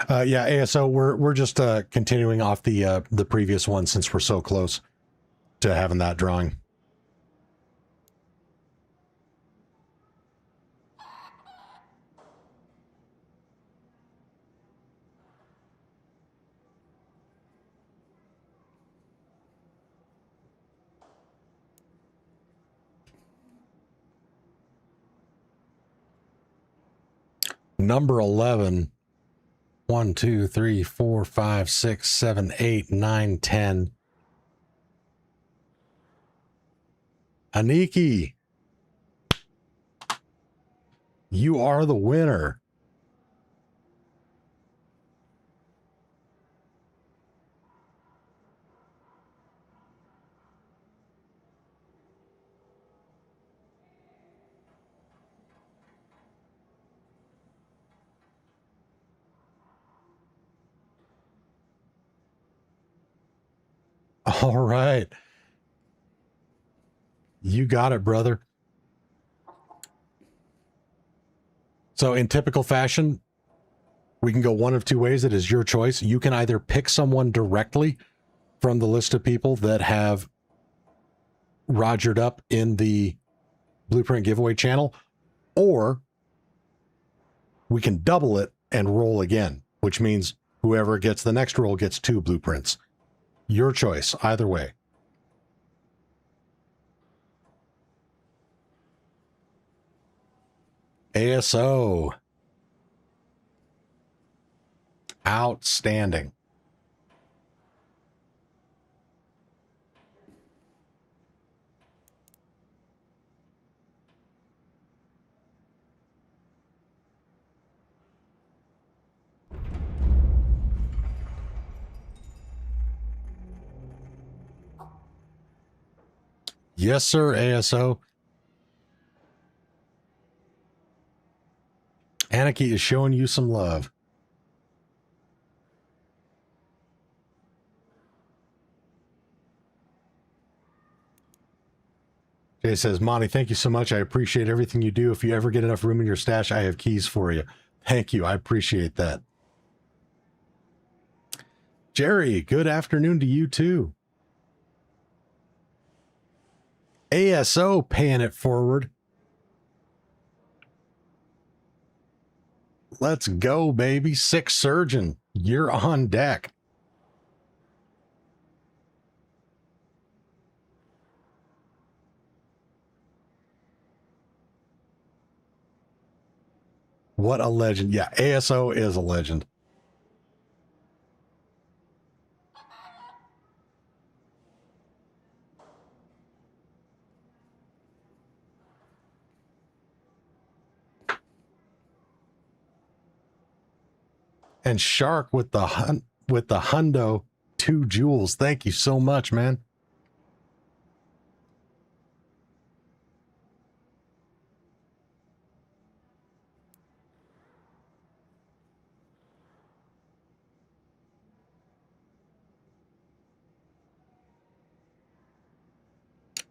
Yeah, ASO, we're just continuing off the previous one since we're so close to having that drawing. Number 11. 1, 2, 3, 4, 5, 6, 7, 8, 9, 10. Aniki, you are the winner. All right. You got it, brother. So in typical fashion, we can go one of two ways. It is your choice. You can either pick someone directly from the list of people that have rogered up in the Blueprint giveaway channel, or we can double it and roll again, which means whoever gets the next roll gets 2 blueprints. Your choice, either way. ASO. Outstanding. Yes, sir, ASO. Anarchy is showing you some love. Jay says, Monty, thank you so much. I appreciate everything you do. If you ever get enough room in your stash, I have keys for you. Thank you. I appreciate that. Jerry, good afternoon to you too. ASO paying it forward. Let's go, baby. 6 Surgeon, you're on deck. What a legend. Yeah, ASO is a legend. And Shark with the hundo 2 jewels. Thank you so much, man.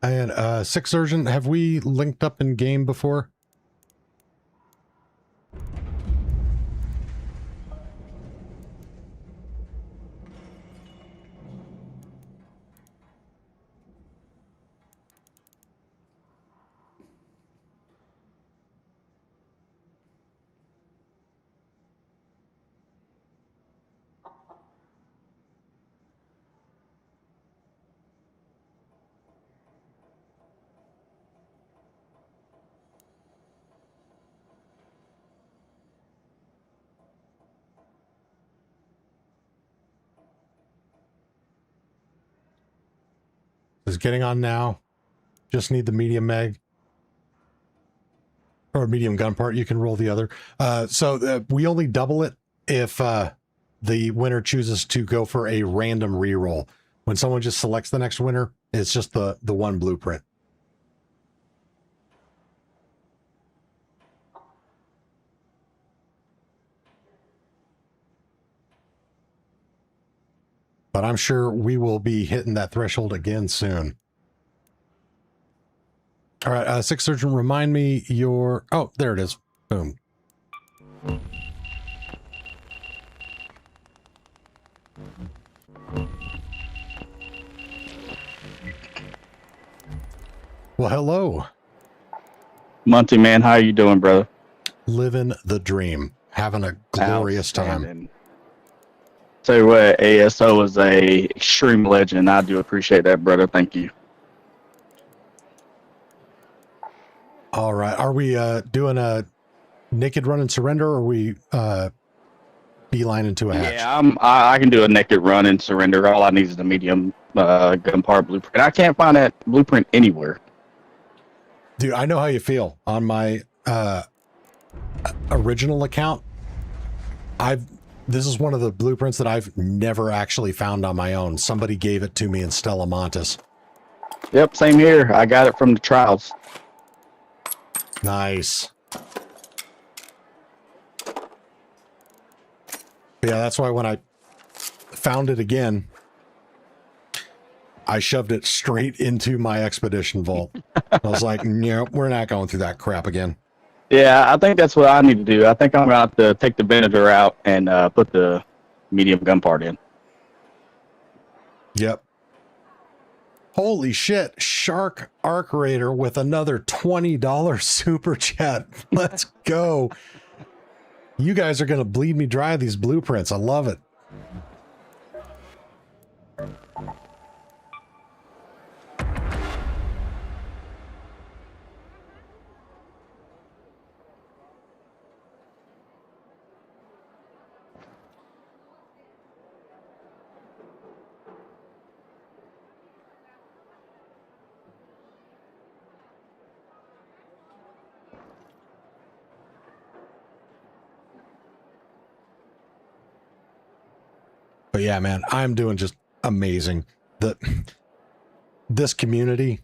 And 6 Surgeon, have we linked up in game before? Is getting on now. Just need the medium mag or medium gun part. You can roll the other. We only double it if the winner chooses to go for a random reroll. When someone just selects the next winner, it's just the one blueprint. But I'm sure we will be hitting that threshold again soon. All right, Sixth Surgeon, remind me your... Oh, there it is. Boom. Well, hello. Monty, man, how you doing, brother? Living the dream. Having a glorious time. Outstanding. Tell you what, ASO is a extreme legend. I do appreciate that, brother. Thank you. All right. Are we doing a naked run and surrender, or are we beeline into a hatch? Yeah, I can do a naked run and surrender. All I need is the medium gun part blueprint. I can't find that blueprint anywhere. Dude, I know how you feel. On my original account, this is one of the blueprints that I've never actually found on my own. Somebody gave it to me in Stella Montes. Yep, same here. I got it from the trials. Nice. Yeah, that's why when I found it again, I shoved it straight into my expedition vault. I was like, nope, we're not going through that crap again. Yeah, I think that's what I need to do. I think I'm going to have to take the Venator out and put the medium gun part in. Yep. Holy shit. Shark Arc Raider with another $20 super chat. Let's go. You guys are going to bleed me dry, these blueprints. I love it. But yeah, man, I'm doing just amazing. This community,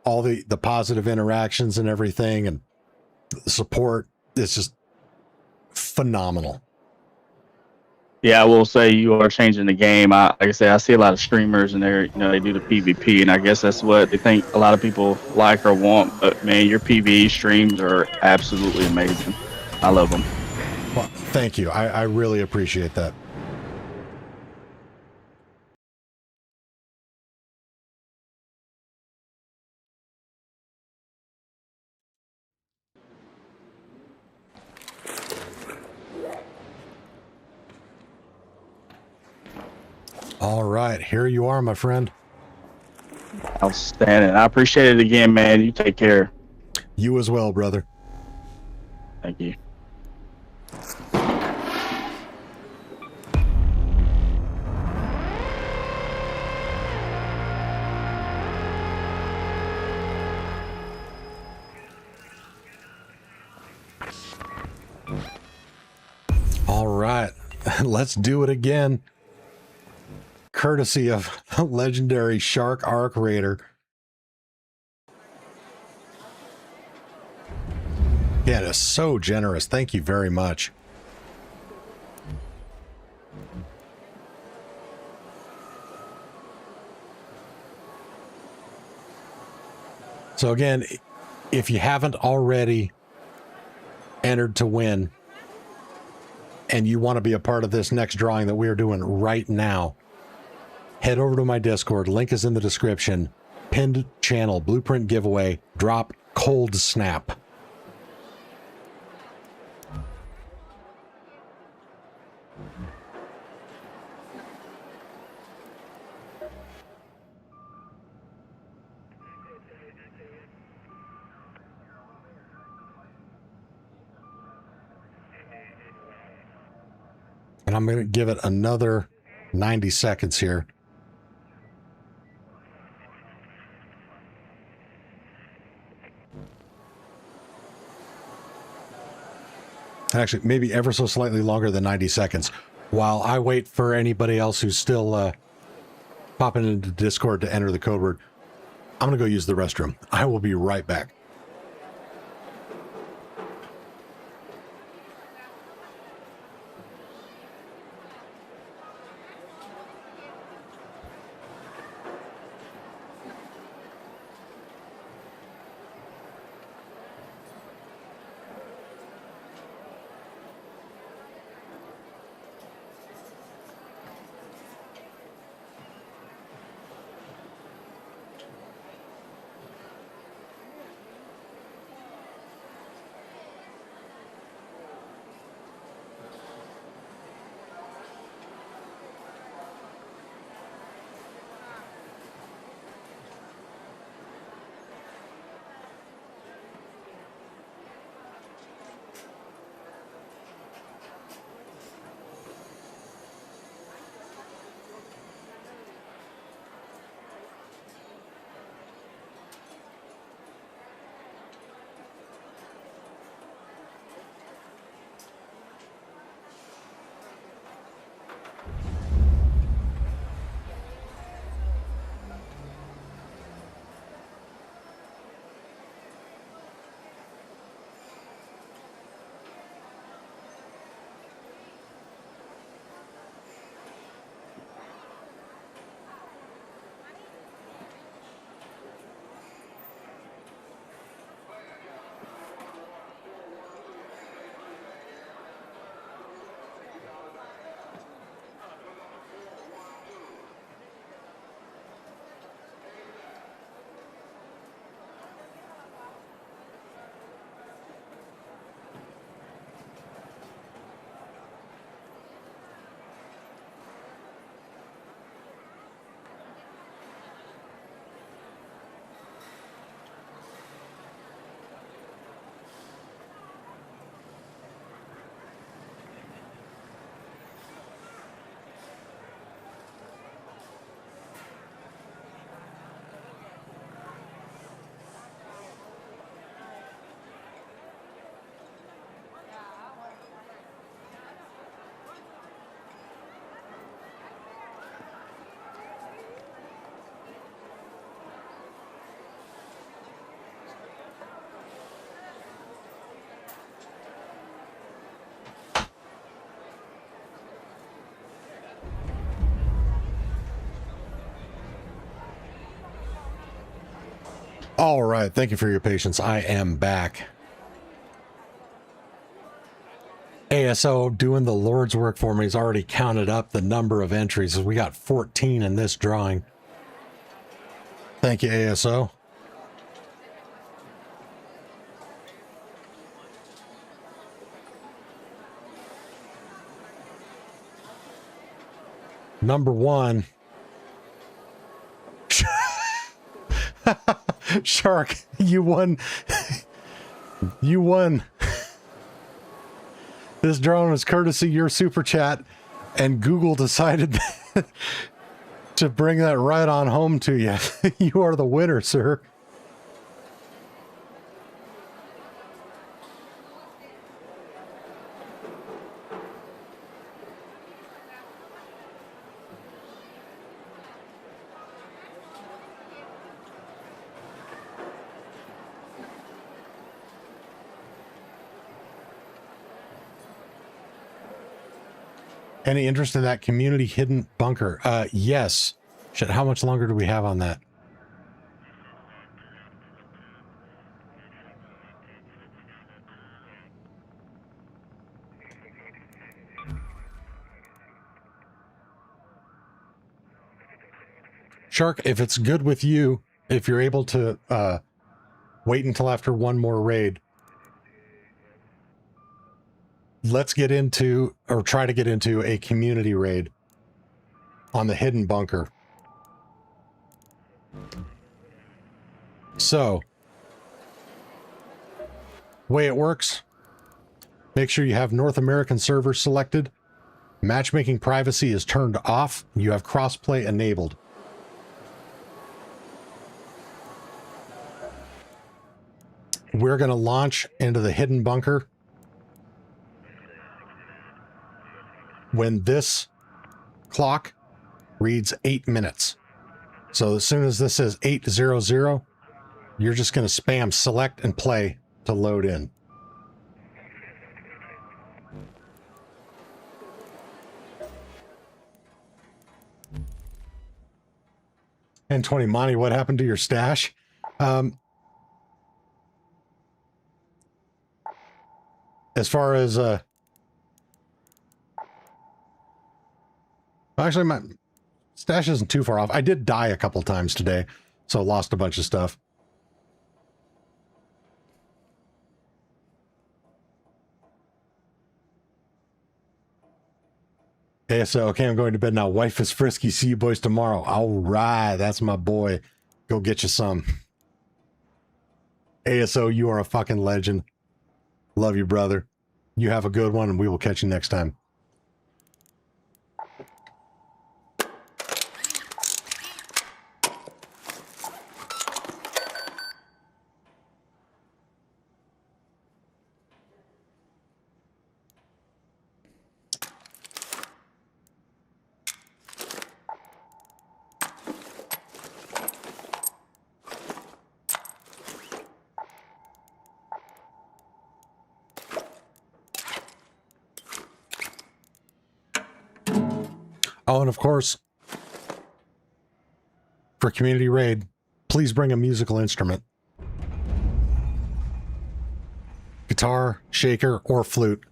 all the positive interactions and everything, and the support, it's just phenomenal. Yeah, I will say you are changing the game. Like I said, I see a lot of streamers and they do the PvP, and I guess that's what they think a lot of people like or want. But man, your PvE streams are absolutely amazing. I love them. Well, thank you. I really appreciate that. All right, here you are, my friend. Outstanding. I appreciate it again, man. You take care. You as well, brother. Thank you. All right, let's do it again. Courtesy of the legendary Shark Arc Raider. Yeah, it is so generous. Thank you very much. So again, if you haven't already entered to win and you want to be a part of this next drawing that we are doing right now, head over to my Discord. Link is in the description. Pinned channel, blueprint giveaway, drop cold snap. And I'm going to give it another 90 seconds here. Actually, maybe ever so slightly longer than 90 seconds. While I wait for anybody else who's still popping into Discord to enter the code word, I'm going to go use the restroom. I will be right back. All right. Thank you for your patience. I am back. ASO doing the Lord's work for me has already counted up the number of entries. We got 14 in this drawing. Thank you, ASO. Number one. Shark, you won. You won. This drone was courtesy your super chat, and Google decided to bring that right on home to you. You are the winner, sir. Any interest in that community hidden bunker? Yes. Shit, how much longer do we have on that? Shark, if it's good with you, if you're able to wait until after one more raid, let's get into, or try to get into, a community raid on the hidden bunker. So, way it works, make sure you have North American servers selected. Matchmaking privacy is turned off. You have crossplay enabled. We're going to launch into the hidden bunker. when this clock reads 8 minutes. So as soon as this says 800, you're just going to spam select and play to load in. And 20 Monty, what happened to your stash? As far as actually my stash isn't too far off. I did die a couple times today, so lost a bunch of stuff. ASO, okay, I'm going to bed now. Wife is frisky. See you boys tomorrow. All right, that's my boy. Go get you some. ASO, you are a fucking legend. Love you, brother. You have a good one, and we will catch you next time. Oh, and of course, for Community Raid, please bring a musical instrument. Guitar, shaker, or flute.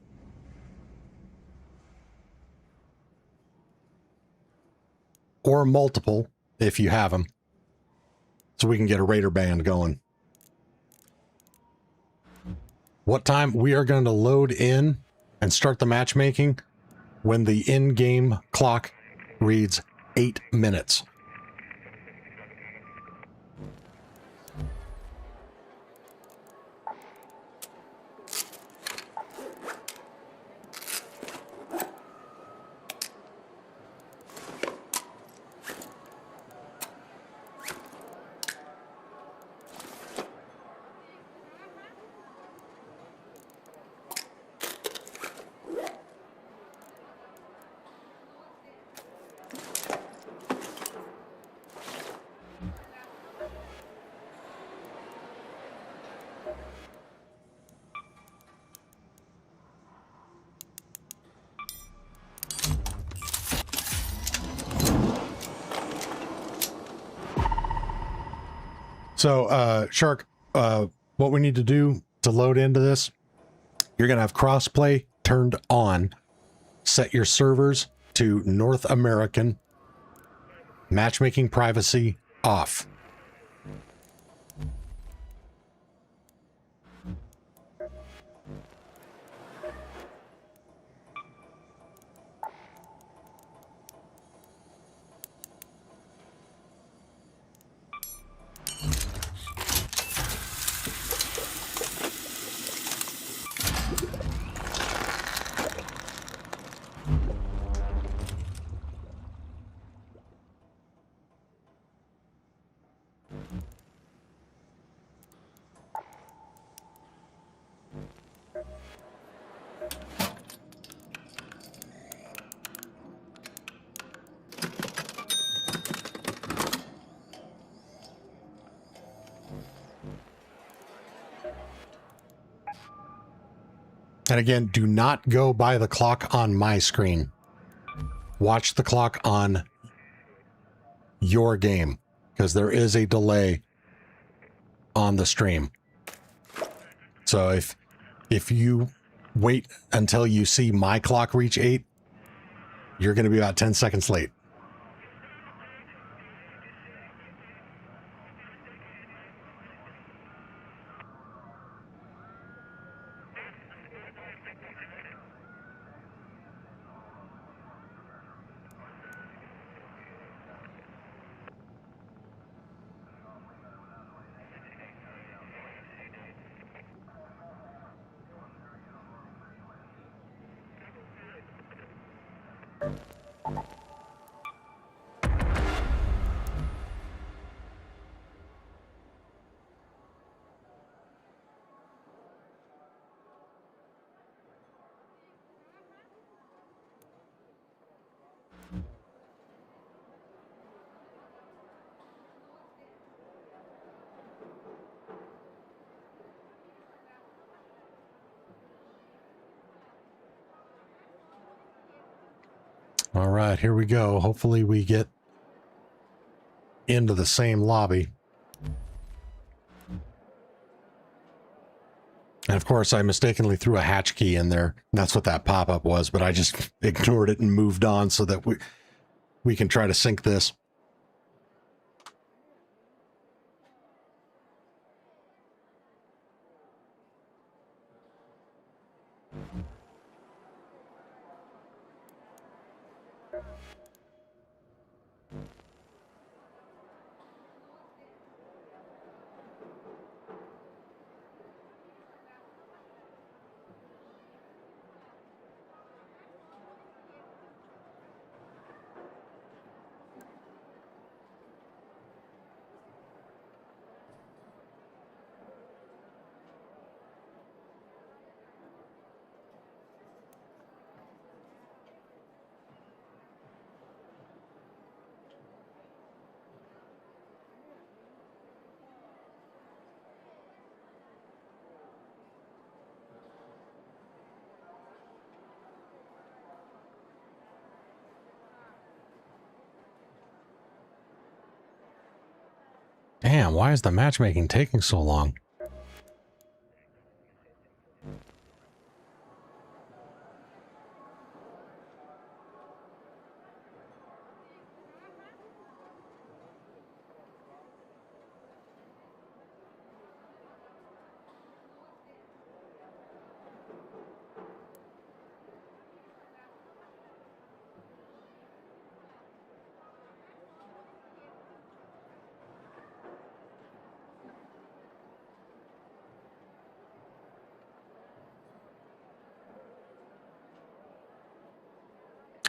Or multiple, if you have them. So we can get a Raider band going. What time? We are going to load in and start the matchmaking when the in-game clock reads 8 minutes. So, Shark, what we need to do to load into this, you're going to have crossplay turned on. Set your servers to North American. Matchmaking privacy off. And again, do not go by the clock on my screen. Watch the clock on your game, because there is a delay on the stream. So if you wait until you see my clock reach 8, you're going to be about 10 seconds late. All right, here we go. Hopefully we get into the same lobby. And of course, I mistakenly threw a hatch key in there. That's what that pop-up was, but I just ignored it and moved on so that we can try to sync this. Damn, why is the matchmaking taking so long?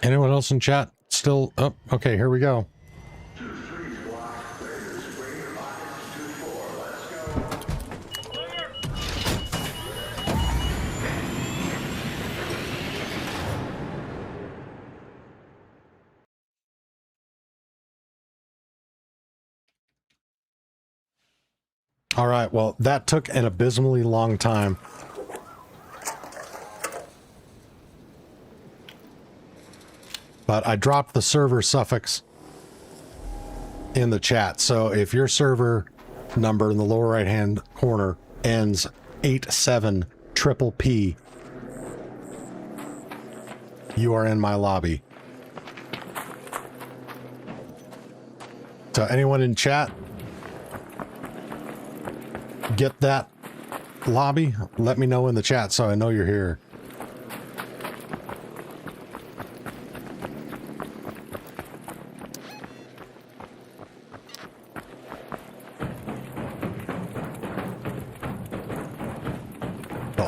Anyone else in chat still? Oh, okay, here we go. 2-3 block. Raiders, bring your pockets. 2-4, let's go. All right, well, that took an abysmally long time. But I dropped the server suffix in the chat. So if your server number in the lower right hand corner ends 87 triple P, you are in my lobby. So anyone in chat get that lobby? Let me know in the chat so I know you're here.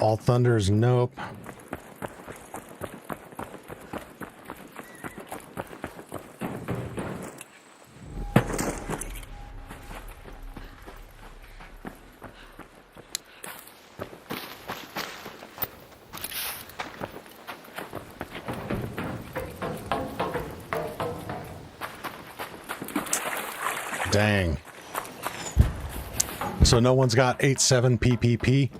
All Thunders, nope. Dang. So no one's got 8.7 PPP?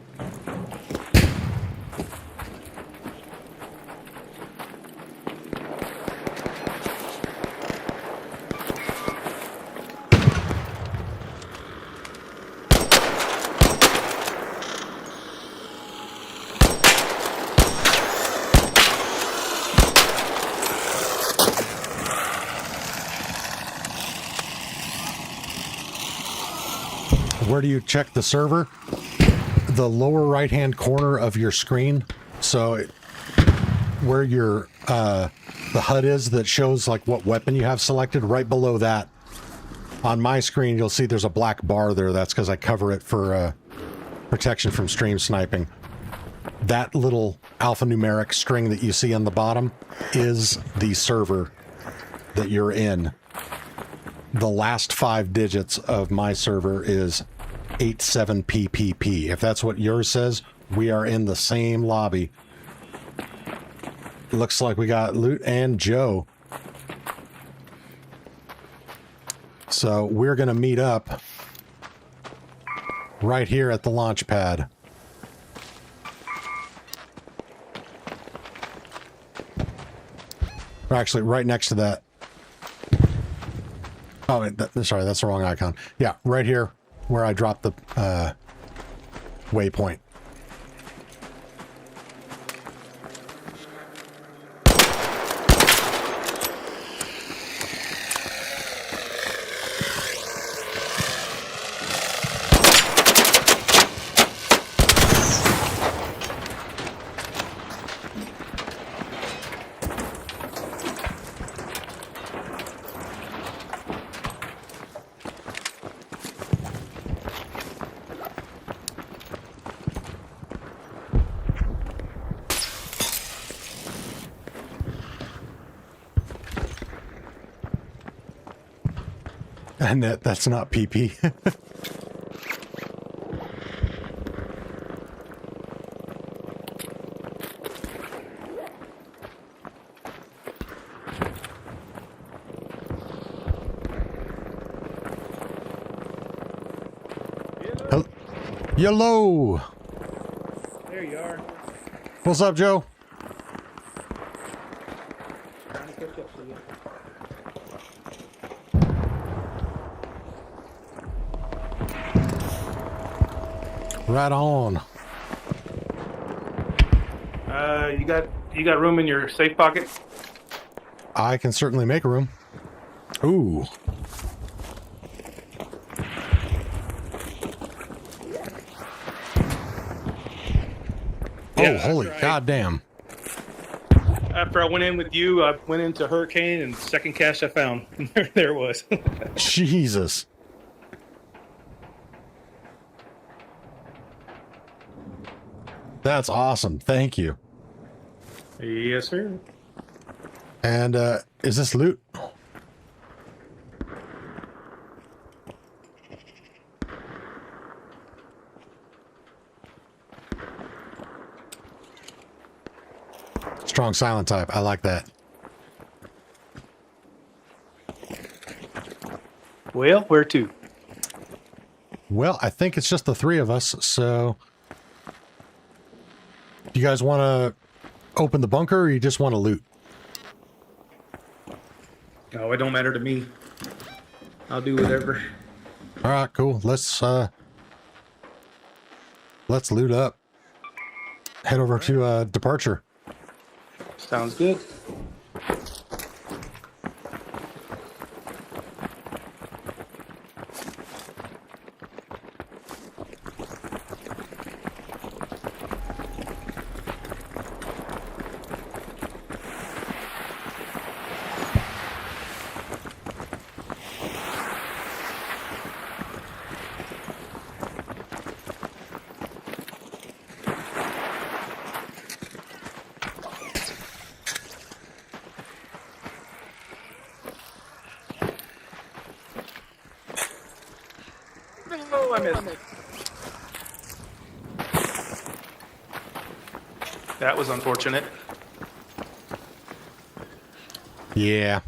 Where do you check the server? The lower right hand corner of your screen. So where your the HUD is that shows like what weapon you have selected, right below that on my screen you'll see there's a black bar there. That's because I cover it for protection from stream sniping. That little alphanumeric string that you see on the bottom is the server that you're in. The last 5 digits of my server is 87 PPP. If that's what yours says, we are in the same lobby. Looks like we got Loot and Joe. So we're going to meet up right here at the launch pad. Or actually, right next to that. Oh, sorry, that's the wrong icon. Yeah, right here where I dropped the waypoint. And that's not PP. Yellow. There you are. What's up, Joe? Trying to catch up to you. Right on. You got room in your safe pocket? I can certainly make room. Ooh. Yeah, Oh, holy goddamn. After I went in with you, I went into Hurricane, and second cache I found. There it was. Jesus. That's awesome. Thank you. Yes, sir. And is this loot? Strong silent type. I like that. Well, where to? Well, I think it's just the three of us, so... Do you guys want to open the bunker, or you just want to loot? Oh, it don't matter to me. I'll do whatever. All right, cool. Let's loot up. Head over to departure. Sounds good. Oh, I missed. That was unfortunate. Yeah.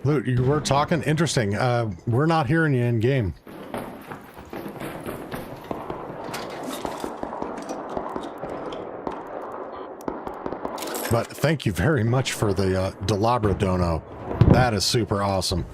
Loot, you were talking? Interesting. We're not hearing you in game. But thank you very much for the Delabra dono. That is super awesome.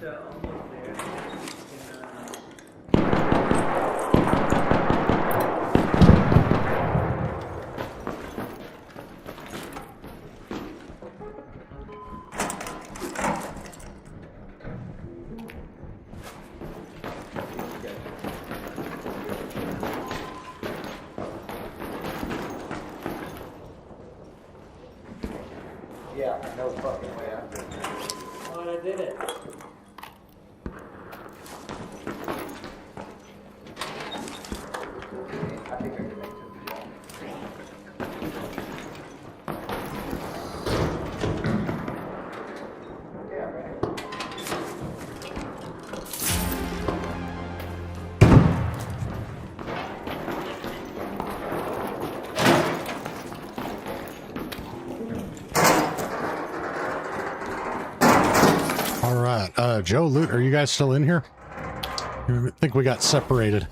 Yeah, no fucking way I'm doing that. Oh, I did it. I think I can make it. Yeah, right. All right. Joe, Loot, are you guys still in here? I think we got separated.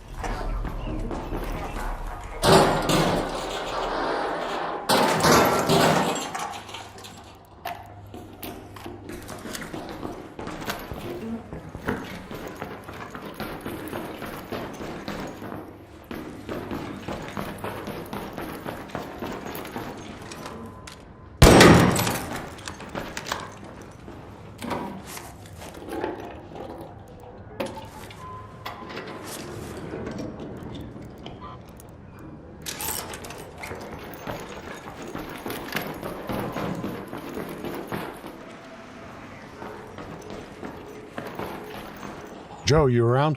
Joe, you around?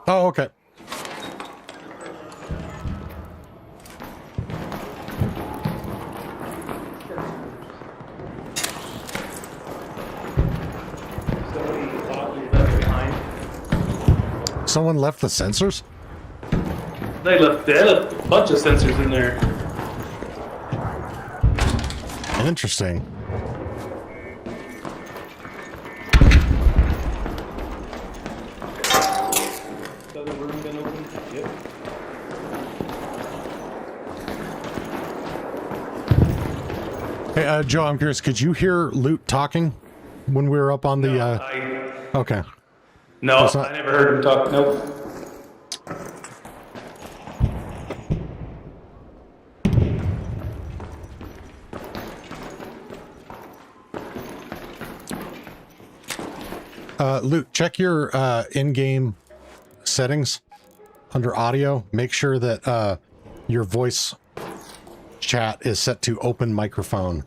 Oh, okay. Someone left the sensors? They left a bunch of sensors in there. Interesting. Other room been open? Yep. Hey, Joe, I'm curious, could you hear Loot talking when we were up on the, Okay. No, That's not- I never heard him talk. Nope. Loot, check your in-game settings under audio. Make sure that your voice chat is set to open microphone.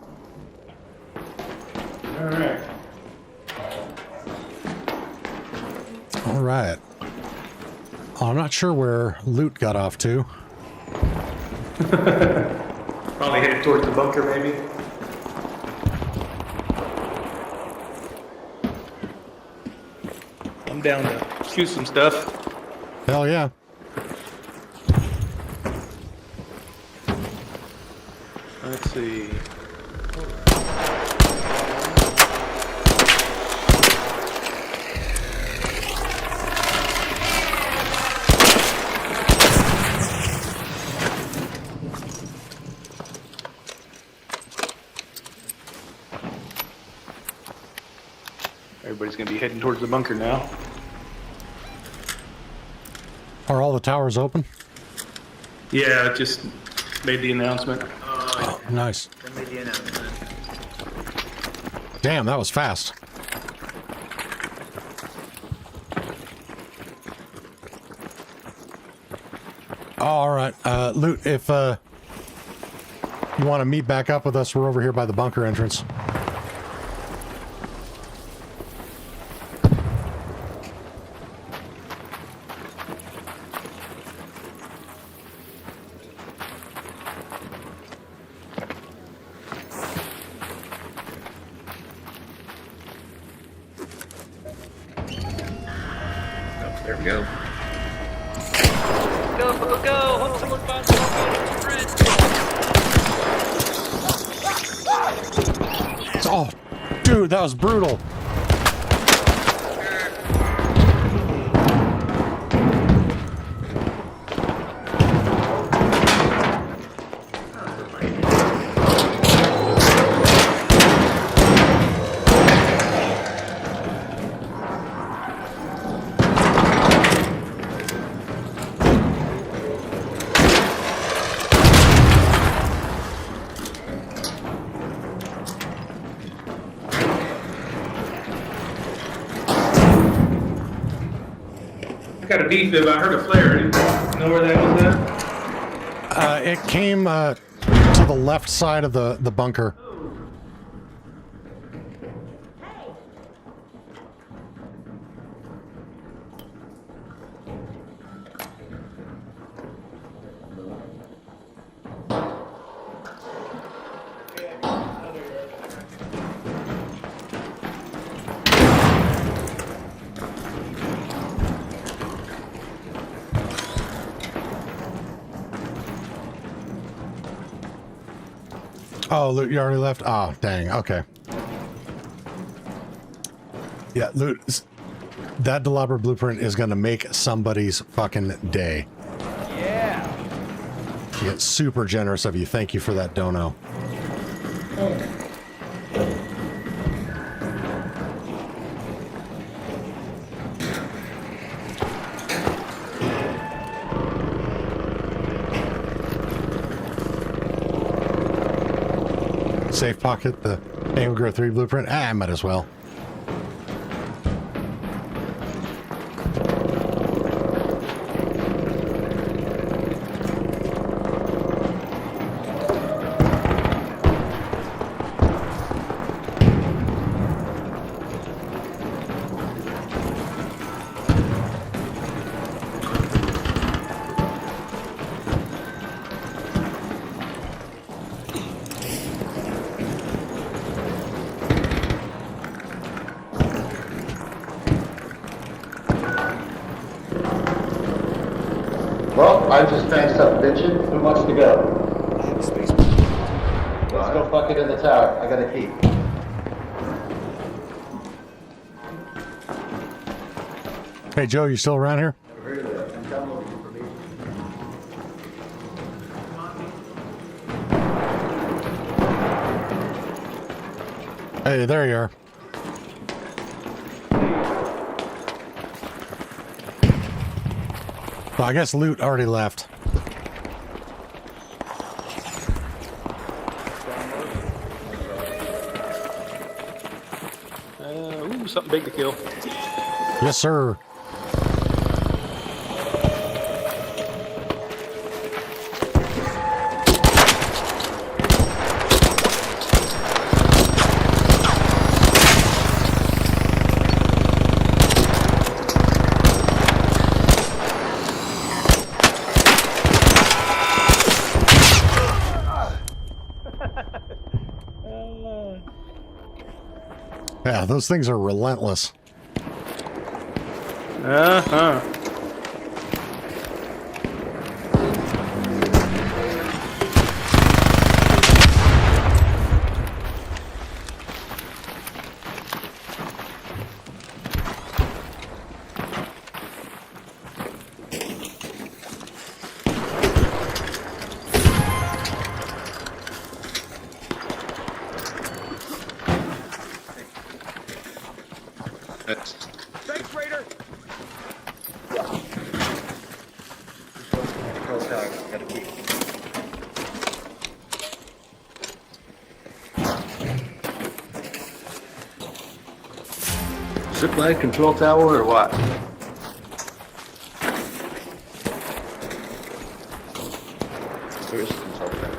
All right. All right. I'm not sure where Loot got off to. Probably headed towards the bunker, maybe. I'm down to shoot some stuff. Hell yeah. Let's see. Everybody's gonna be heading towards the bunker now. Are all the towers open? Yeah, I just made the announcement. Oh, nice. I made the announcement. Damn, that was fast. All right, Loot, if you want to meet back up with us, we're over here by the bunker entrance. There we go. Go, go, go! Hope someone finds the friend. Oh, dude, that was brutal. I got a defib. I heard a flare. You know where that was at? It came to the left side of the bunker. Oh, Loot, you already left? Oh, dang. Okay. Yeah, Loot, that Delabra blueprint is going to make somebody's fucking day. Yeah. You get super generous of you. Thank you for that dono. Safe pocket, the Angler 3 blueprint. I might as well. Well, I just finished up bitching. Who wants to go? Let's go fuck it in the tower. I got a key. Hey, Joe, you still around here? Never heard of that. I'm downloading information. Hey, there you are. Well, I guess Loot already left. Ooh, something big to kill. Yes, sir. Yeah, those things are relentless. Uh-huh. Thanks, Raider. Control tower. Got a key. Zip line control tower or what? Where's the control tower?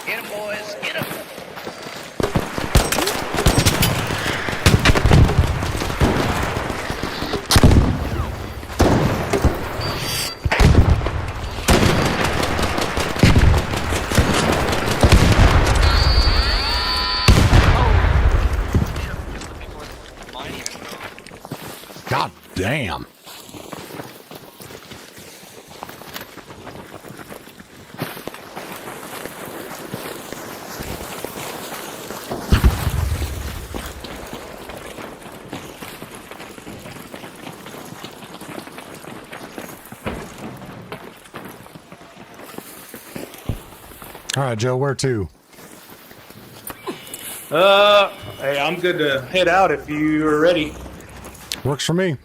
Get 'em, boys. Get 'em. God damn. All right, Joe, where to? Hey, I'm good to head out if you are ready. Works for me.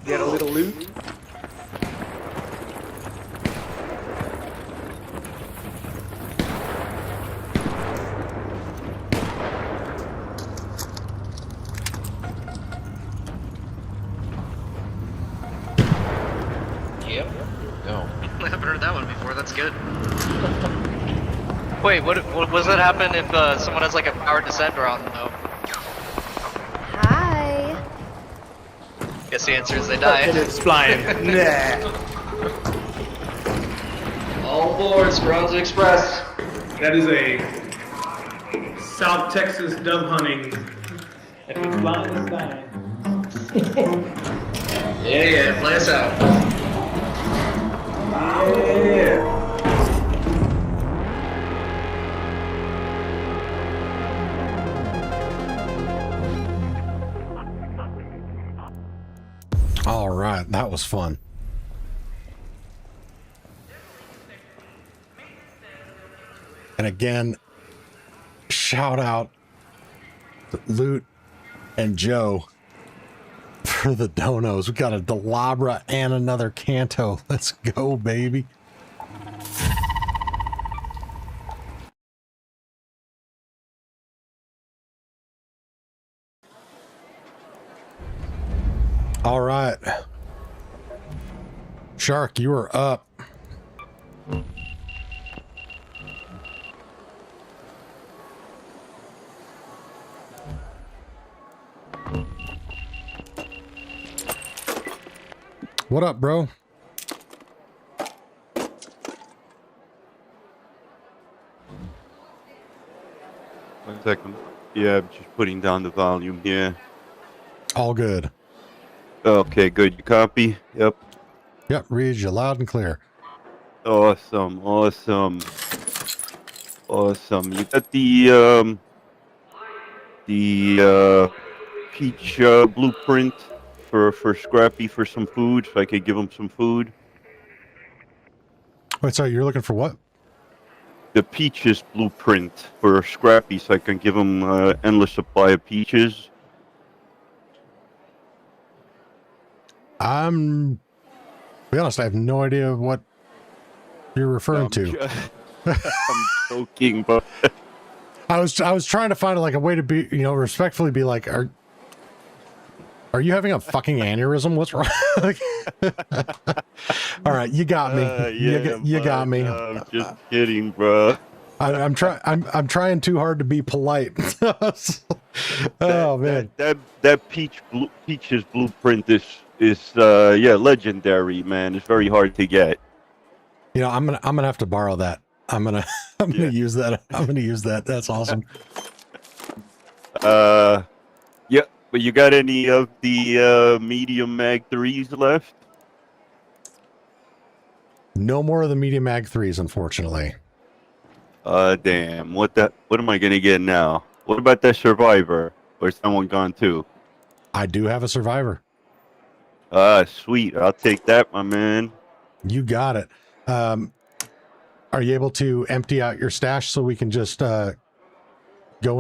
Get a little loot. Yep. No. I haven't heard that one before. That's good. Wait, what does that happen if someone has like a powered descender on them, though? Hi. Guess the answer is they die. And it's flying. Nah. All aboard, Scrubs Express. That is a South Texas dove hunting. If it's flying, it's dying. Yeah, play us out. Yeah. All right, that was fun. And again, shout out to Loot and Joe for the donos. We got a Delabra and another Canto. Let's go, baby. All right. Shark, you are up. What up, bro? 1 second. Yeah, I'm just putting down the volume here. All good. Okay, good. You copy? Yep. Yep, reads you loud and clear. Awesome, awesome. Awesome. You got the peach blueprint for Scrappy for some food, so I could give him some food. Wait, sorry, you're looking for what? The peaches blueprint for Scrappy, so I can give him endless supply of peaches. To be honest, I have no idea what you're referring to. I'm joking, but I was trying to find like a way to be, respectfully be like, are you having a fucking aneurysm? What's wrong? All right, you got me. You got me. I'm just kidding, bro. I'm trying too hard to be polite. Oh man, that peaches blueprint is legendary, man. It's very hard to get. I'm gonna have to borrow that. I'm gonna use that. I'm gonna use that. That's awesome. Yeah, but you got any of the medium mag 3s left? No more of the medium mag 3s, unfortunately. Damn. What am I gonna get now? What about that Survivor? Or is that one gone too? I do have a Survivor. Sweet. I'll take that, my man. You got it. Are you able to empty out your stash so we can just go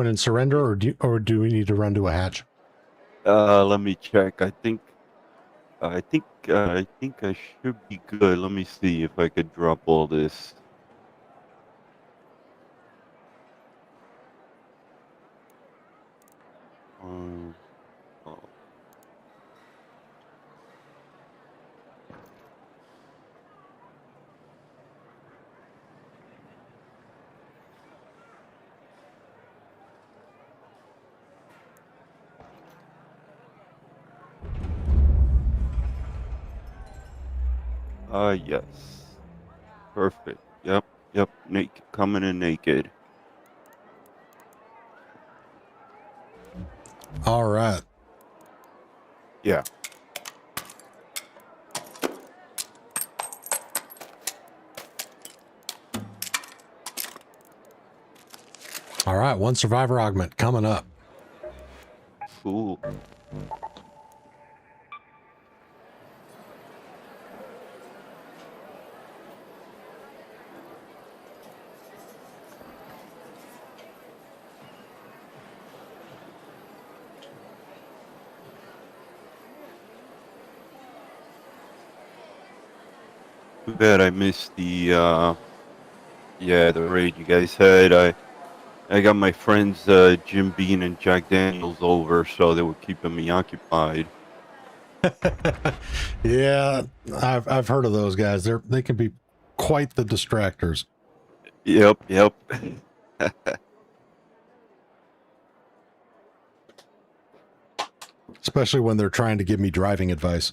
in and surrender, or do we need to run to a hatch? Let me check. I think I should be good. Let me see if I could drop all this. Oh. Yes. Perfect. Yep. Naked, coming in naked. All right. Yeah. All right. One survivor augment coming up. Cool. Too bad I missed the the raid you guys had. I got my friends Jim Bean and Jack Daniels over, so they were keeping me occupied. Yeah, I've heard of those guys. They can be quite the distractors. Yep. Especially when they're trying to give me driving advice.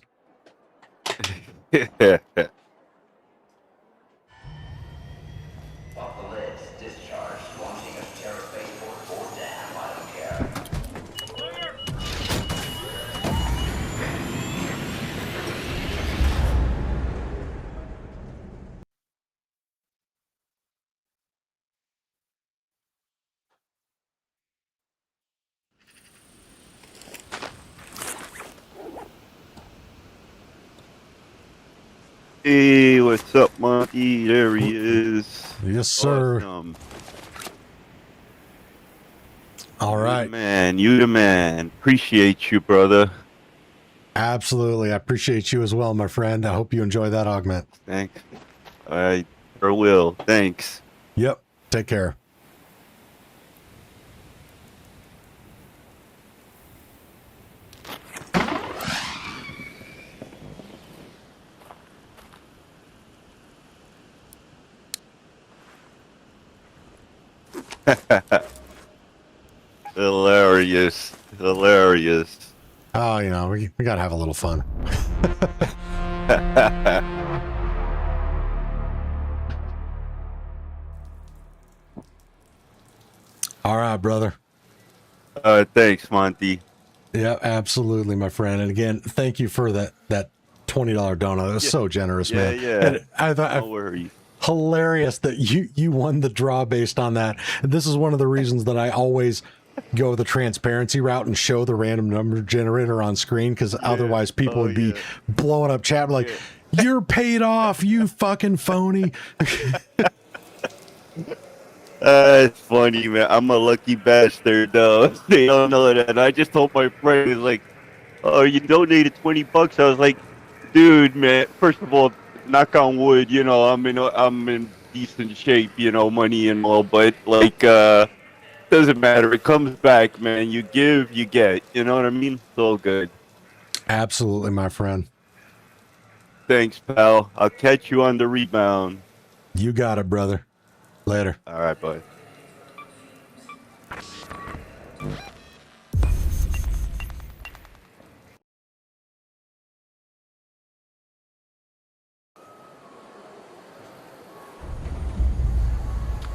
Off the list, discharge, launching a terror spaceport or dam, I don't care. Hey, what's up, Monty? There he is. Yes, sir. Awesome. All right. You the man. Appreciate you, brother. Absolutely. I appreciate you as well, my friend. I hope you enjoy that augment. Thanks. I sure will. Thanks. Yep. Take care. Hilarious. Oh, we gotta have a little fun. All right, brother. Thanks, Monty. Yeah, absolutely, my friend. And again, thank you for that $20 donut. That was so generous, man. Yeah. And I thought, No worries. hilarious that you won the draw based on that. And this is one of the reasons that I always go the transparency route and show the random number generator on screen, because otherwise people would be blowing up chat like, you're paid off, you fucking phony. It's funny, man. I'm a lucky bastard, though. They don't know that. I just told my friend, he's like, oh, you donated $20. I was like, dude, man, first of all, knock on wood, I'm in decent shape, money and all, but doesn't matter. It comes back, man. You give, you get. You know what I mean? It's all good. Absolutely, my friend. Thanks, pal. I'll catch you on the rebound. You got it, brother. Later. All right, bud.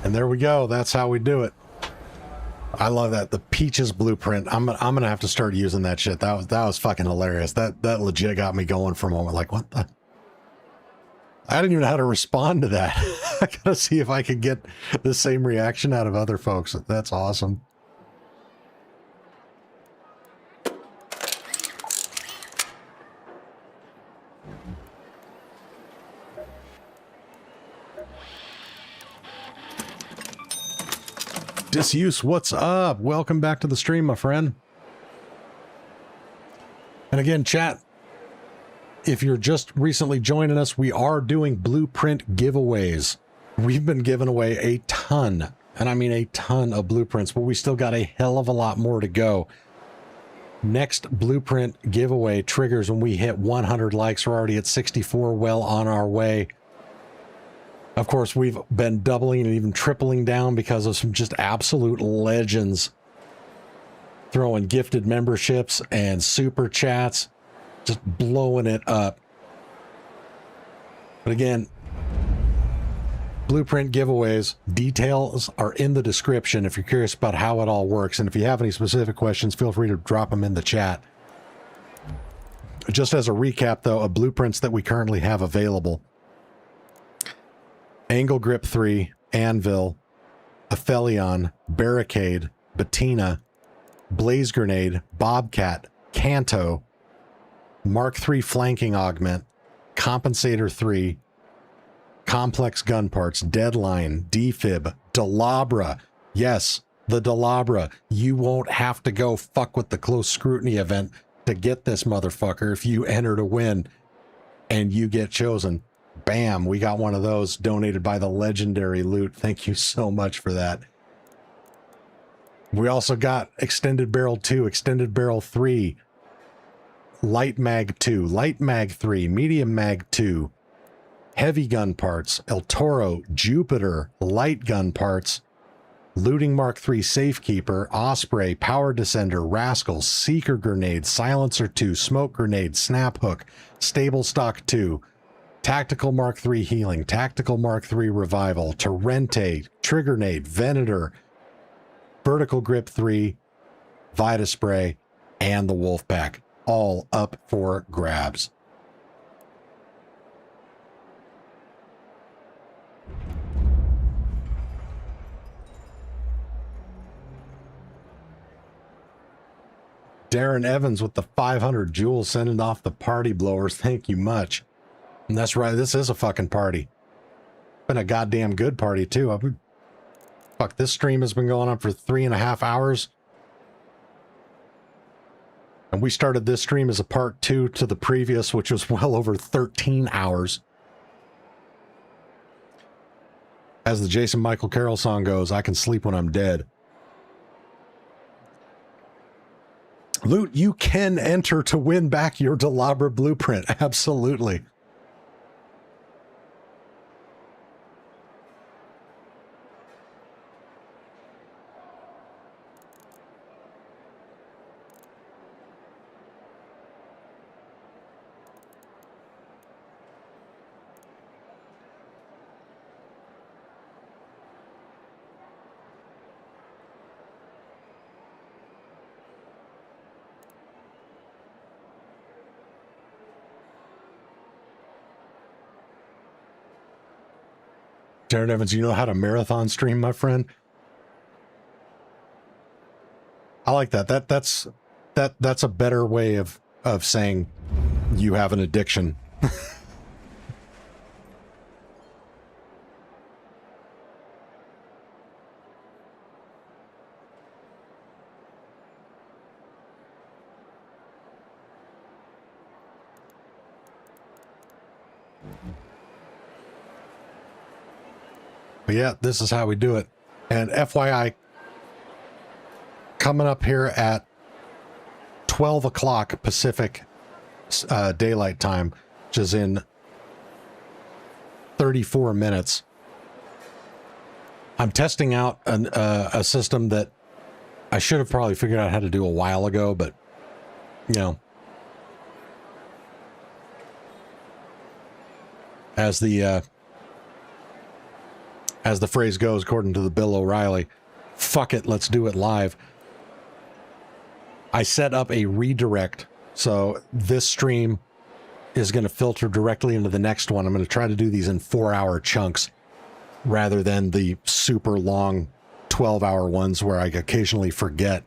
And there we go. That's how we do it. I love that. The Peaches blueprint. I'm gonna have to start using that shit. That was fucking hilarious. That legit got me going for a moment. Like, what the? I didn't even know how to respond to that. I gotta see if I could get the same reaction out of other folks. That's awesome. Disuse, what's up? Welcome back to the stream, my friend. And again, chat, if you're just recently joining us, we are doing blueprint giveaways. We've been giving away a ton, and I mean a ton of blueprints, but we still got a hell of a lot more to go. Next blueprint giveaway triggers when we hit 100 likes. We're already at 64, well on our way. Of course, we've been doubling and even tripling down because of some just absolute legends throwing gifted memberships and super chats, just blowing it up. But again, blueprint giveaways, details are in the description if you're curious about how it all works. And if you have any specific questions, feel free to drop them in the chat. Just as a recap, though, of blueprints that we currently have available: Angle Grip 3, Anvil, Aphelion, Barricade, Bettina, Blaze Grenade, Bobcat, Canto, Mark III flanking augment, Compensator 3, complex gun parts, Deadline, Defib, Delabra. Yes, the Delabra. You won't have to go fuck with the close scrutiny event to get this motherfucker if you enter to win and you get chosen. Bam, we got one of those donated by the legendary Loot. Thank you so much for that. We also got Extended Barrel 2, Extended Barrel 3, Light Mag 2, Light Mag 3, Medium Mag 2, Heavy Gun Parts, El Toro, Jupiter, Light Gun Parts, Looting Mark III Safekeeper, Osprey, Power Descender, Rascal, Seeker Grenade, Silencer 2, Smoke Grenade, Snap Hook, Stable Stock 2, Tactical Mark III Healing, Tactical Mark III Revival, Torrente, Trigger Nade, Venator, Vertical Grip 3, Vita Spray, and the Wolf Pack, all up for grabs. Darren Evans with the 500 joules sending off the party blowers. Thank you much. And that's right, this is a fucking party. Been a goddamn good party too. Fuck, this stream has been going on for 3.5 hours. And we started this stream as a part 2 to the previous, which was well over 13 hours. As the Jason Michael Carroll song goes, I can sleep when I'm dead. Loot, you can enter to win back your Delabra blueprint. Absolutely. Darren Evans, you know how to marathon stream, my friend? I like that. That's a better way of saying you have an addiction. But yeah, this is how we do it. And FYI, coming up here at 12 o'clock Pacific daylight time, which is in 34 minutes, I'm testing out a system that I should have probably figured out how to do a while ago, but, you know, as the phrase goes, according to the Bill O'Reilly, fuck it, let's do it live. I set up a redirect, so this stream is going to filter directly into the next one. I'm going to try to do these in 4-hour chunks rather than the super long 12-hour ones where I occasionally forget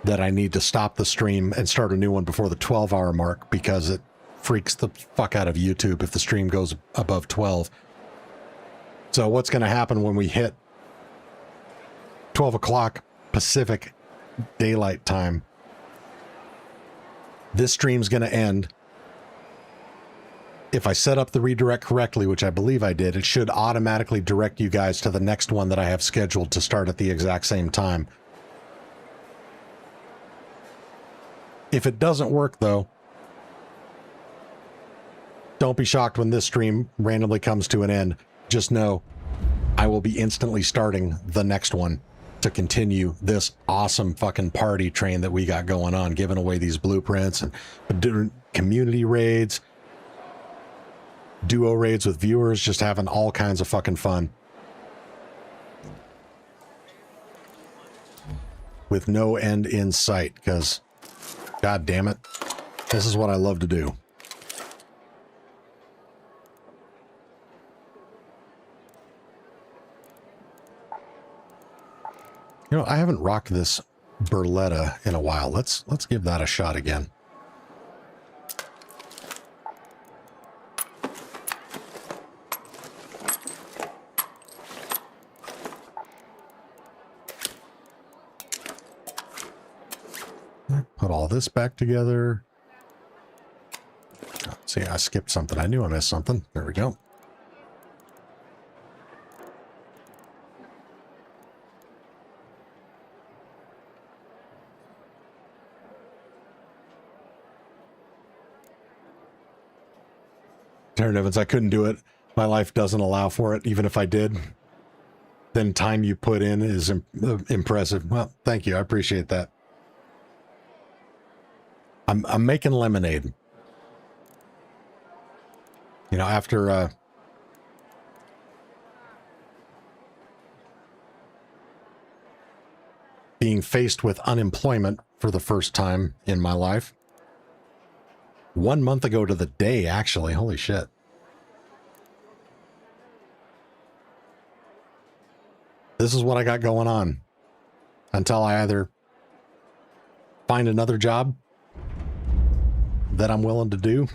that I need to stop the stream and start a new one before the 12-hour mark because it freaks the fuck out of YouTube if the stream goes above 12. So what's going to happen when we hit 12 o'clock Pacific daylight time? This stream's going to end. If I set up the redirect correctly, which I believe I did, it should automatically direct you guys to the next one that I have scheduled to start at the exact same time. If it doesn't work, though, don't be shocked when this stream randomly comes to an end. Just know I will be instantly starting the next one to continue this awesome fucking party train that we got going on, giving away these blueprints and doing community raids, duo raids with viewers, just having all kinds of fucking fun. With no end in sight, because, god damn it, this is what I love to do. You know, I haven't rocked this Burletta in a while. Let's give that a shot again. Put all this back together. Oh, see, I skipped something. I knew I missed something. There we go. Taryn Evans, I couldn't do it. My life doesn't allow for it, even if I did. Then time you put in is impressive. Well, thank you. I appreciate that. I'm making lemonade. You know, after being faced with unemployment for the first time in my life. 1 month ago to the day, actually. Holy shit. This is what I got going on until I either find another job that I'm willing to do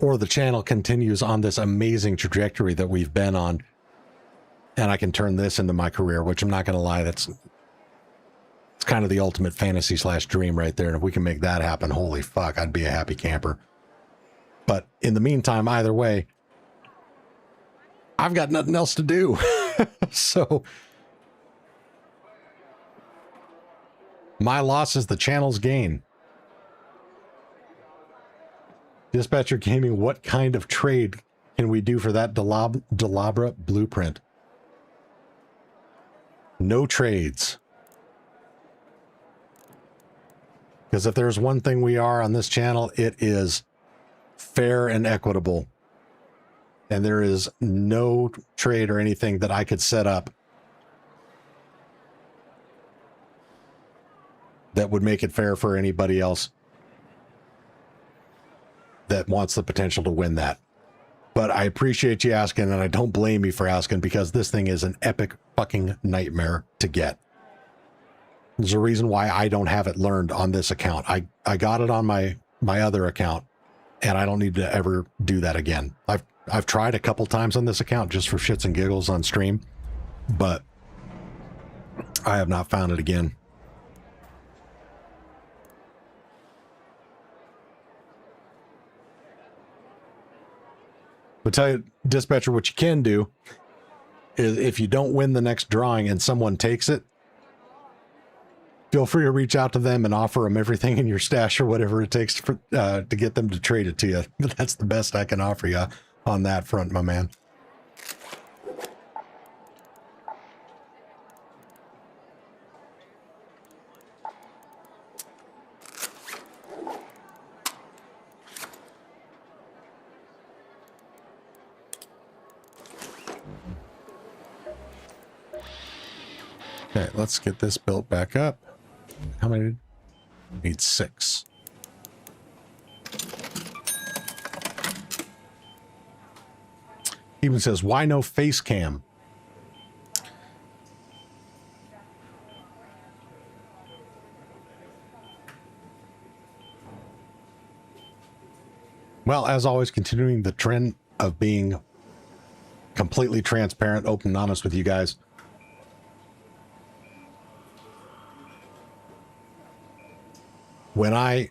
or the channel continues on this amazing trajectory that we've been on and I can turn this into my career, which I'm not going to lie, it's kind of the ultimate fantasy / dream right there. And if we can make that happen, holy fuck, I'd be a happy camper. But in the meantime, either way, I've got nothing else to do. So my loss is the channel's gain. Dispatcher Gaming, what kind of trade can we do for that Delabra blueprint? No trades. Because if there's one thing we are on this channel, it is fair and equitable. And there is no trade or anything that I could set up that would make it fair for anybody else that wants the potential to win that. But I appreciate you asking, and I don't blame you for asking, because this thing is an epic fucking nightmare to get. There's a reason why I don't have it learned on this account. I got it on my other account, and I don't need to ever do that again. I've tried a couple times on this account just for shits and giggles on stream, but I have not found it again. But tell you, Dispatcher, what you can do is if you don't win the next drawing and someone takes it, feel free to reach out to them and offer them everything in your stash or whatever it takes to get them to trade it to you. That's the best I can offer you on that front, my man. Okay, let's get this built back up. How many? Need 6. Even says, why no face cam? Well, as always, continuing the trend of being completely transparent, open, and honest with you guys. When I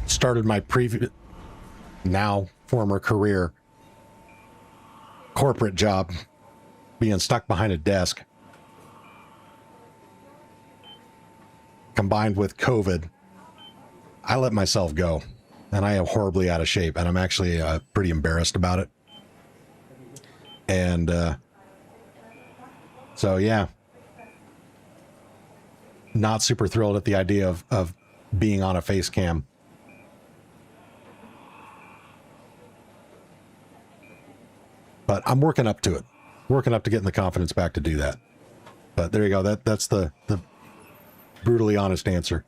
started my previous, now former career, corporate job, being stuck behind a desk, combined with COVID, I let myself go, and I am horribly out of shape, and I'm actually pretty embarrassed about it. And so, yeah. Not super thrilled at the idea of being on a face cam. But I'm working up to it. Working up to getting the confidence back to do that. But there you go. That's the brutally honest answer.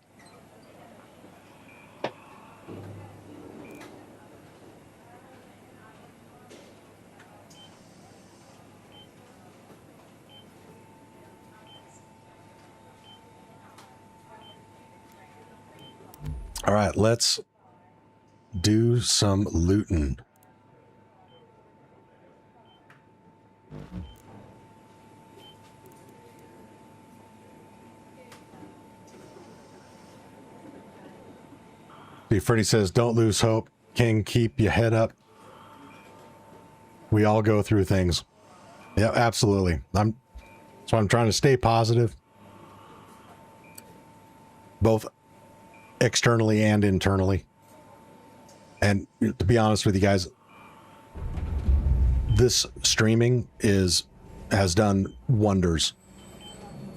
All right, let's do some looting. See, Freddie says, don't lose hope. King, keep your head up. We all go through things. Yeah, absolutely. So I'm trying to stay positive, both externally and internally. And to be honest with you guys, this streaming has done wonders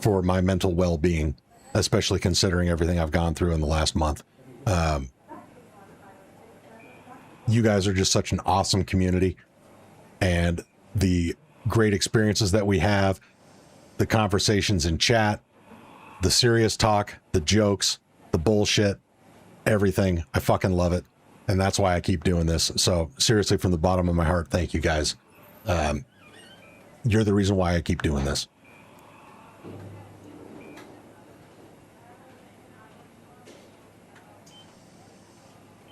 for my mental well-being, especially considering everything I've gone through in the last month. You guys are just such an awesome community, and the great experiences that we have, the conversations in chat, the serious talk, the jokes, the bullshit, everything. I fucking love it. And that's why I keep doing this. So seriously, from the bottom of my heart, thank you guys. You're the reason why I keep doing this.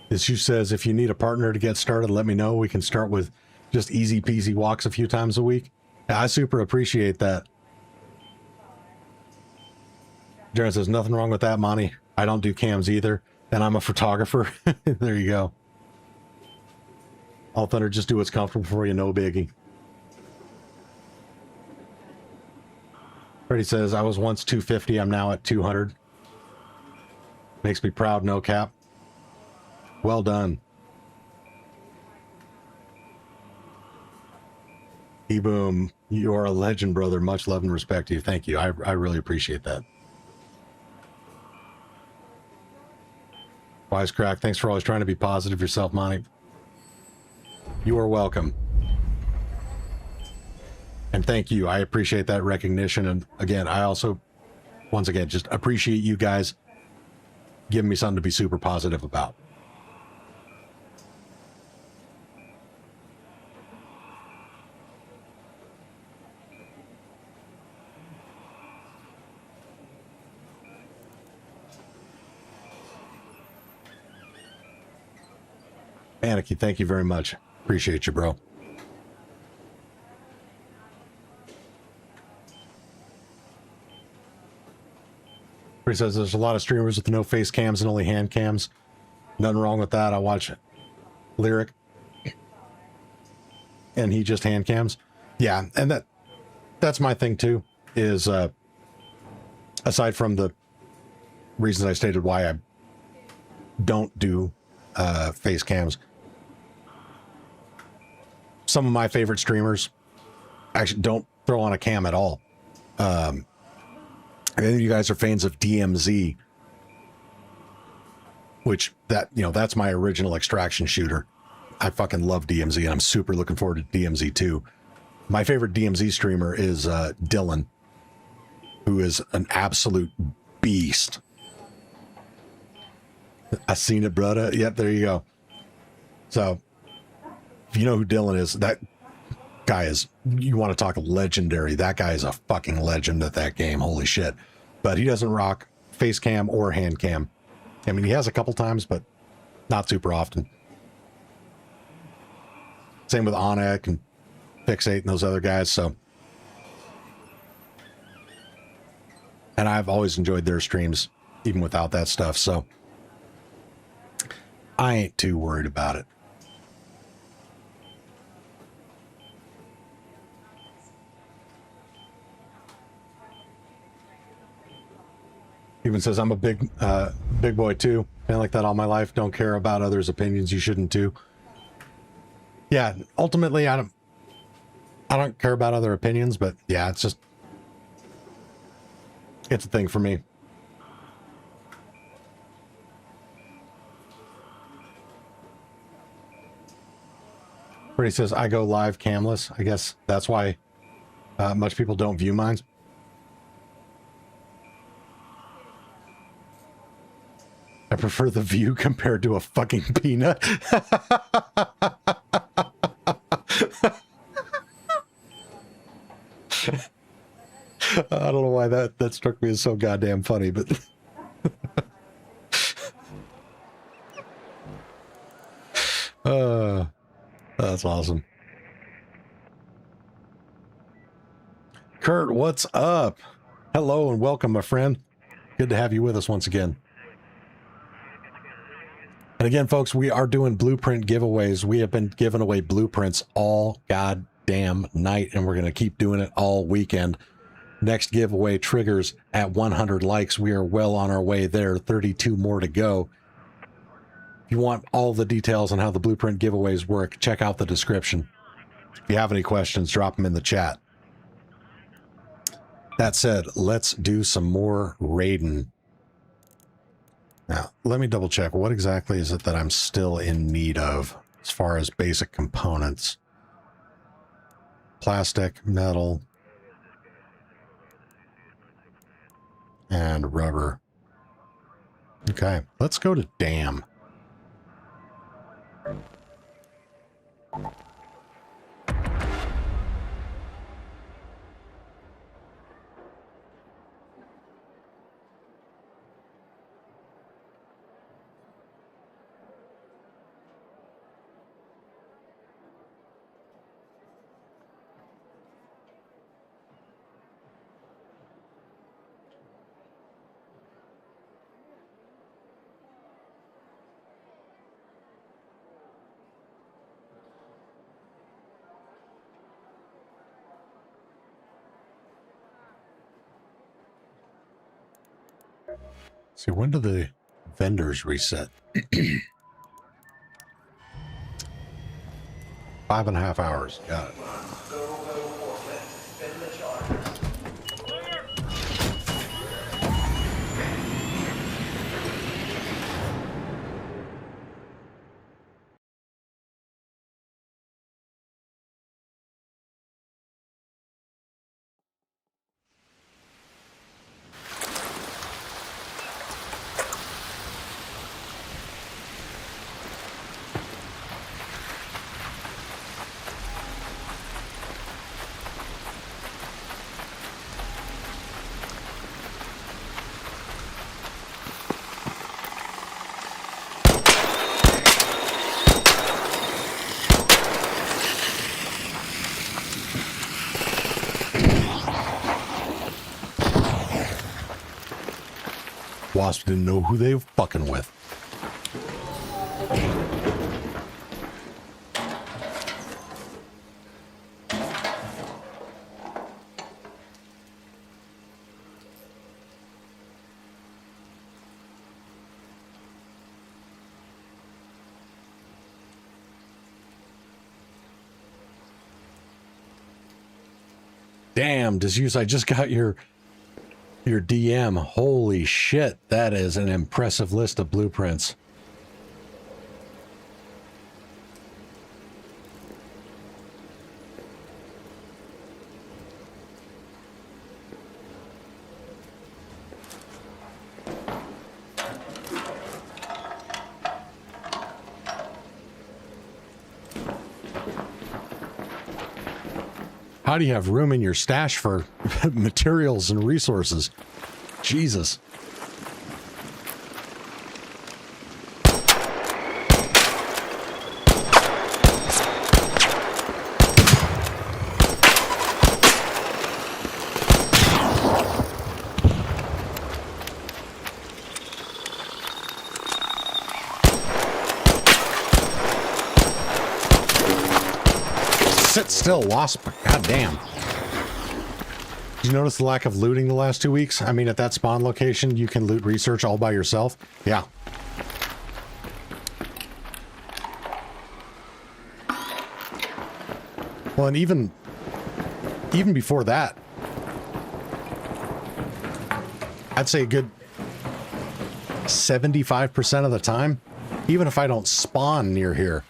Issue says, if you need a partner to get started, let me know. We can start with just easy peasy walks a few times a week. I super appreciate that. Darren says, nothing wrong with that, Monty. I don't do cams either, and I'm a photographer. There you go. All Thunder, just do what's comfortable for you, no biggie. Freddie says, I was once 250, I'm now at 200. Makes me proud, no cap. Well done. E-Boom, you are a legend, brother. Much love and respect to you. Thank you. I really appreciate that. Wisecrack, thanks for always trying to be positive yourself, Monty. You are welcome. And thank you. I appreciate that recognition. And again, I also, once again, just appreciate you guys giving me something to be super positive about. Anarchy, thank you very much. Appreciate you, bro. He says there's a lot of streamers with no face cams and only hand cams. Nothing wrong with that. I watch Lyric, and he just hand cams. Yeah, and that's my thing too. Is aside from the reasons I stated why I don't do face cams, some of my favorite streamers actually don't throw on a cam at all. I think you guys are fans of DMZ, which that's my original extraction shooter. I fucking love DMZ, and I'm super looking forward to DMZ 2. My favorite DMZ streamer is Dylan, who is an absolute beast. I seen it, brother. Yep, there you go. So, if you know who Dylan is, that guy is, you want to talk legendary. That guy is a fucking legend at that game. Holy shit. But he doesn't rock face cam or hand cam. I mean, he has a couple times, but not super often. Same with Onek and Fixate and those other guys. So, and I've always enjoyed their streams, even without that stuff. So, I ain't too worried about it. Even says, I'm a big boy too. Been like that all my life. Don't care about others' opinions. You shouldn't too. Yeah, ultimately, I don't care about other opinions, but yeah, it's a thing for me. Brady says, I go live camless. I guess that's why much people don't view mine. I prefer the view compared to a fucking peanut. I don't know why that struck me as so goddamn funny, but That's awesome. Kurt, what's up? Hello and welcome, my friend. Good to have you with us once again. And again, folks, we are doing blueprint giveaways. We have been giving away blueprints all goddamn night, and we're going to keep doing it all weekend. Next giveaway triggers at 100 likes. We are well on our way there. 32 more to go. If you want all the details on how the blueprint giveaways work, check out the description. If you have any questions, drop them in the chat. That said, let's do some more raiding. Now, let me double check. What exactly is it that I'm still in need of as far as basic components? Plastic, metal, and rubber. Okay, let's go to dam. See, when do the vendors reset? 5.5 hours. Got it. Wasp didn't know who they were fucking with. Damn, Disuse, I just got your DM. Holy shit, that is an impressive list of blueprints. How do you have room in your stash for materials and resources? Jesus. Sit still, Wasp. God damn. Did you notice the lack of looting the last 2 weeks? I mean, at that spawn location, you can loot research all by yourself. Yeah. Well, and even before that, I'd say a good 75% of the time, even if I don't spawn near here,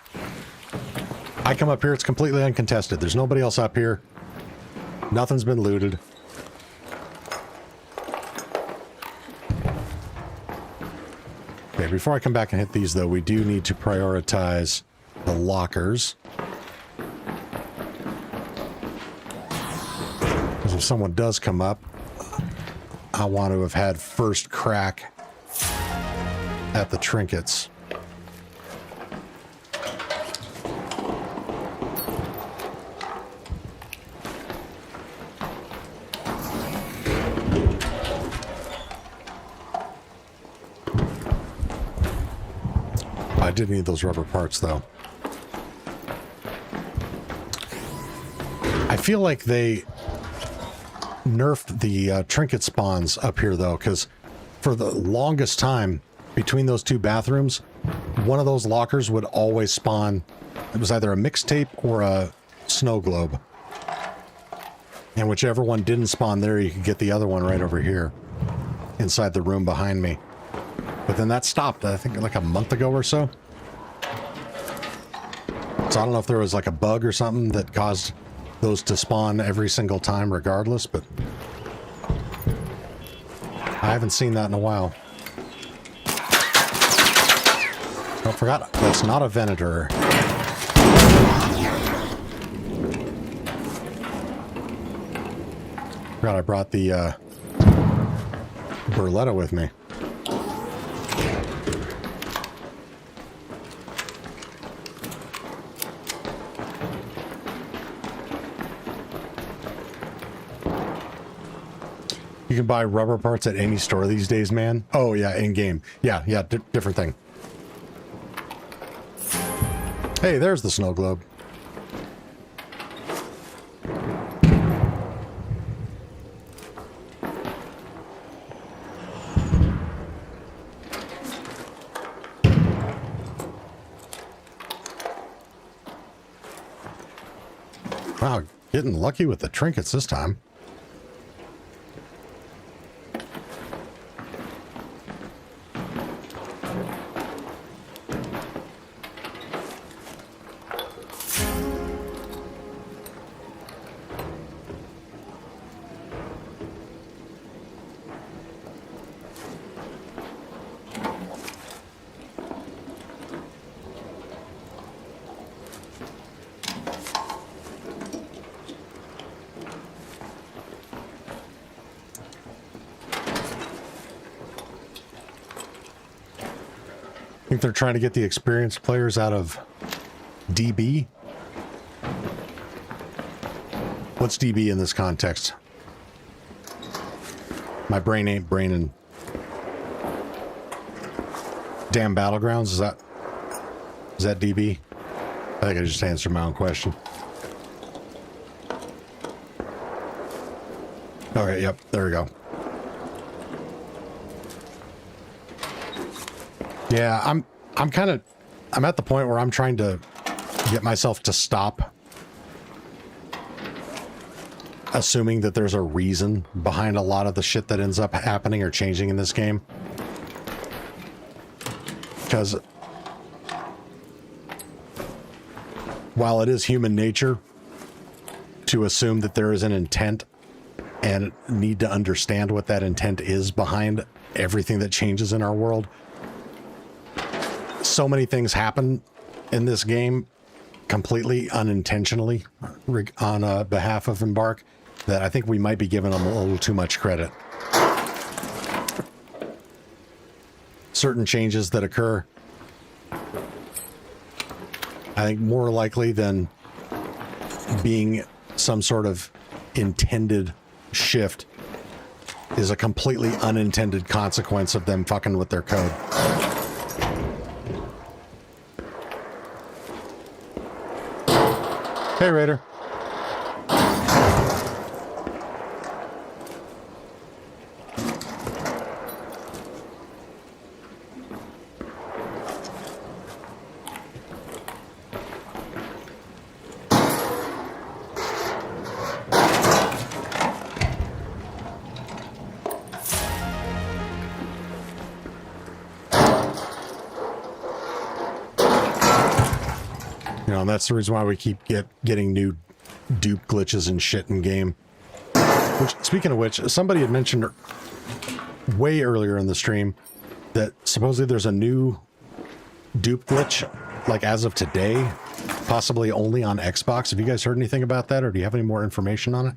I come up here, it's completely uncontested. There's nobody else up here. Nothing's been looted. Okay, before I come back and hit these, though, we do need to prioritize the lockers. Because if someone does come up, I want to have had first crack at the trinkets. did need those rubber parts, though. I feel like they nerfed the trinket spawns up here, though, because for the longest time between those two bathrooms, one of those lockers would always spawn. It was either a mixtape or a snow globe. And whichever one didn't spawn there, you could get the other one right over here inside the room behind me. But then that stopped, I think, like a month ago or so. So I don't know if there was like a bug or something that caused those to spawn every single time regardless, but I haven't seen that in a while. Oh, forgot, that's not a Venator. Forgot I brought the Berletta with me. You can buy rubber parts at any store these days, man. Oh, yeah, in-game. Yeah, different thing. Hey, there's the snow globe. Wow, getting lucky with the trinkets this time. I think they're trying to get the experienced players out of DB. What's DB in this context? My brain ain't braining. Damn Battlegrounds, is that DB? I think I just answered my own question. Okay, yep, there we go. Yeah, I'm at the point where I'm trying to get myself to stop assuming that there's a reason behind a lot of the shit that ends up happening or changing in this game. Because while it is human nature to assume that there is an intent and need to understand what that intent is behind everything that changes in our world, so many things happen in this game completely unintentionally on behalf of Embark that I think we might be giving them a little too much credit. Certain changes that occur, I think more likely than being some sort of intended shift, is a completely unintended consequence of them fucking with their code. Hey, Raider. You know, and that's the reason why we keep getting new dupe glitches and shit in game. Which, speaking of which, somebody had mentioned way earlier in the stream that supposedly there's a new dupe glitch, like as of today, possibly only on Xbox. Have you guys heard anything about that, or do you have any more information on it?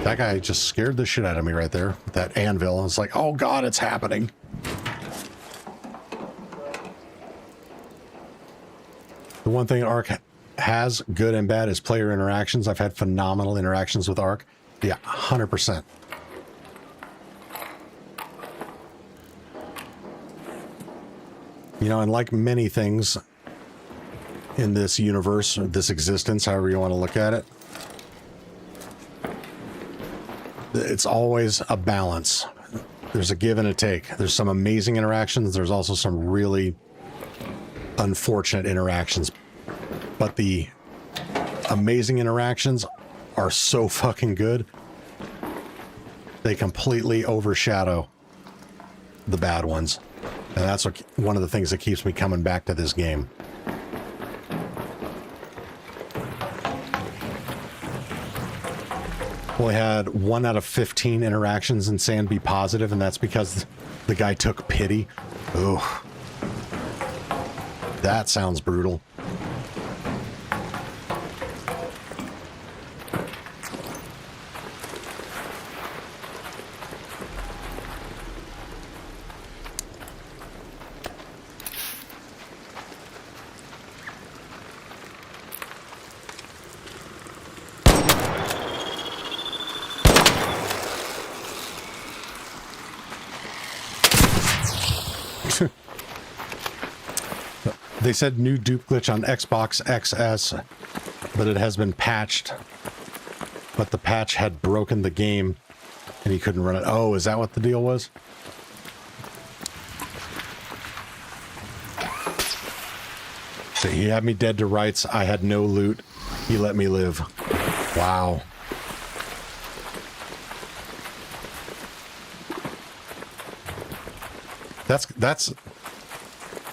That guy just scared the shit out of me right there with that anvil. I was like, oh god, it's happening. The one thing Ark has, good and bad, is player interactions. I've had phenomenal interactions with Ark. Yeah, 100%. You know, and like many things in this universe, or this existence, however you want to look at it, it's always a balance. There's a give and a take. There's some amazing interactions. There's also some really unfortunate interactions. But the amazing interactions are so fucking good. They completely overshadow the bad ones. And that's what, one of the things that keeps me coming back to this game. Well, I had 1 out of 15 interactions in Sand be positive, and that's because the guy took pity. Ooh. That sounds brutal. They said new dupe glitch on Xbox XS, but it has been patched. But the patch had broken the game and he couldn't run it. Oh, is that what the deal was? So he had me dead to rights. I had no loot. He let me live. Wow.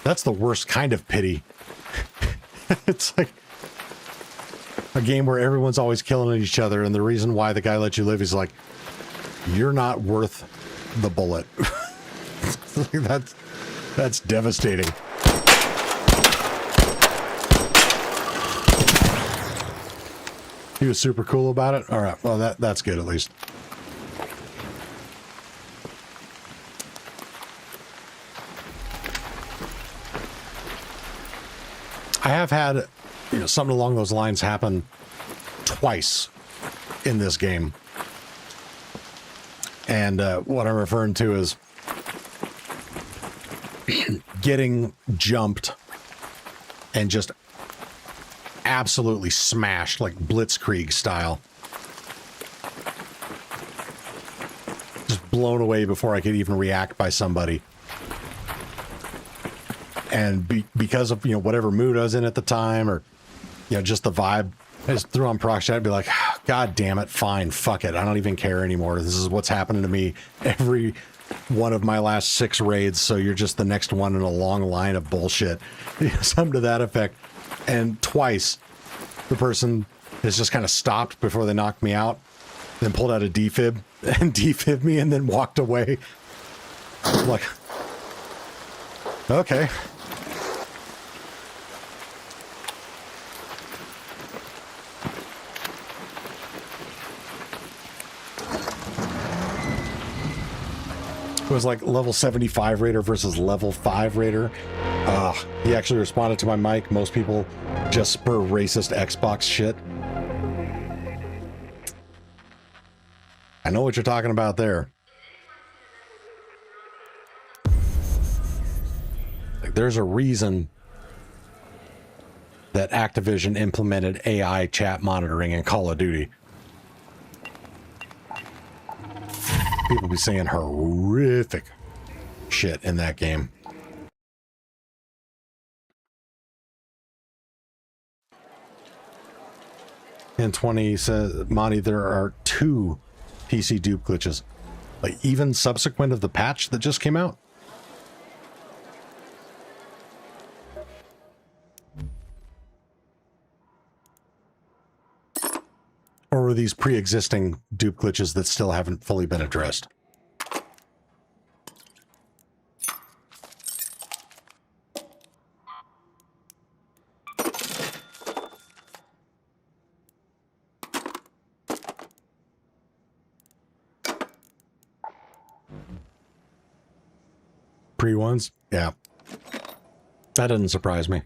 That's the worst kind of pity. It's like a game where everyone's always killing each other, and the reason why the guy let you live is like, you're not worth the bullet. That's devastating. He was super cool about it. All right, well that's good at least. I have had, you know, something along those lines happen twice in this game. And what I'm referring to is getting jumped and just absolutely smashed, like Blitzkrieg style. Just blown away before I could even react by somebody. And because of, you know, whatever mood I was in at the time, or, you know, just the vibe, I just threw on proc chat and be like, God damn it, fine, fuck it, I don't even care anymore. This is what's happening to me every one of my last 6 raids, so you're just the next one in a long line of bullshit. Something to that effect. And twice, the person has just kind of stopped before they knocked me out, then pulled out a defib and defibbed me and then walked away. I'm like, okay. It was like level 75 raider versus level 5 raider. He actually responded to my mic. Most people just spur racist Xbox shit. I know what you're talking about there. Like, there's a reason that Activision implemented AI chat monitoring in Call of Duty. People be saying horrific shit in that game. And 20 says, Monty, there are 2 PC dupe glitches, like even subsequent of the patch that just came out. Or were these pre-existing dupe glitches that still haven't fully been addressed? Pre-ones? Yeah. That doesn't surprise me.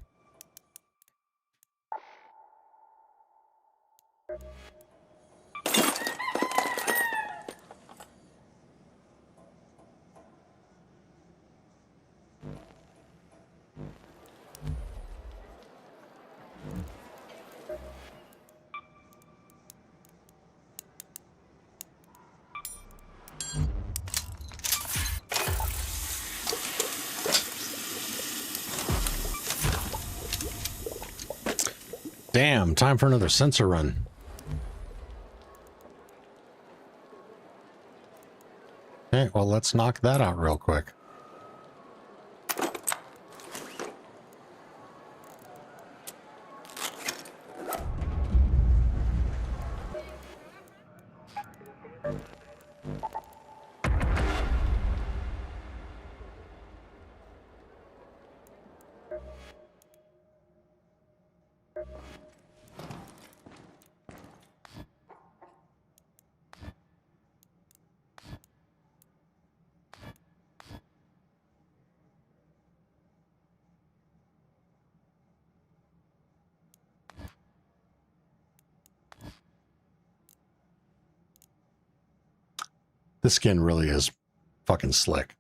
Damn, time for another sensor run. Okay, well, let's knock that out real quick. This skin really is fucking slick.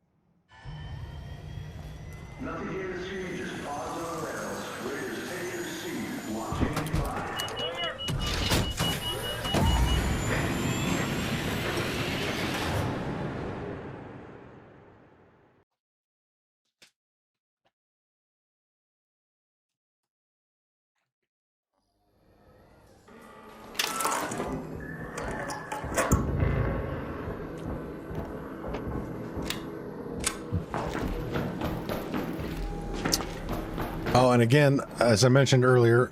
Nothing here to see, just pause on rails. Raiders, take your seat. Launching in 5. Oh, and again, as I mentioned earlier,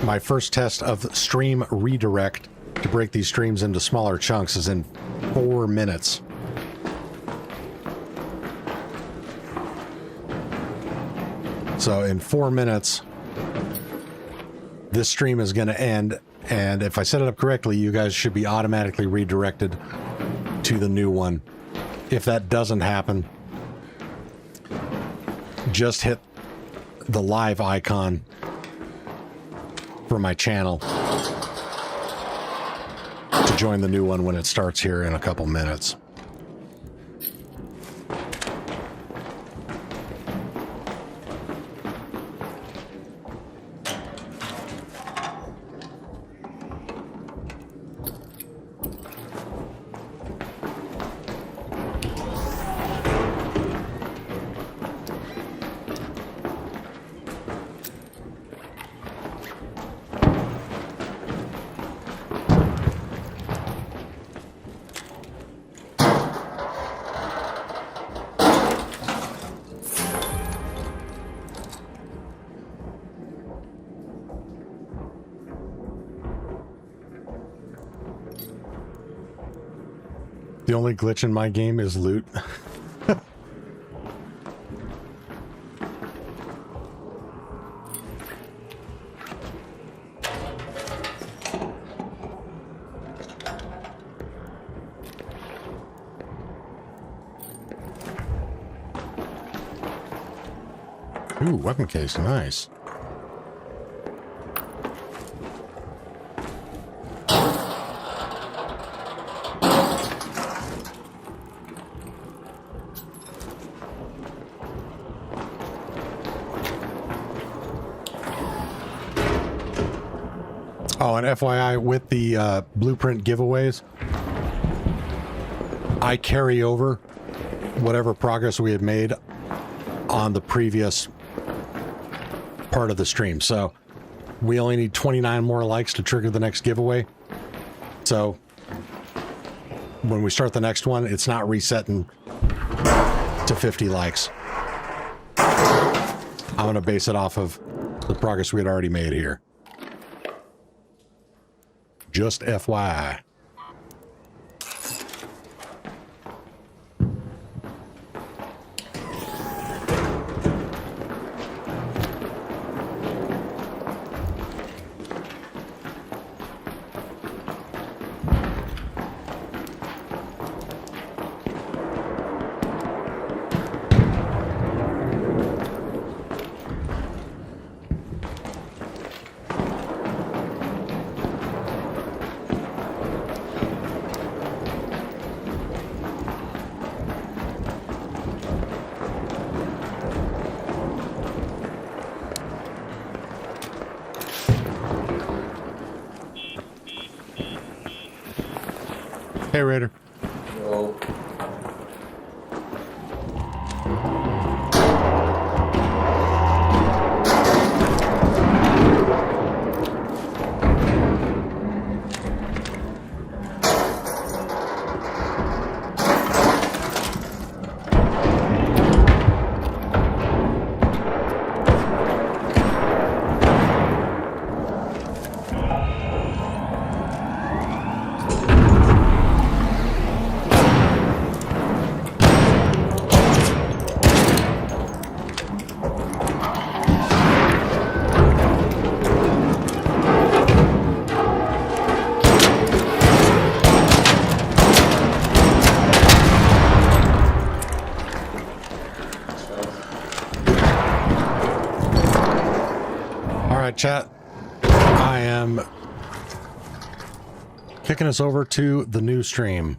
my first test of stream redirect to break these streams into smaller chunks is in 4 minutes. So in 4 minutes, this stream is going to end, and if I set it up correctly, you guys should be automatically redirected to the new one. If that doesn't happen, just hit the live icon for my channel to join the new one when it starts here in a couple minutes. The only glitch in my game is loot. Ooh, weapon case, nice. Oh, and FYI, with the blueprint giveaways, I carry over whatever progress we had made on the previous part of the stream. So we only need 29 more likes to trigger the next giveaway. So when we start the next one, it's not resetting to 50 likes. I'm going to base it off of the progress we had already made here. Just FYI. Hey, Raider. Yo. All right, chat. I am kicking us over to the new stream.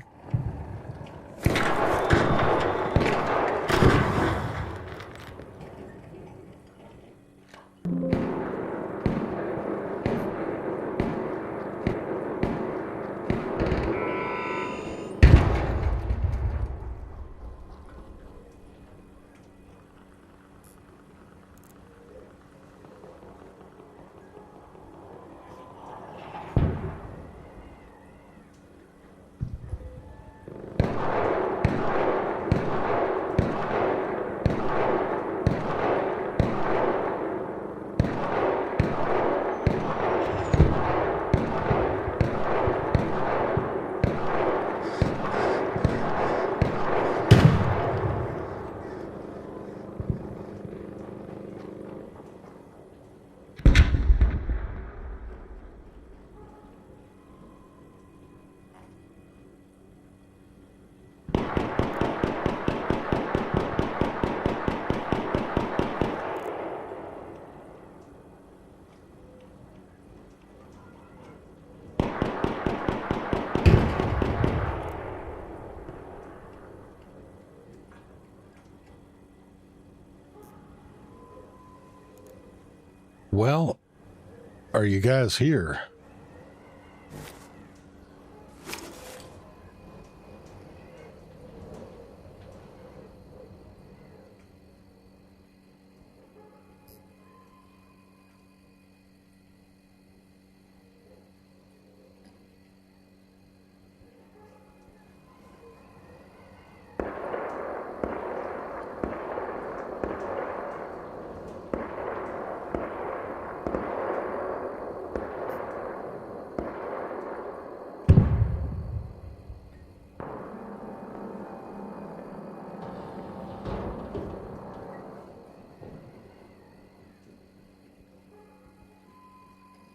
Well, are you guys here?